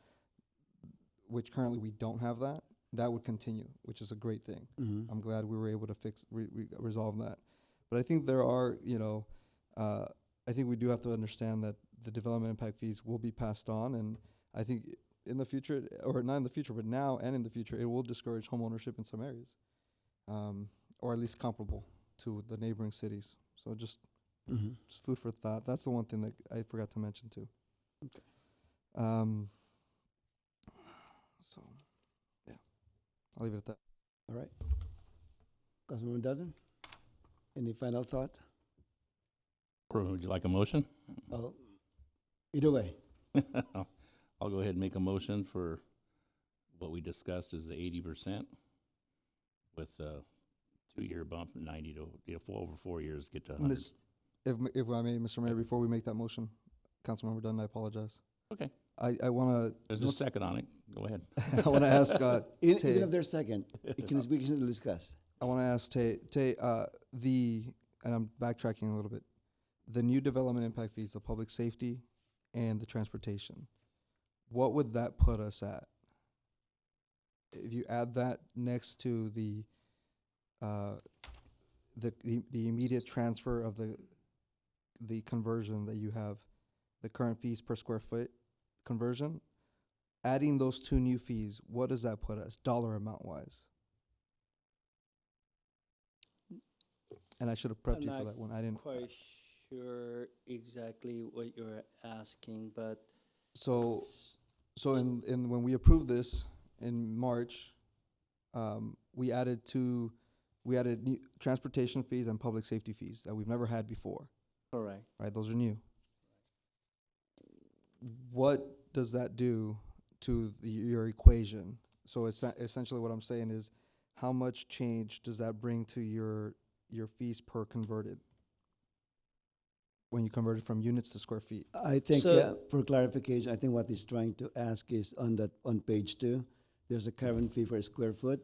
which currently we don't have that would continue, which is a great thing.
Mm-hmm.
I'm glad we were able to resolve that. But I think there are, I think we do have to understand that the development impact fees will be passed on, and I think in the future, or not in the future, but now and in the future, it will discourage home ownership in some areas, or at least comparable to the neighboring cities. So just food for thought. That's the one thing that I forgot to mention too.
Okay.
So, yeah, I'll leave it at that.
All right. Councilwoman Dutton, any final thought?
Or would you like a motion?
Either way.
I'll go ahead and make a motion for what we discussed as the 80% with a 2-year bump, 90 to over 4 years, get to 100.
If I may, Mr. Mayor, before we make that motion, Councilmember Dunn, I apologize.
Okay.
I want to.
There's no second on it. Go ahead.
I want to ask
Even
Tay.
if there's second, we can discuss.
I want to ask Tay, and I'm backtracking a little bit, the new development impact fees, the public safety and the transportation, what would that put us at? If you add that next to the immediate transfer of the conversion that you have, the current fees per square foot conversion, adding those two new fees, what does that put us dollar amount wise? And I should have prepped you for that one. I didn't
quite sure exactly what you're asking, but
So in when we approved this in March, we added new transportation fees and public safety fees that we've never had before.
correct.
Right, those are new. what does that do to your equation? So it's not, essentially what I'm saying is, how much change does that bring to your fees per converted? When you convert it from units to square feet?
I think,
So-
for clarification, I think what he's trying to ask is on page 2, there's a current fee for a square foot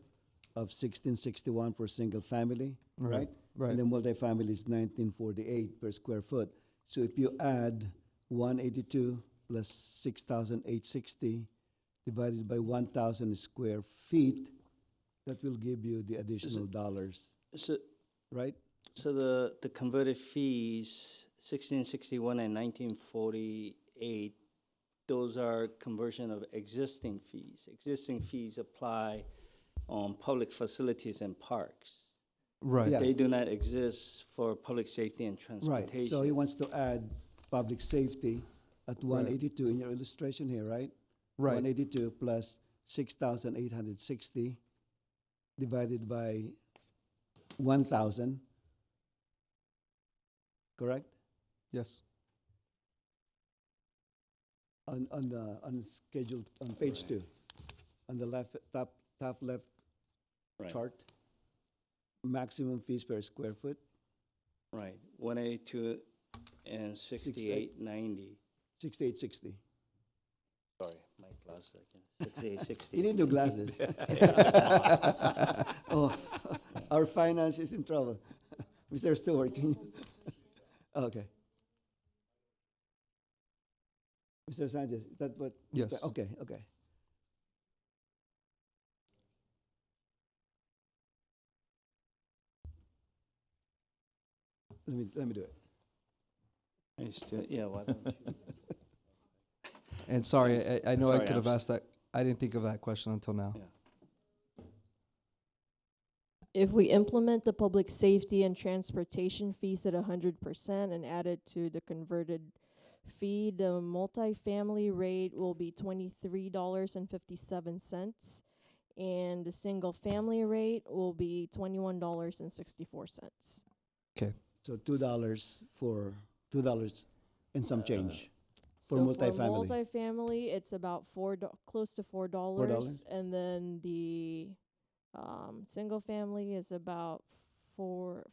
of 1661 for single family, right?
Right.
And then multifamily is 1948 per square foot. So if you add 182 plus 6,860 divided by 1,000 square feet, that will give you the additional dollars,
So,
right?
so the converted fees, 1661 and 1948, those are conversion of existing fees. Existing fees apply on public facilities and parks.
Right.
Yeah.
They do not exist for public safety and transportation.
Right, so he wants to add public safety at
Right.
182 in your illustration here, right?
Right.
182 plus 6,860 divided by 1,000, correct?
Yes.
On schedule, on page 2, on the left, top left
Right.
chart, maximum fees per square foot,
Right, 182 and 6890.
6,860.
Sorry, my glasses again. 6860.
You need new glasses. Oh, our finance is in trouble. Mr. Stewart, can you? Okay. Mr. Sanchez, is that what?
Yes.
Okay, okay. Let me do it.
Yeah, why don't you?
And sorry, I know I
Sorry,
could have
I'm s-
asked that. I didn't think of that question until now.
Yeah.
If we implement the public safety and transportation fees at 100% and add it to the converted fee, the multifamily rate will be $23.57, and the single family rate will be $21.64.
Okay.
So $2 and some change for
So
multifamily.
For multifamily, it's about close to $4, and then the single family is about $5.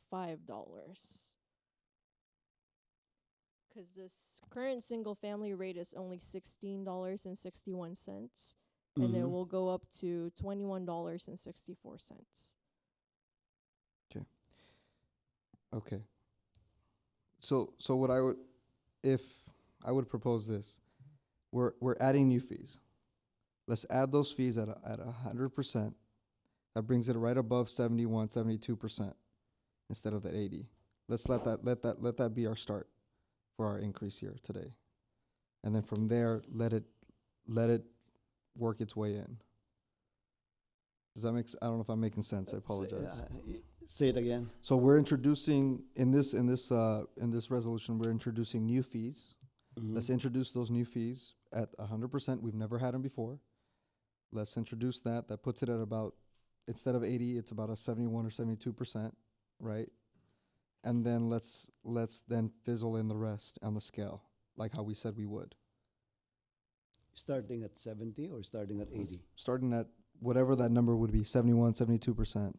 Because this current single family rate is only $16.61, and it
Mhm.
will go up to $21.64.
Okay. So what I would, if I would propose this, we're adding new fees. Let's add those fees at 100%. That brings it right above 72% instead of the 80. Let's let that be our start for our increase here today, and then from there let it work its way in. Does that make I don't know if I'm making sense. I apologize.
Say it again.
So we're introducing in this resolution, we're introducing new fees.
Mhm.
Let's introduce those new fees at 100%. We've never had them before. Let's introduce that. That puts it at about, instead of 80, it's about a 71 or 72%, right? And then let's then fizzle in the rest on the scale, like how we said we would.
Starting at 70 or starting at 80?
Starting at whatever that number would be, 71, 72%.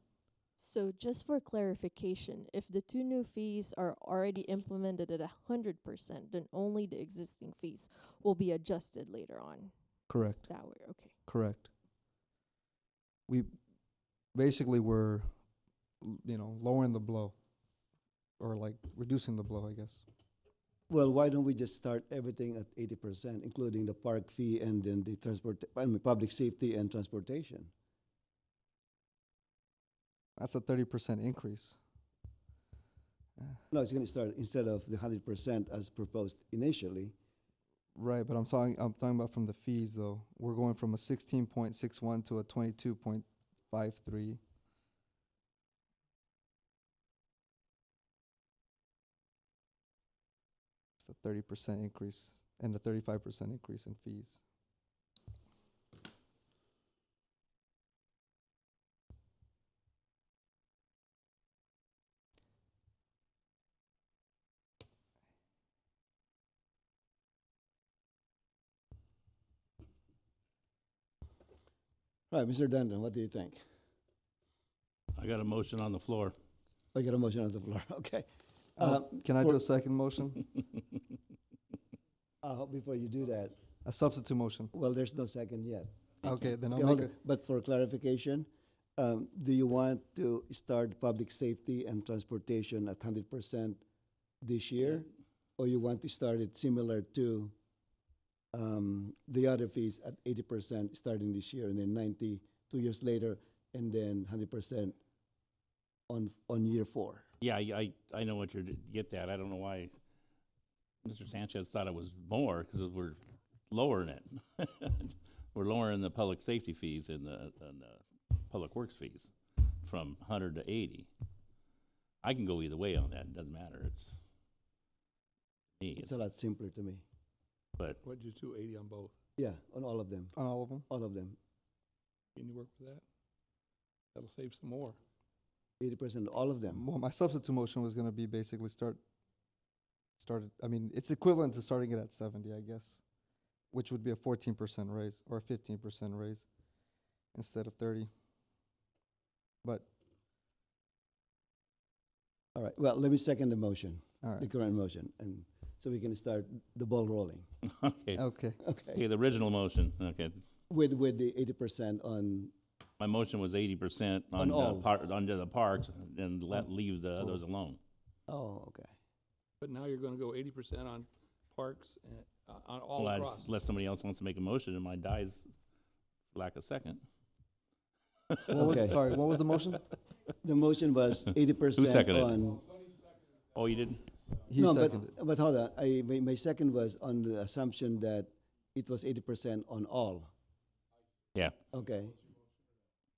So just for clarification, if the two new fees are already implemented at 100%, then only the existing fees will be adjusted later on.
Correct.
Is that way? Okay.
Correct. We basically were, lowering the blow, or like reducing the blow, I guess.
Well, why don't we just start everything at 80%, including the park fee and then the public safety and transportation?
That's a 30% increase.
No, it's going to start instead of the 100% as proposed initially.
Right, but I'm talking about from the fees though. We're going from a 16.61 to a 22.53. It's a 30% increase and a 35% increase in fees.
All right, Mr. Danton, what do you think?
I got a motion on the floor.
I got a motion on the floor, okay.
Can I do
for-
a second motion?
Before you do that,
A substitute motion.
well, there's no second yet.
Okay, then
Okay,
I'll
hold
make
on. But for clarification, do you want to start public safety and transportation at 100% this year? Or you want to start it similar to the other fees at 80% starting this year, and then 90 2 years later, and then 100% on year 4?
Yeah, I know what you're get that. I don't know why Mr. Sanchez thought it was more, because we're lowering it. We're lowering the public safety fees and the public works fees from 100 to 80. I can go either way on that. It doesn't matter.
It's a lot simpler to me.
But
What'd you do, 80 on both?
Yeah, on all of them.
On all of them?
All of them.
Can you work with that? That'll save some more.
80%, all of them.
Well, my substitute motion was gonna be basically I mean, it's equivalent to starting it at 70, I guess, which would be a 14% raise or a 15% raise instead of 30. But,
All right, well, let me second the motion,
all
the
right,
current motion, and so we can start the ball rolling.
okay.
okay.
Okay, the original motion. Okay,
With the 80% on,
my motion was 80%
On all.
under the parks, and leave the others alone.
oh, okay.
But now you're gonna go 80% on parks and, on all
Well,
across.
unless somebody else wants to make a motion, and mine dies for lack of second.
Okay.
Sorry, what was the motion?
The motion was 80%
Who seconded?
on.
Oh, you didn't?
He
No,
seconded.
but hold on, my second was on the assumption that it was 80% on all.
Yeah,
Okay,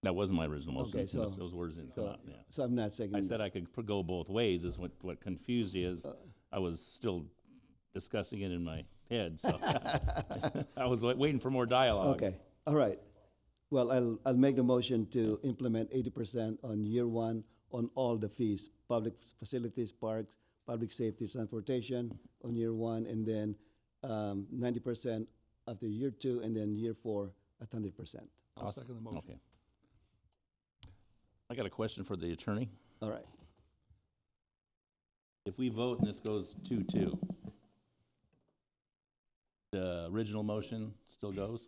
that wasn't my original motion.
Okay, so-
Those words didn't come
so,
out, yeah.
so I'm not
I
seconding.
said I could go both ways, is what confused you is, I was still discussing it in my head, so. I was waiting for more dialogue.
Okay, all right. Well, I'll make the motion to implement 80% on year 1 on all the fees, public facilities, parks, public safety, transportation on year 1, and then 90% after year 2, and then year 4 at 100%.
I'll second the motion.
Okay. I got a question for the attorney.
All right.
If we vote and this goes 2-2, the original motion still goes?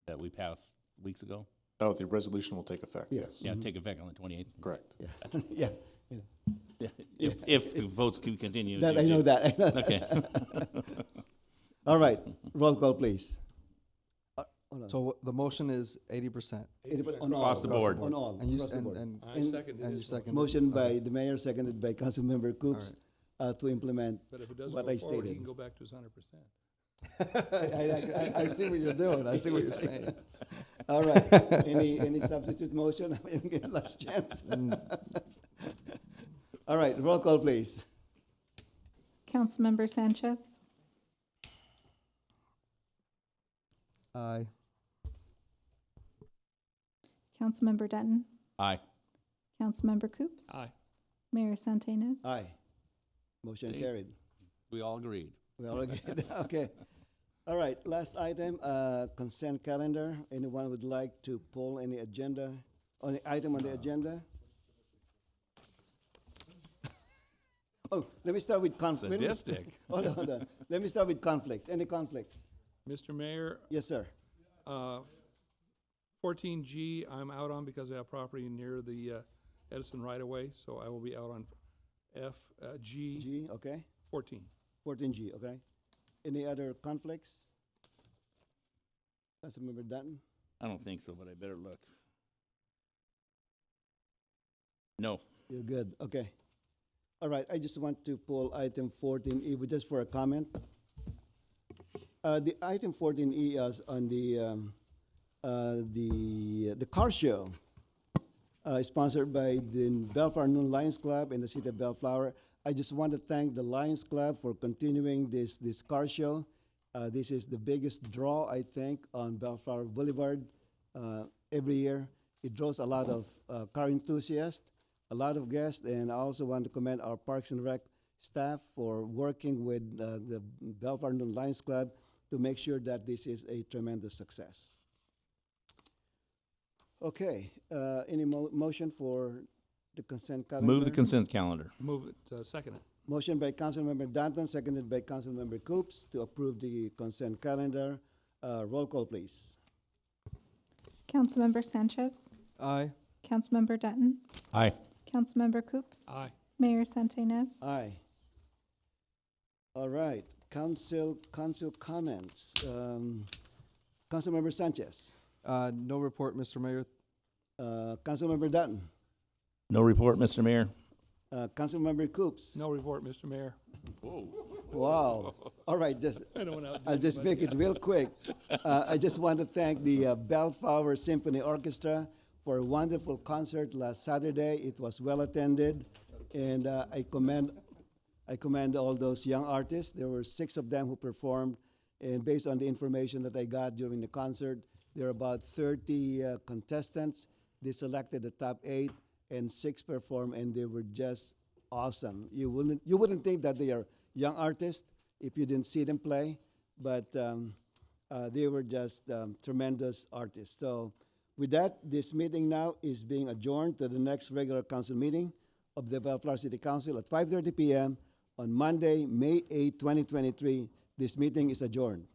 That we passed weeks ago?
Oh, the resolution will take effect,
Yeah.
yes.
Yeah, take effect on the 28th.
Correct.
Yeah, yeah.
Yeah, if the votes can continue.
That, I know that. I know that.
Okay.
All right, roll call, please. Hold on.
So the motion is 80%.
80% on all.
Across the board.
On all,
And you,
across the board.
I seconded
and you
his
seconded.
Motion
All right.
by the mayor, seconded by Councilmember Coops, to implement
But if it does
what
go
I
forward, he
stated.
can go back to his 100%.
I see what you're doing. I see what you're saying.
All right, any substitute motion? I didn't get last chance. All right, roll call, please.
Councilmember Sanchez,
Aye.
Councilmember Denton,
Aye.
Councilmember Coops,
Aye.
Mayor Santenaz.
Aye. Motion
See?
carried.
We all agreed.
We all agreed, okay. All right, last item, consent calendar. Anyone would like to pull any agenda, on the item on the agenda? Oh, let me start with conflict.
Sadistic.
Hold on. Let me start with conflicts. Any conflicts?
Mr. Mayor,
Yes, sir.
14G, I'm out on because I have property near the Edison right-of-way, so I will be out on G
G, okay.
14.
14G, okay. Any other conflicts? Councilmember Dutton?
I don't think so, but I better look. No.
You're good, okay. All right, I just want to pull item 14E, just for a comment. The item 14E is on the car show, sponsored by the Bellflower Noon Lions Club and the City of Bellflower. I just want to thank the Lions Club for continuing this car show. This is the biggest draw, I think, on Bellflower Boulevard every year. It draws a lot of car enthusiasts, a lot of guests, and I also want to commend our Parks and Rec staff for working with the Bellflower Noon Lions Club to make sure that this is a tremendous success. Okay, any motion for the consent calendar?
Move the consent calendar.
Move it, second it.
Motion by Councilmember Danton, seconded by Councilmember Coops to approve the consent calendar. Roll call, please.
Councilmember Sanchez,
Aye.
Councilmember Dutton,
Aye.
Councilmember Coops,
Aye.
Mayor Santenaz.
Aye. All right, council comments. Councilmember Sanchez,
No report, Mr. Mayor.
Councilmember Dutton,
No report, Mr. Mayor.
Councilmember Coops.
No report, Mr. Mayor.
Wow. All right, just
I don't wanna outdo
I'll just make it real quick. I just want to thank the Bellflower Symphony Orchestra for a wonderful concert last Saturday. It was well attended, and I commend all those young artists. There were 6 of them who performed, and based on the information that I got during the concert, there are about 30 contestants. They selected the top 8, and 6 performed, and they were just awesome. You wouldn't think that they are young artists if you didn't see them play, but they were just tremendous artists. So with that, this meeting now is being adjourned to the next regular council meeting of the Bellflower City Council at 5:30 p.m. on Monday, May 8, 2023. This meeting is adjourned.